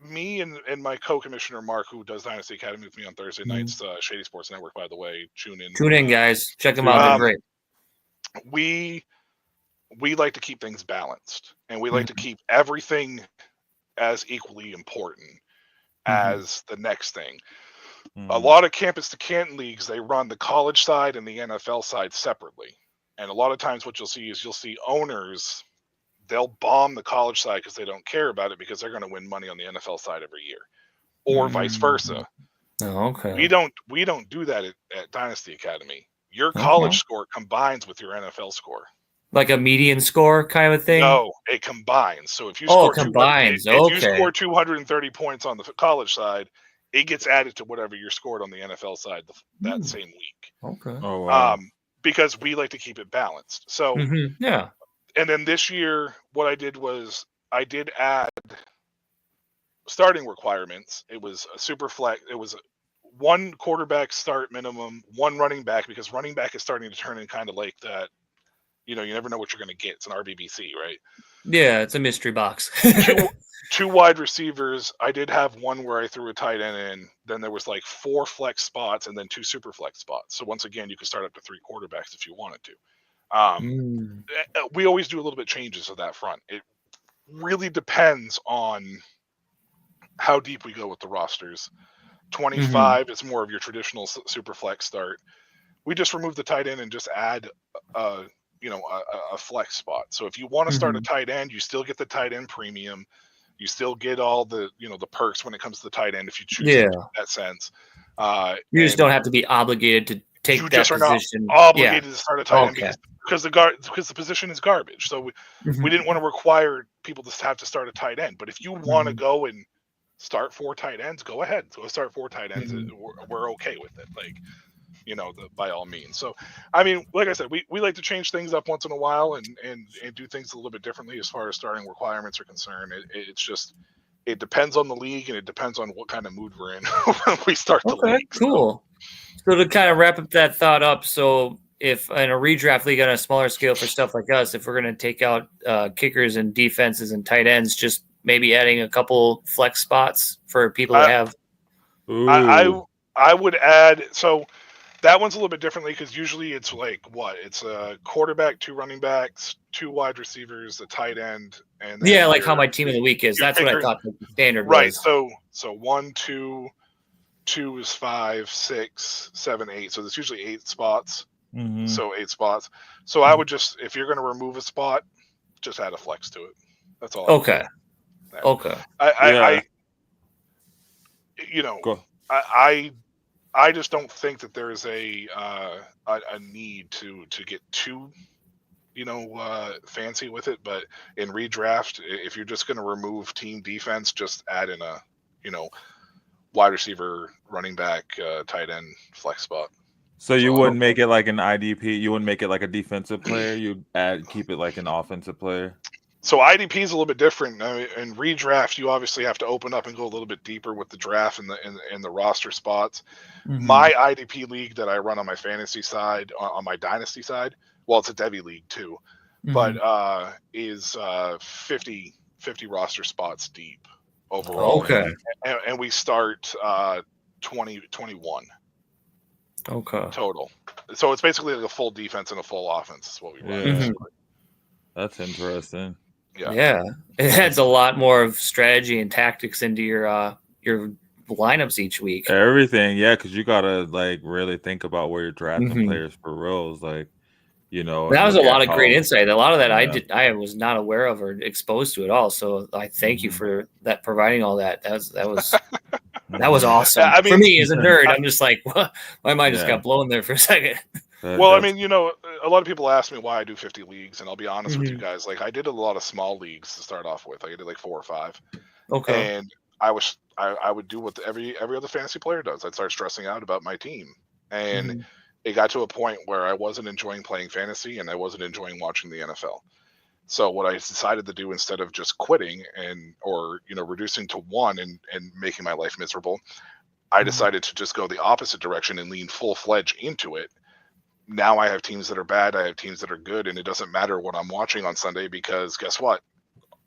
Me and my co-commissioner Mark, who does Dynasty Academy with me on Thursday nights, Shady Sports Network, by the way. Tune in, guys. Check them out. They're great. We like to keep things balanced, and we like to keep everything as equally important as the next thing. A lot of Campus to Canton leagues, they run the college side and the NFL side separately. And a lot of times what you'll see owners, they'll bomb the college side because they don't care about it because they're going to win money on the NFL side every year, or vice versa. Oh, okay. We don't do that at Dynasty Academy. Your college score combines with your NFL score. Like a median score kind of thing? No, it combines. So if you score combines. if you score 230 points on the college side, it gets added to whatever you scored on the NFL side that same week. Okay. Oh, wow. Because we like to keep it balanced. So yeah. And then this year, what I did was I did add starting requirements. It was a super flex. It was one quarterback start minimum, one running back, because running back is starting to turn in kind of like that. You never know what you're going to get. It's an RBBC, right? Yeah, it's a mystery box. two wide receivers. I did have one where I threw a tight end in. Then there was like 4 flex spots and then 2 super flex spots. So once again, you could start up to 3 quarterbacks if you wanted to. We always do a little bit changes of that front. It really depends on how deep we go with the rosters. 25 is more of your traditional super flex start. We just remove the tight end and just add a flex spot. So if you want to start a tight end, you still get the tight end premium. You still get all the the perks when it comes to the tight end if you choose in that sense. You just don't have to be obligated to take that position. Obligated to start a tight end because the position is garbage. So we didn't want to require people to have to start a tight end. But if you want to go and start 4 tight ends, go ahead. Go start 4 tight ends. We're okay with it. By all means. So, I mean, like I said, we like to change things up once in a while and do things a little bit differently as far as starting requirements are concerned. It's just, it depends on the league and it depends on what kind of mood we're in when we start the league. Cool. So to kind of wrap up that thought up, so if in a redraft league on a smaller scale for stuff like us, if we're going to take out kickers and defenses and tight ends, just maybe adding a couple flex spots for people to have. I would add, so that one's a little bit differently because usually it's like it's a quarterback, 2 running backs, 2 wide receivers, a tight end, and then like how my team of the week is. That's what I thought the standard was. Right. So 1, 2 is 5, 6, 7, 8. So there's usually 8 spots. So 8 spots. So I would just, if you're going to remove a spot, just add a flex to it. That's all. Okay. I just don't think that there is a need to get too fancy with it. But in redraft, if you're just going to remove team defense, just add in a wide receiver, running back, tight end, flex spot. So you wouldn't make it like an IDP. You wouldn't make it like a defensive player. You'd keep it like an offensive player. So IDP is a little bit different. In redraft, you obviously have to open up and go a little bit deeper with the draft and the roster spots. My IDP league that I run on my fantasy side, on my dynasty side, well, it's a Devi league too, but is 50 roster spots deep overall. Okay. And we start 21. Okay. Total. So it's basically like a full defense and a full offense is what we run. That's interesting. Yeah. It adds a lot more of strategy and tactics into your lineups each week. Everything, because you gotta really think about where you're drafting players for roles, that was a lot of great insight. A lot of that I was not aware of or exposed to at all. So I thank you for that, providing all that. That was awesome. I mean, for me as a nerd, I'm just like, what? My mind just got blown there for a second. Well, I mean, a lot of people ask me why I do 50 leagues, and I'll be honest with you guys. I did a lot of small leagues to start off with. I did 4 or 5. Okay. And I would do what every other fantasy player does. I'd start stressing out about my team, and it got to a point where I wasn't enjoying playing fantasy, and I wasn't enjoying watching the NFL. So what I decided to do, instead of just quitting or reducing to 1 and making my life miserable, I decided to just go the opposite direction and lean full-fledged into it. Now I have teams that are bad, I have teams that are good, and it doesn't matter what I'm watching on Sunday because guess what?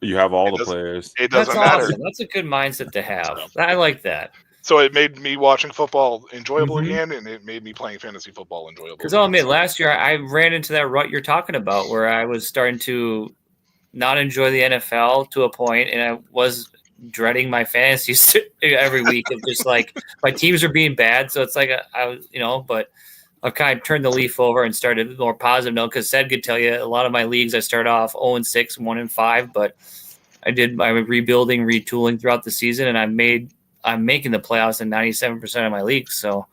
You have all the players. It doesn't matter. Awesome. That's a good mindset to have. I like that. So it made me watching football enjoyable again, and it made me playing fantasy football enjoyable. Because I'll admit, last year I ran into that rut you're talking about, where I was starting to not enjoy the NFL to a point, and I was dreading my fantasies every week of just my teams are being bad. So it's but I've kind of turned the leaf over and started a more positive note, because Sid could tell you a lot of my leagues I start off 0-6, 1-5, but I'm rebuilding, retooling throughout the season, and I'm making the playoffs in 97% of my leagues. So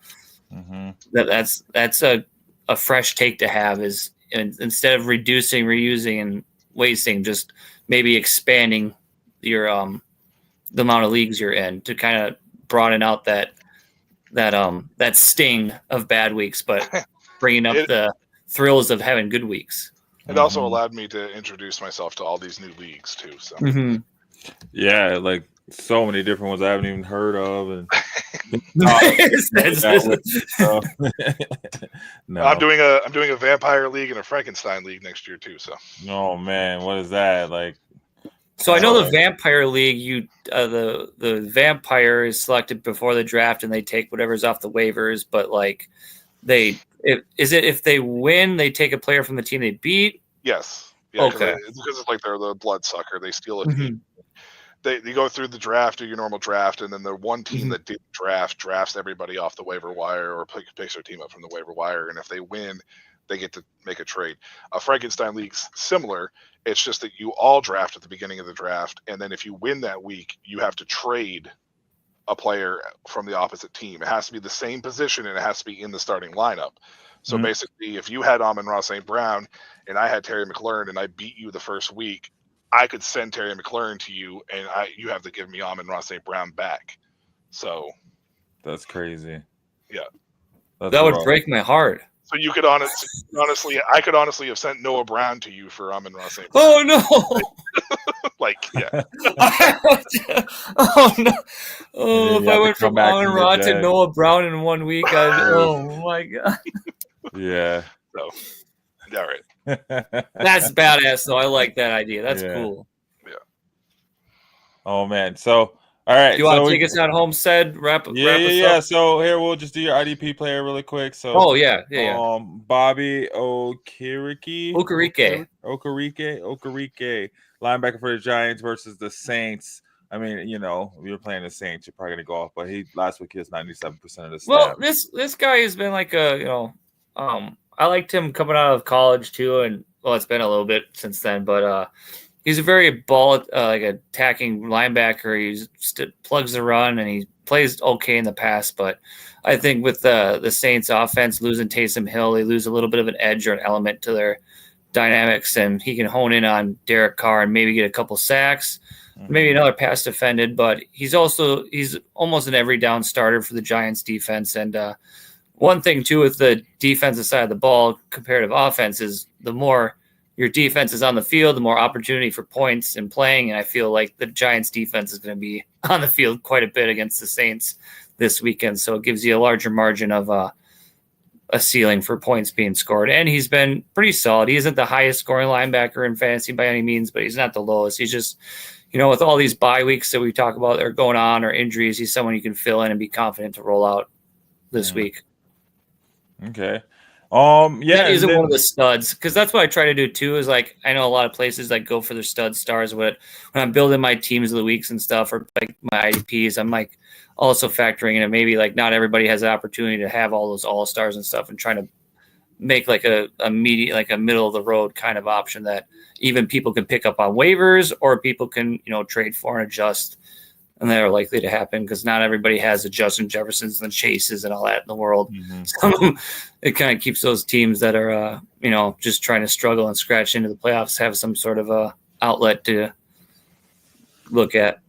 that's a fresh take to have, is and instead of reducing, reusing, and wasting, just maybe expanding your the amount of leagues you're in to kind of broaden out that sting of bad weeks, but bringing up the thrills of having good weeks. It also allowed me to introduce myself to all these new leagues too. So yeah, like so many different ones I haven't even heard of, and no. I'm doing a vampire league and a Frankenstein league next year too. So oh man, what is that like? So I know the vampire league, the vampire is selected before the draft and they take whatever's off the waivers, but like if they win, they take a player from the team they beat? Yes. Yeah, okay. Because it's like they're the bloodsucker. They steal a team. They go through the draft, do your normal draft, and then the one team that did drafts everybody off the waiver wire or picks their team up from the waiver wire, and if they win, they get to make a trade. A Frankenstein league's similar. It's just that you all draft at the beginning of the draft, and then if you win that week, you have to trade a player from the opposite team. It has to be the same position, and it has to be in the starting lineup. So basically, if you had Amon-Ra St. Brown and I had Terry McLaurin and I beat you the first week, I could send Terry McLaurin to you, and you have to give me Amon-Ra St. Brown back. So that's crazy. Yeah, that would break my heart. So you could honestly, I could honestly have sent Noah Brown to you for Amon-Ra St. Brown. Oh no! Like, yeah. Oh no! Oh, if I went from Amon-Ra to Noah Brown in 1 week, oh my god. Yeah. So, all right. That's badass, though. I like that idea. That's cool. Yeah. Oh man. So, all right. Do you want to take us out home? Said wrap us up? So here we'll just do your IDP player really quick. So. Oh yeah. Bobby Okereke, linebacker for the Giants versus the Saints. I mean, if you're playing the Saints, you're probably gonna go off. But last week he was 97% of the snaps. Well, this guy has been like I liked him coming out of college too, and it's been a little bit since then, but he's a very attacking linebacker. He plugs the run and he plays okay in the pass, but I think with the Saints offense losing Taysom Hill, they lose a little bit of an edge or an element to their dynamics, and he can hone in on Derek Carr and maybe get a couple sacks, maybe another pass defended, but he's almost an every down starter for the Giants defense. And one thing too with the defensive side of the ball, comparative offense, is the more your defense is on the field, the more opportunity for points and playing. And I feel like the Giants defense is going to be on the field quite a bit against the Saints this weekend. So it gives you a larger margin of a ceiling for points being scored. And he's been pretty solid. He isn't the highest scoring linebacker in fantasy by any means, but he's not the lowest. He's just, with all these bye weeks that we talk about that are going on or injuries, he's someone you can fill in and be confident to roll out this week. Okay. He's one of the studs, because that's what I try to do too. Is like, I know a lot of places like go for their stud stars, but when I'm building my teams of the weeks and stuff, or like my IDPs, I'm like also factoring in, and maybe like not everybody has the opportunity to have all those all stars and stuff, and trying to make like a middle of the road kind of option that even people can pick up on waivers, or people can trade for and adjust. And they're likely to happen because not everybody has the Justin Jeffersons and Chases and all that in the world. So it kind of keeps those teams that are, just trying to struggle and scratch into the playoffs have some sort of a outlet to look at.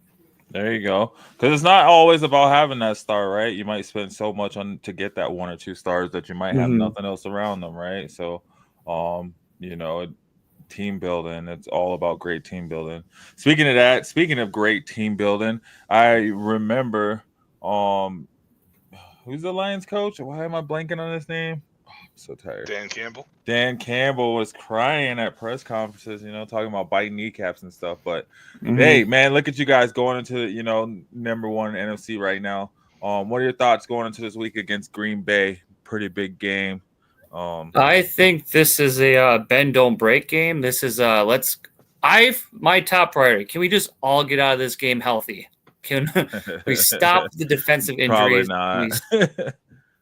There you go. Because it's not always about having that star, right? You might spend so much to get that 1 or 2 stars that you might have nothing else around them, right? So, team building, it's all about great team building. Speaking of great team building, I remember who's the Lions coach? Why am I blanking on his name? Oh, I'm so tired. Dan Campbell was crying at press conferences, talking about biting kneecaps and stuff. But hey, man, look at you guys going into number 1 NFC right now. What are your thoughts going into this week against Green Bay? Pretty big game. I think this is a bend don't break game. This is my top priority. Can we just all get out of this game healthy? Can we stop the defensive injuries? Probably not.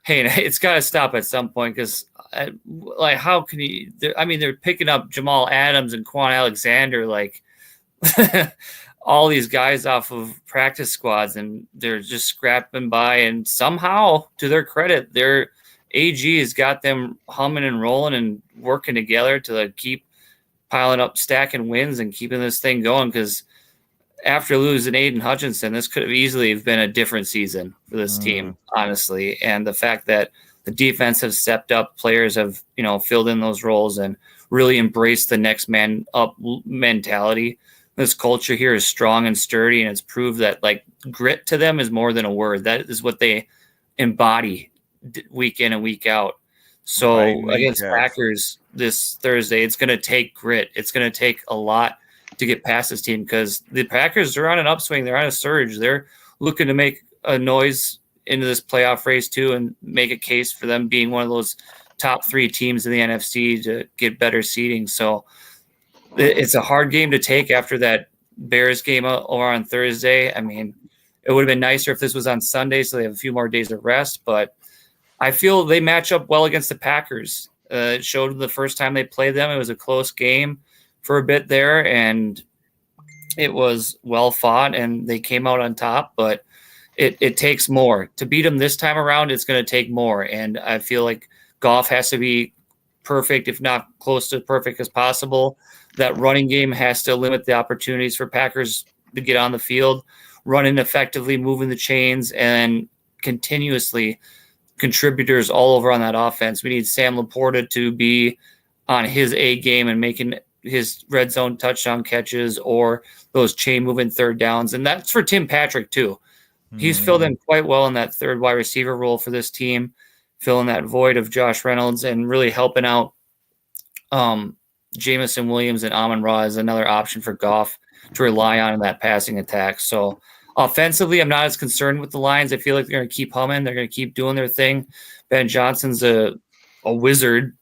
Hey, it's got to stop at some point, because how can you? They're picking up Jamal Adams and Quan Alexander, like all these guys off of practice squads, and they're just scrapping by. And somehow, to their credit, they're AG has got them humming and rolling and working together to keep piling up, stacking wins and keeping this thing going. Because after losing Aiden Hutchinson, this could have easily been a different season for this team, honestly. And the fact that the defense has stepped up, players have, filled in those roles and really embraced the next man up mentality. This culture here is strong and sturdy, and it's proved that grit to them is more than a word. That is what they embody week in and week out. So against Packers this Thursday, it's going to take grit. It's going to take a lot to get past this team because the Packers are on an upswing. They're on a surge. They're looking to make a noise into this playoff race too and make a case for them being one of those top 3 teams in the NFC to get better seeding. So it's a hard game to take after that Bears game over on Thursday. I mean, it would have been nicer if this was on Sunday so they have a few more days of rest, but I feel they match up well against the Packers. It showed the first time they played them. It was a close game for a bit there, and it was well fought, and they came out on top, but it takes more. To beat them this time around, it's going to take more, and I feel like Goff has to be perfect, if not close to perfect as possible. That running game has to limit the opportunities for Packers to get on the field, running effectively, moving the chains, and continuously contributors all over on that offense. We need Sam Laporta to be on his A game and making his red zone touchdown catches or those chain moving third downs. And that's for Tim Patrick too. He's filled in quite well in that third wide receiver role for this team, filling that void of Josh Reynolds and really helping out Jamison Williams and Amon-Ra is another option for Goff to rely on in that passing attack. So offensively, I'm not as concerned with the Lions. I feel like they're going to keep humming. They're going to keep doing their thing. Ben Johnson's a wizard,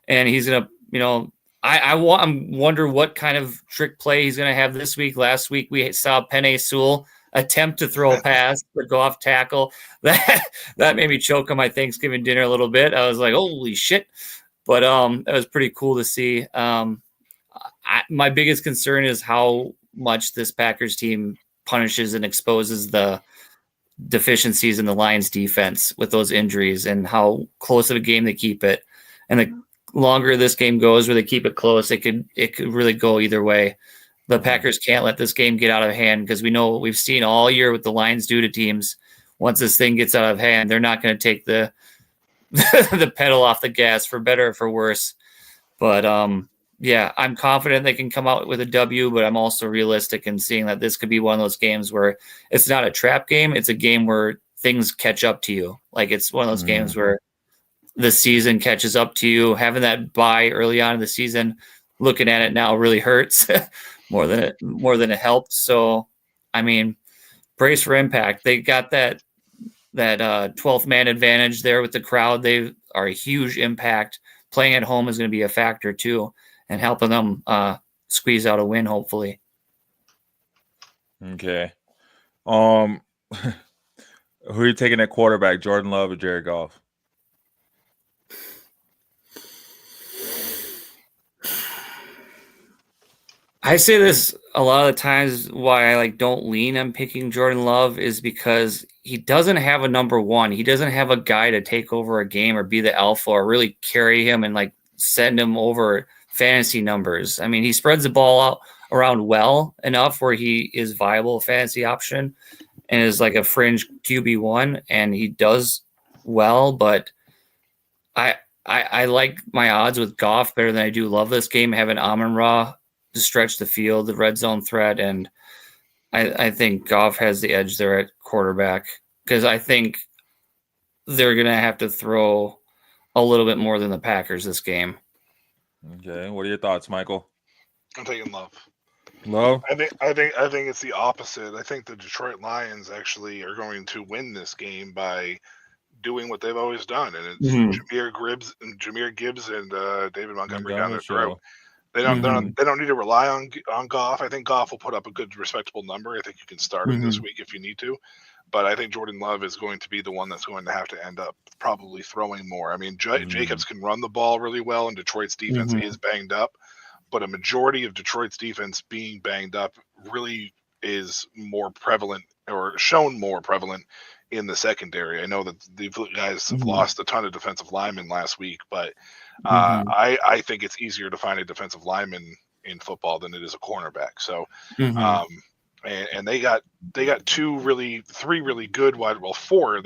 and he's going to, I wonder what kind of trick play he's going to have this week. Last week, we saw Penei Sewell attempt to throw a pass, the Goff tackle. That made me choke on my Thanksgiving dinner a little bit. I was like, holy shit. But that was pretty cool to see. My biggest concern is how much this Packers team punishes and exposes the deficiencies in the Lions defense with those injuries and how close of a game they keep it. And the longer this game goes where they keep it close, it could really go either way. The Packers can't let this game get out of hand because we know what we've seen all year with the Lions do to teams. Once this thing gets out of hand, they're not going to take the pedal off the gas, for better or for worse. But yeah, I'm confident they can come out with a W, but I'm also realistic in seeing that this could be one of those games where it's not a trap game. It's a game where things catch up to you. Like it's one of those games where the season catches up to you. Having that bye early on in the season, looking at it now really hurts more than it helped. So, I mean, brace for impact. They got that 12th man advantage there with the crowd. They are a huge impact. Playing at home is going to be a factor too, and helping them squeeze out a win, hopefully. Okay. Who are you taking at quarterback, Jordan Love or Jared Goff? I say this a lot of the times why I don't lean on picking Jordan Love is because he doesn't have a number one. He doesn't have a guy to take over a game or be the alpha or really carry him and send him over fantasy numbers. I mean, he spreads the ball out around well enough where he is viable fantasy option and is like a fringe QB1, and he does well, but I like my odds with Goff better than I do Love this game, having Amon-Ra to stretch the field, the red zone threat, and I think Goff has the edge there at quarterback because I think they're going to have to throw a little bit more than the Packers this game. Okay, what are your thoughts, Michael? I'm taking Love. Love? I think it's the opposite. I think the Detroit Lions actually are going to win this game by doing what they've always done, and it's Jahmyr Gibbs and David Montgomery down their throat. They don't need to rely on Goff. I think Goff will put up a good, respectable number. I think you can start him this week if you need to. But I think Jordan Love is going to be the one that's going to have to end up probably throwing more. I mean, Jacobs can run the ball really well, and Detroit's defense is banged up. But a majority of Detroit's defense being banged up really is more prevalent or shown more prevalent in the secondary. I know that the guys have lost a ton of defensive linemen last week, but I think it's easier to find a defensive lineman in football than it is a cornerback. So, and they got three really good four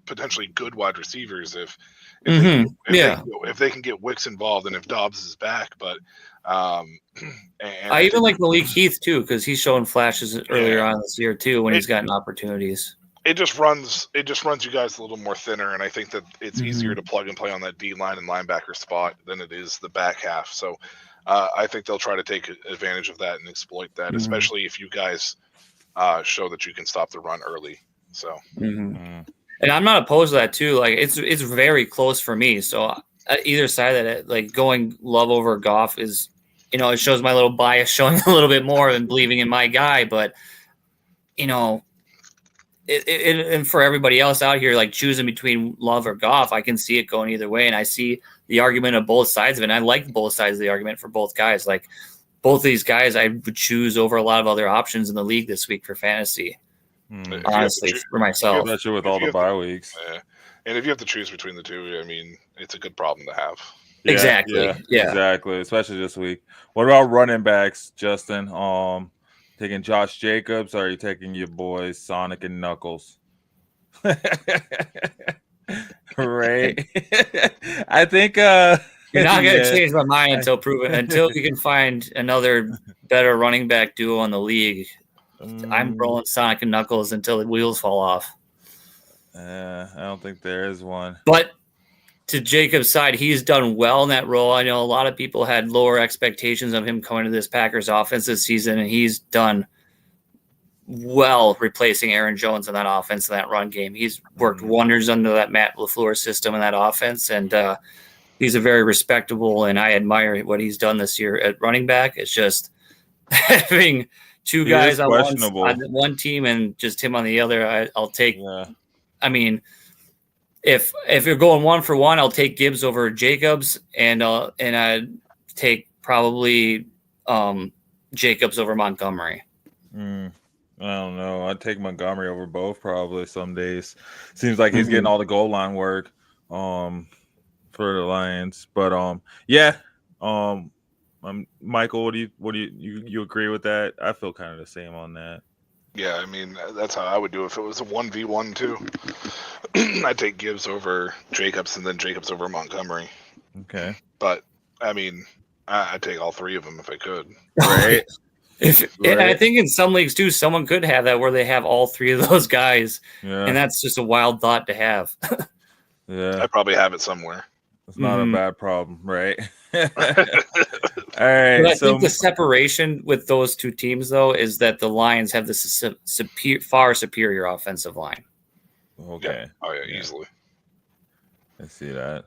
potentially good wide receivers if they can get Wicks involved and if Dobbs is back. But I even like Malik Heath too, because he's shown flashes earlier on this year too when he's gotten opportunities. It just runs you guys a little more thinner, and I think that it's easier to plug and play on that D line and linebacker spot than it is the back half. So I think they'll try to take advantage of that and exploit that, especially if you guys show that you can stop the run early. So. And I'm not opposed to that too. Like it's very close for me. So either side of that, like going Love over Goff is, it shows my little bias showing a little bit more than believing in my guy. But and for everybody else out here, like choosing between Love or Goff, I can see it going either way, and I see the argument of both sides of it. And I like both sides of the argument for both guys. Like both of these guys, I would choose over a lot of other options in the league this week for fantasy. Honestly, for myself, especially with all the bye weeks. And if you have to choose between the two, I mean, it's a good problem to have. Exactly. Exactly. Especially this week. What about running backs, Justin? Taking Josh Jacobs, or are you taking your boys Sonic and Knuckles? Right. I think you're not gonna change my mind until you can find another better running back duo in the league. I'm rolling Sonic and Knuckles until the wheels fall off. I don't think there is one. But to Jacob's side, he's done well in that role. I know a lot of people had lower expectations of him coming to this Packers offense this season, and he's done well replacing Aaron Jones in that offense, in that run game. He's worked wonders under that Matt LaFleur system in that offense, and he's a very respectable, and I admire what he's done this year at running back. It's just having two guys on one team and just him on the other. I'll take. Yeah. I mean, if you're going 1-for-1, I'll take Gibbs over Jacobs, and I'd take probably Jacobs over Montgomery. I don't know. I'd take Montgomery over both probably some days. Seems like he's getting all the goal line work for the Lions, but Michael, what do you agree with that? I feel kind of the same on that. Yeah, I mean, that's how I would do it. If it was a 1v1 too. I'd take Gibbs over Jacobs and then Jacobs over Montgomery. Okay. But, I mean, I'd take all three of them if I could. Right. And I think in some leagues too, someone could have that where they have all three of those guys. Yeah. And that's just a wild thought to have. Yeah. I probably have it somewhere. It's not a bad problem, right? All right. But I think the separation with those two teams, though, is that the Lions have this far superior offensive line. Okay. Yeah. Oh, yeah, easily. I see that.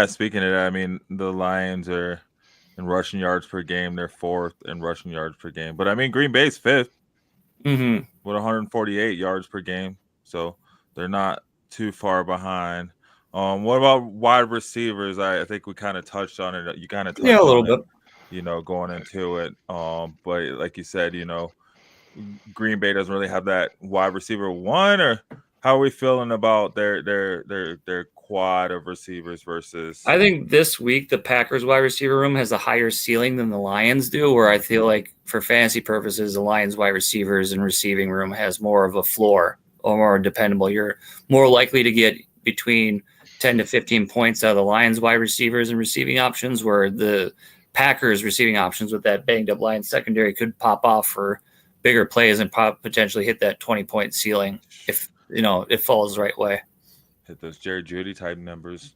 Speaking of that, I mean, the Lions are in rushing yards per game. They're fourth in rushing yards per game. But, I mean, Green Bay's fifth with 148 yards per game. So they're not too far behind. What about wide receivers? I think we kind of touched on it. You kind of touched a little on bit, it, going into it. But like you said, Green Bay doesn't really have that wide receiver one. Or how are we feeling about their quad of receivers versus? I think this week the Packers wide receiver room has a higher ceiling than the Lions do. Where I feel like for fantasy purposes, the Lions wide receivers and receiving room has more of a floor or more dependable. You're more likely to get between 10 to 15 points out of the Lions wide receivers and receiving options, where the Packers receiving options with that banged up Lions secondary could pop off for bigger plays and potentially hit that 20-point ceiling if it falls the right way. Hit those Jerry Jeudy type numbers.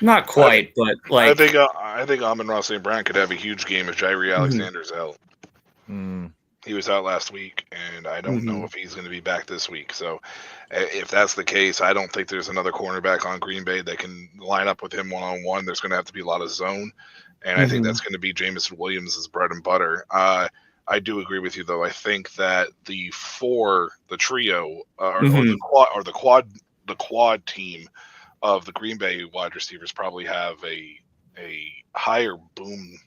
Not quite, but like I think Amon-Ra St. Brown could have a huge game if Jairi Alexander's out. He was out last week, and I don't know if he's going to be back this week. So if that's the case, I don't think there's another cornerback on Green Bay that can line up with him one-on-one. There's going to have to be a lot of zone, and I think that's going to be Jameson Williams' bread and butter. I do agree with you, though. I think that the trio, or the quad team of the Green Bay wide receivers probably have a higher boom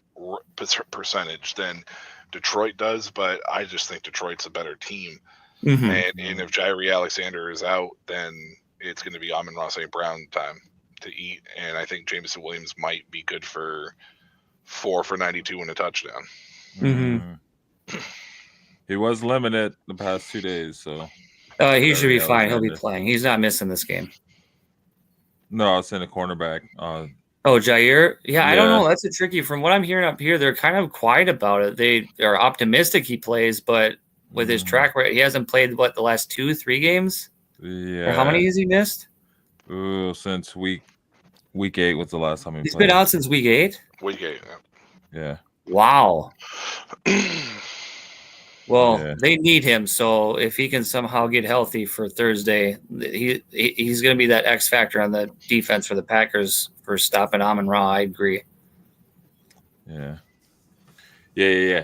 percentage than Detroit does, but I just think Detroit's a better team. And if Jairi Alexander is out, then it's going to be Amon-Ra St. Brown time to eat. And I think Jameson Williams might be good for 4 for 92 and a touchdown. He was limited the past 2 days, so he should be fine. He'll be playing. He's not missing this game. No, I was saying a cornerback. Oh, Jair? Yeah, I don't know. That's a tricky. From what I'm hearing up here, they're kind of quiet about it. They are optimistic he plays, but with his track record, he hasn't played, the last 2-3 games? Yeah. Or how many has he missed? Ooh, since week 8 was the last time he played. He's been out since week 8? Week 8, yeah. Wow. Well, they need him, so if he can somehow get healthy for Thursday, he's going to be that X factor on the defense for the Packers for stopping Amon-Ra. I agree. Yeah.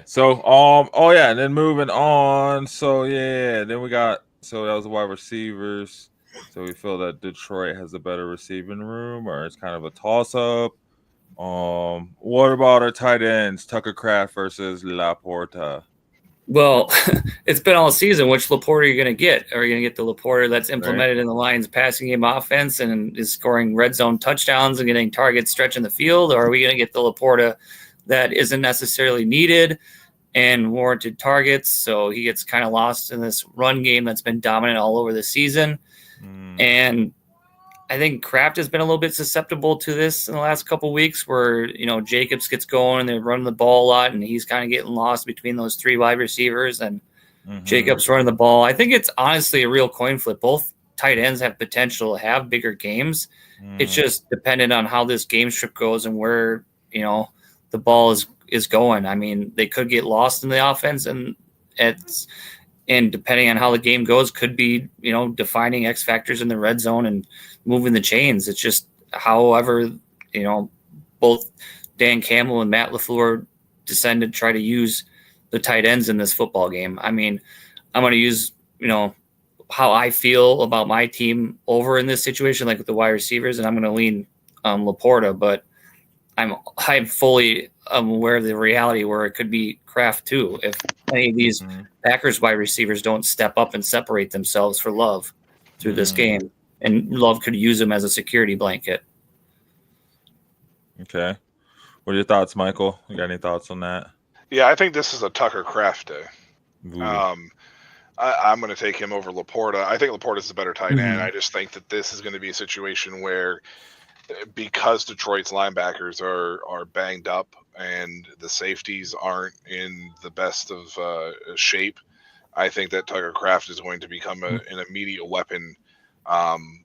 So, and then moving on. So, then we got that was the wide receivers. So we feel that Detroit has a better receiving room, or it's kind of a toss-up. What about our tight ends, Tucker Kraft versus Laporta? Well, it's been all season. Which Laporta are you going to get? Are you going to get the Laporta that's implemented in the Lions passing game offense and is scoring red zone touchdowns and getting targets stretching the field? Or are we going to get the Laporta that isn't necessarily needed and warranted targets? So he gets kind of lost in this run game that's been dominant all over the season. And I think Kraft has been a little bit susceptible to this in the last couple of weeks where, Jacobs gets going and they're running the ball a lot and he's kind of getting lost between those 3 wide receivers and Jacobs running the ball. I think it's honestly a real coin flip. Both tight ends have potential to have bigger games. It's just dependent on how this game script goes and where, the ball is going. I mean, they could get lost in the offense and depending on how the game goes, could be, defining X factors in the red zone and moving the chains. It's just however, both Dan Campbell and Matt LaFleur descended to try to use the tight ends in this football game. I mean, I'm going to use, how I feel about my team over in this situation, like with the wide receivers, and I'm going to lean Laporta, but I'm fully aware of the reality where it could be Kraft too. If any of these Packers wide receivers don't step up and separate themselves for Love through this game, and Love could use them as a security blanket. Okay. What are your thoughts, Michael? You got any thoughts on that? Yeah, I think this is a Tucker Kraft day. I'm going to take him over Laporta. I think Laporta is a better tight end. I just think that this is going to be a situation where, because Detroit's linebackers are banged up and the safeties aren't in the best of shape, I think that Tucker Kraft is going to become an immediate weapon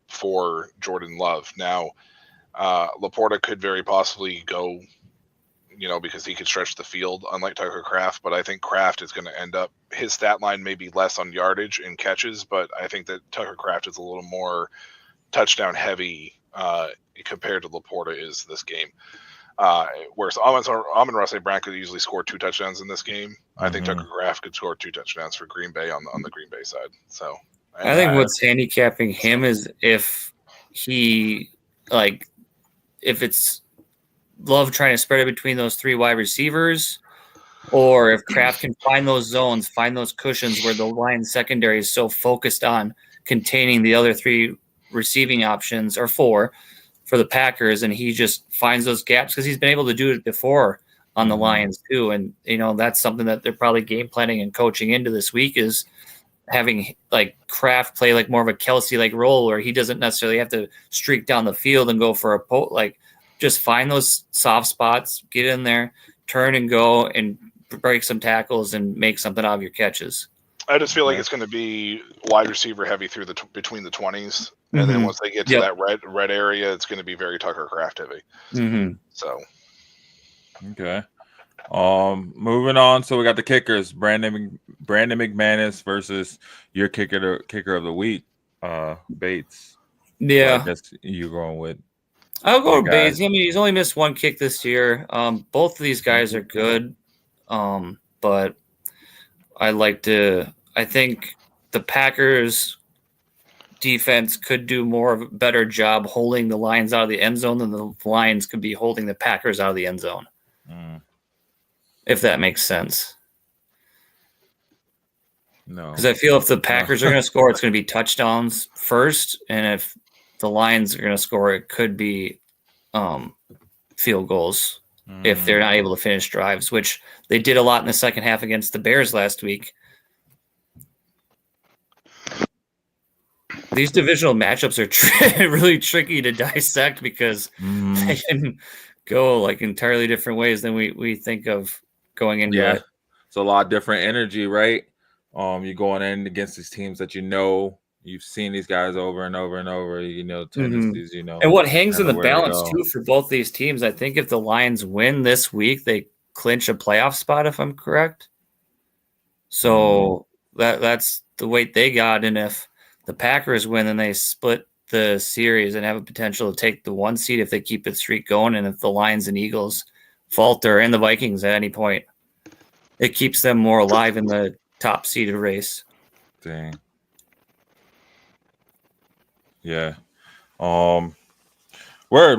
for Jordan Love. Now, Laporta could very possibly go, because he could stretch the field, unlike Tucker Kraft. But I think Kraft is going to end up, his stat line may be less on yardage and catches, but I think that Tucker Kraft is a little more touchdown heavy compared to Laporta is this game. Whereas Amon-Ra St. Brown could easily score 2 touchdowns in this game. I think Tucker Kraft could score 2 touchdowns for Green Bay on the Green Bay side. So I think what's handicapping him is if he, if it's Love trying to spread it between those 3 wide receivers, or if Kraft can find those zones, find those cushions where the Lions secondary is so focused on containing the other 3 receiving options, or 4 for the Packers, and he just finds those gaps because he's been able to do it before on the Lions too. And, that's something that they're probably game planning and coaching into this week, is having Kraft play more of a Kelsey role where he doesn't necessarily have to streak down the field and go for a just find those soft spots, get in there, turn and go and break some tackles and make something out of your catches. I just feel like it's going to be wide receiver heavy through between the 20s. And then once they get to that red area, it's going to be very Tucker Kraft heavy. So, okay. Moving on. So we got the kickers, Brandon McManus versus your kicker of the week, Bates. Yeah, I guess you're going with. I'll go with Bates. I mean, he's only missed 1 kick this year. Both of these guys are good, but I think the Packers defense could do more of a better job holding the Lions out of the end zone than the Lions could be holding the Packers out of the end zone. If that makes sense. No. Because I feel if the Packers are going to score, it's going to be touchdowns first, and if the Lions are going to score, it could be field goals if they're not able to finish drives, which they did a lot in the second half against the Bears last week. These divisional matchups are really tricky to dissect because they can go like entirely different ways than we think of going into it. It's a lot different energy, right? You're going in against these teams that you've seen these guys over and over and over, tendencies, And what hangs in the balance too for both these teams, I think if the Lions win this week, they clinch a playoff spot, if I'm correct. So that's the weight they got. And if the Packers win, then they split the series and have a potential to take the 1 seed if they keep the streak going. And if the Lions and Eagles falter and the Vikings at any point, it keeps them more alive in the top seeded race. Dang. Yeah. Word.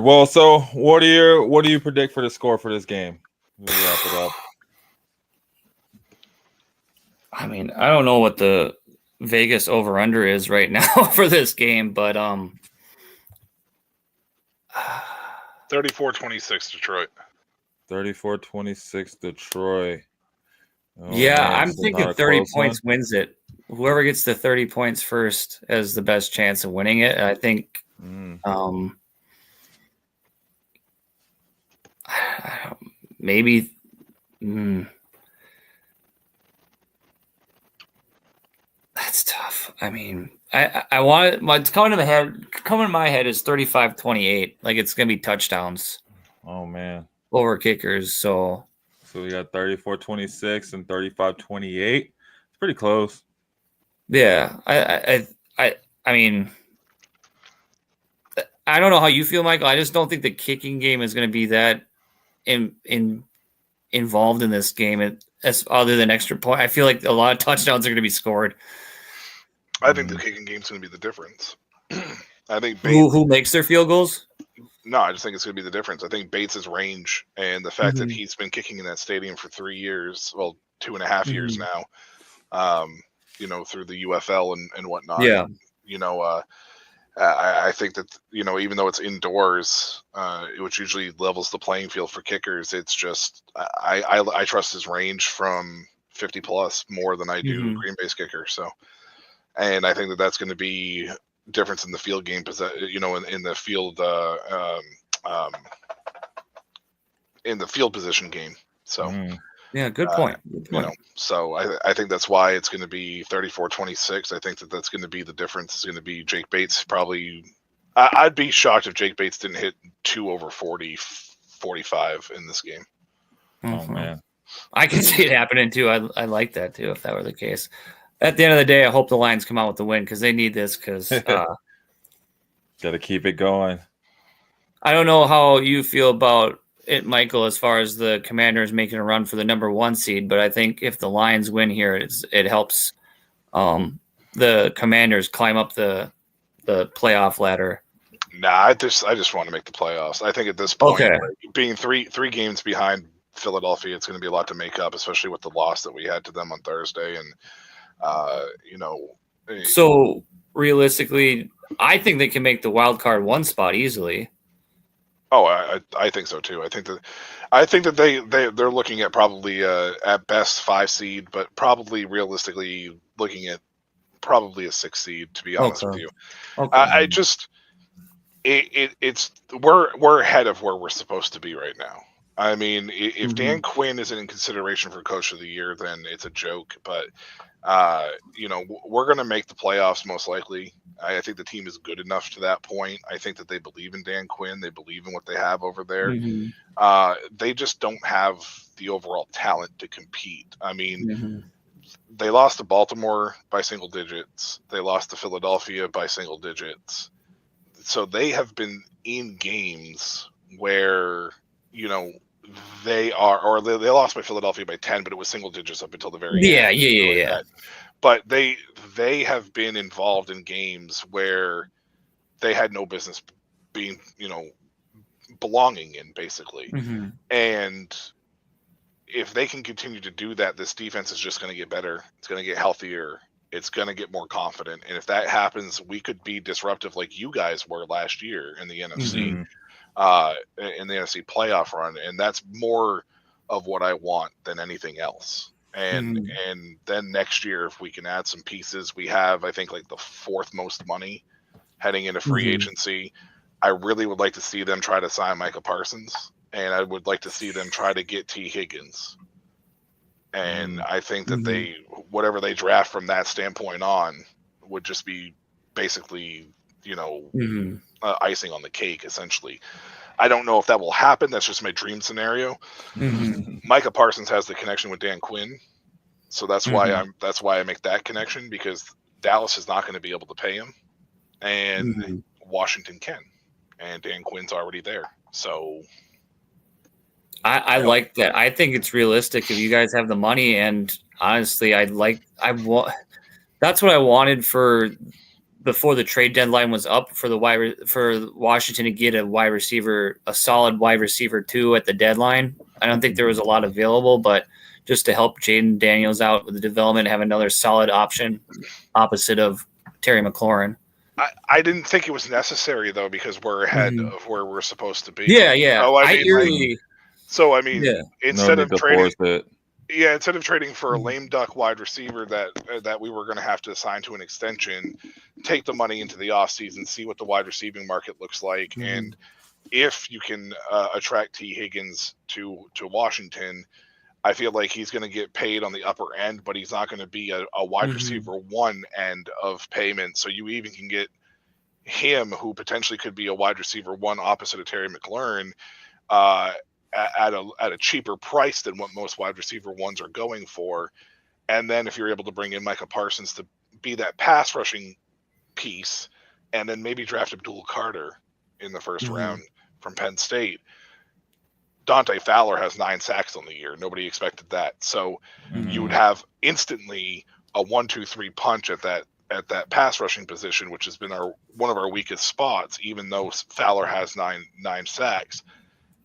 Well, so what do you predict for the score for this game? We'll wrap it up. I mean, I don't know what the Vegas over-under is right now for this game, but 34-26 Detroit. 34-26 Detroit. I'm thinking 30 points wins it. Whoever gets the 30 points first has the best chance of winning it. I think maybe that's tough. I mean, I want it. What's coming in my head is 35-28. Like it's gonna be touchdowns. Oh man. Over kickers. So we got 34-26 and 35-28. It's pretty close. Yeah. I mean, I don't know how you feel, Michael. I just don't think the kicking game is going to be that involved in this game as other than extra point. I feel like a lot of touchdowns are going to be scored. I think the kicking game is going to be the difference. I think who makes their field goals? No, I just think it's going to be the difference. I think Bates' range and the fact that he's been kicking in that stadium for 3 years, well, 2.5 years now, through the UFL and whatnot. Yeah. I think that, even though it's indoors, which usually levels the playing field for kickers, it's just, I trust his range from 50 plus more than I do Green Bay's kicker. So, and I think that that's going to be difference in the field game, in the field, in the field position game. So, yeah, good point. So I think that's why it's going to be 34-26. I think that's going to be the difference. Is going to be Jake Bates probably. I'd be shocked if Jake Bates didn't hit 2 over 40, 45 in this game. Oh man, I can see it happening too. I like that too. If that were the case, at the end of the day, I hope the Lions come out with the win because they need this. Because got to keep it going. I don't know how you feel about it, Michael, as far as the Commanders making a run for the number 1 seed, but I think if the Lions win here, it helps the Commanders climb up the playoff ladder. Nah, I just want to make the playoffs. I think at this point, being three games behind Philadelphia, it's going to be a lot to make up, especially with the loss that we had to them on Thursday. And so realistically, I think they can make the wild card 1 spot easily. Oh, I think so too. I think that they're looking at probably at best 5 seed, but probably realistically looking at probably a 6 seed. To be honest with you, I just we're ahead of where we're supposed to be right now. I mean, if Dan Quinn isn't in consideration for Coach of the Year, then it's a joke. But we're going to make the playoffs most likely. I think the team is good enough to that point. I think that they believe in Dan Quinn. They believe in what they have over there. They just don't have the overall talent to compete. I mean, they lost to Baltimore by single digits. They lost to Philadelphia by single digits. So they have been in games where, they lost by Philadelphia by 10, but it was single digits up until the very end. Yeah. But they have been involved in games where they had no business being, belonging in, basically. And if they can continue to do that, this defense is just going to get better. It's going to get healthier. It's going to get more confident. And if that happens, we could be disruptive like you guys were last year in the NFC, in the NFC playoff run. And that's more of what I want than anything else. And then next year, if we can add some pieces, we have, I think, like the 4th most money heading into free agency. I really would like to see them try to sign Micah Parsons, and I would like to see them try to get T. Higgins. And I think that they, whatever they draft from that standpoint on, would just be basically, icing on the cake, essentially. I don't know if that will happen. That's just my dream scenario. Micah Parsons has the connection with Dan Quinn, so that's why I make that connection, because Dallas is not going to be able to pay him, and Washington can, and Dan Quinn's already there. So I like that. I think it's realistic if you guys have the money, and honestly, that's what I wanted for before the trade deadline was up, for Washington to get a solid wide receiver 2 at the deadline. I don't think there was a lot available, but just to help Jaden Daniels out with the development, have another solid option opposite of Terry McLaurin. I didn't think it was necessary, though, because we're ahead of where we're supposed to be. Yeah. So I mean, instead of trading for a lame duck wide receiver that we were going to have to assign to an extension, take the money into the offseason, see what the wide receiving market looks like, and if you can attract T. Higgins to Washington, I feel like he's going to get paid on the upper end, but he's not going to be a wide receiver 1 end of payment. So you even can get him, who potentially could be a wide receiver 1 opposite of Terry McLaurin, at a cheaper price than what most wide receiver 1s are going for. And then if you're able to bring in Micah Parsons to be that pass rushing piece, and then maybe draft Abdul Carter in the first round from Penn State. Dante Fowler has 9 sacks on the year. Nobody expected that. So you would have instantly a 1-2-3 punch at that pass rushing position, which has been one of our weakest spots, even though Fowler has nine sacks.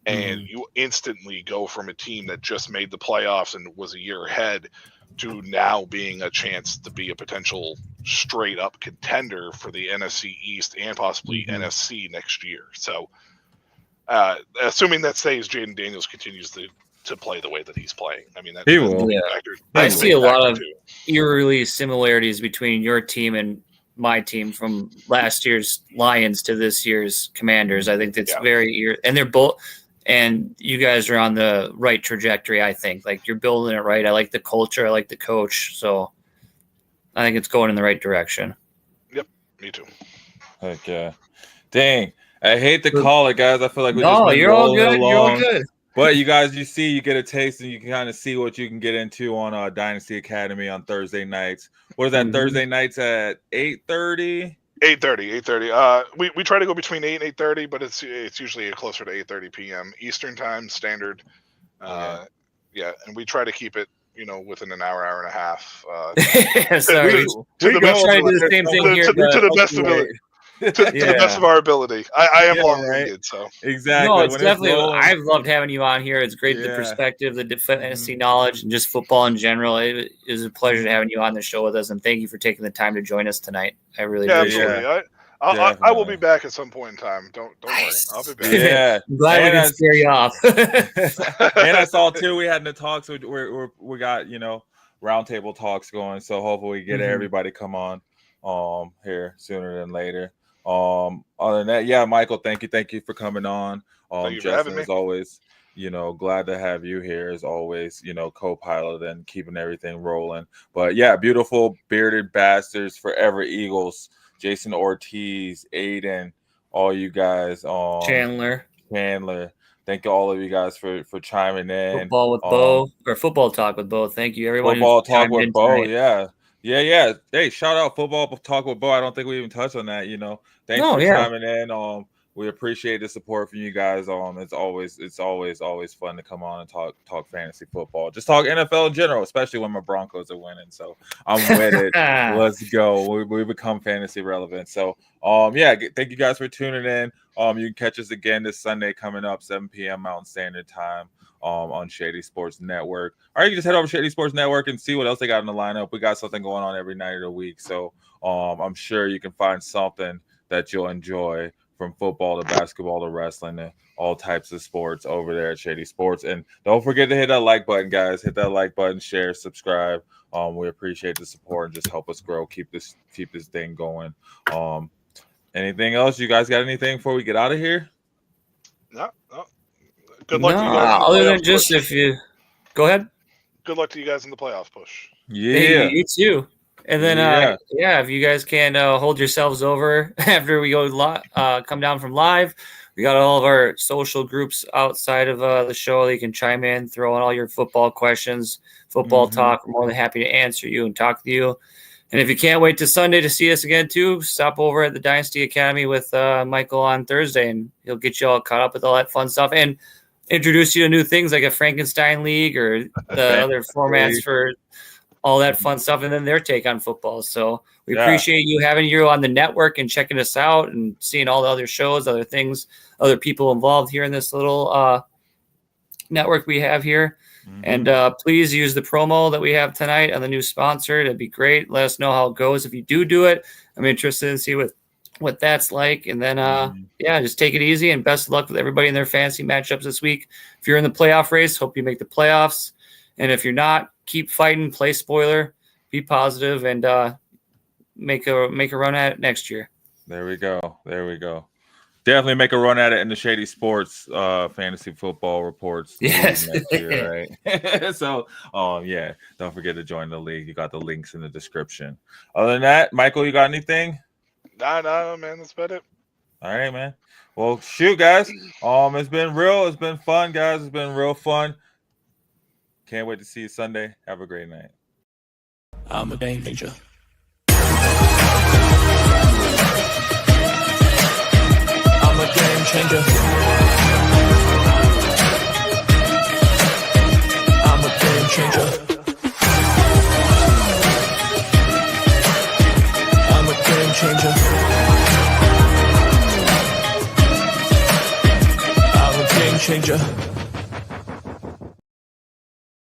And you instantly go from a team that just made the playoffs and was a year ahead to now being a chance to be a potential straight up contender for the NFC East and possibly NFC next year. So assuming that stays, Jaden Daniels continues to play the way that he's playing. I mean, he will. Yeah. I see a lot of eerily similarities between your team and my team from last year's Lions to this year's Commanders. I think that's very and they're both. And you guys are on the right trajectory, I think. Like, you're building it right. I like the culture. I like the coach. So I think it's going in the right direction. Yep, me too. Heck yeah. Dang. I hate to call it, guys. I feel like you're all good. You're all good. But you guys, you get a taste, and you can kind of see what you can get into on Dynasty Academy on Thursday nights. What is that, Thursday nights at 8:30? 8:30. We try to go between 8 and 8:30, but it's usually closer to 8:30 p.m. Eastern time standard. And we try to keep it, within an hour and a half. Sorry, we try to do the same thing here. To the best ability. To the best of our ability. I am long-winded, so exactly. No, it's definitely. I've loved having you on here. It's great, the perspective, the fantasy knowledge, and just football in general. It is a pleasure having you on the show with us, and thank you for taking the time to join us tonight. I really appreciate it. I will be back at some point in time. Don't worry. I'll be back. Yeah, I'm glad we can scare you off. And I saw too, we had the talks. We got roundtable talks going. So hopefully we get everybody come on here sooner than later. Other than that, Michael, thank you for coming on. Justin, as always, glad to have you here as always, co-pilot and keeping everything rolling. But beautiful bearded bastards, forever Eagles, Jason Ortiz, Aiden, all you guys, Chandler. Thank you, all of you guys for chiming in. Football with Bo, or football talk with Bo. Thank you, everyone. Football talk with Bo. Tonight. Yeah. Hey, shout out football talk with Bo. I don't think we even touched on that. Thanks for chiming in. We appreciate the support from you guys. It's always fun to come on and talk fantasy football. Just talk NFL in general, especially when my Broncos are winning. So I'm with it. Let's go. We become fantasy relevant. So thank you guys for tuning in. You can catch us again this Sunday coming up, 7 p.m. Mountain Standard Time. On Shady Sports Network. Or you can just head over to Shady Sports Network and see what else they got in the lineup. We got something going on every night of the week. So I'm sure you can find something that you'll enjoy, from football to basketball to wrestling to all types of sports over there at Shady Sports. And don't forget to hit that like button, guys. Hit that like button, share, subscribe. We appreciate the support and just help us grow, keep this thing going. Anything else? You guys got anything before we get out of here? No. Good luck to you guys. Other than just push. If you go ahead. Good luck to you guys in the playoff push. Yeah, you too. And then if you guys can hold yourselves over after we go come down from live, we got all of our social groups outside of the show that you can chime in, throw in all your football questions, football talk. We're more than happy to answer you and talk to you. And if you can't wait to Sunday to see us again too, stop over at the Dynasty Academy with Michael on Thursday, and he'll get you all caught up with all that fun stuff and introduce you to new things like a Frankenstein League or the other formats for all that fun stuff, and then their take on football. So we appreciate you having you on the network and checking us out and seeing all the other shows, other things, other people involved here in this little network we have here. And please use the promo that we have tonight on the new sponsor. That'd be great. Let us know how it goes if you do it. I'm interested to see what that's like. And then, just take it easy and best of luck with everybody in their fantasy matchups this week. If you're in the playoff race, hope you make the playoffs. And if you're not, keep fighting, play spoiler, be positive, and make a run at it next year. There we go. Definitely make a run at it in the Shady Sports fantasy football reports. Yes. Next year, right? So, don't forget to join the league. You got the links in the description. Other than that, Michael, you got anything? No, man. That's about it. All right, man. Well, shoot, guys. It's been real. It's been fun, guys. It's been real fun. Can't wait to see you Sunday. Have a great night. I'm a game changer. I'm a game changer. I'm a game changer. I'm a game changer. I'm a game changer.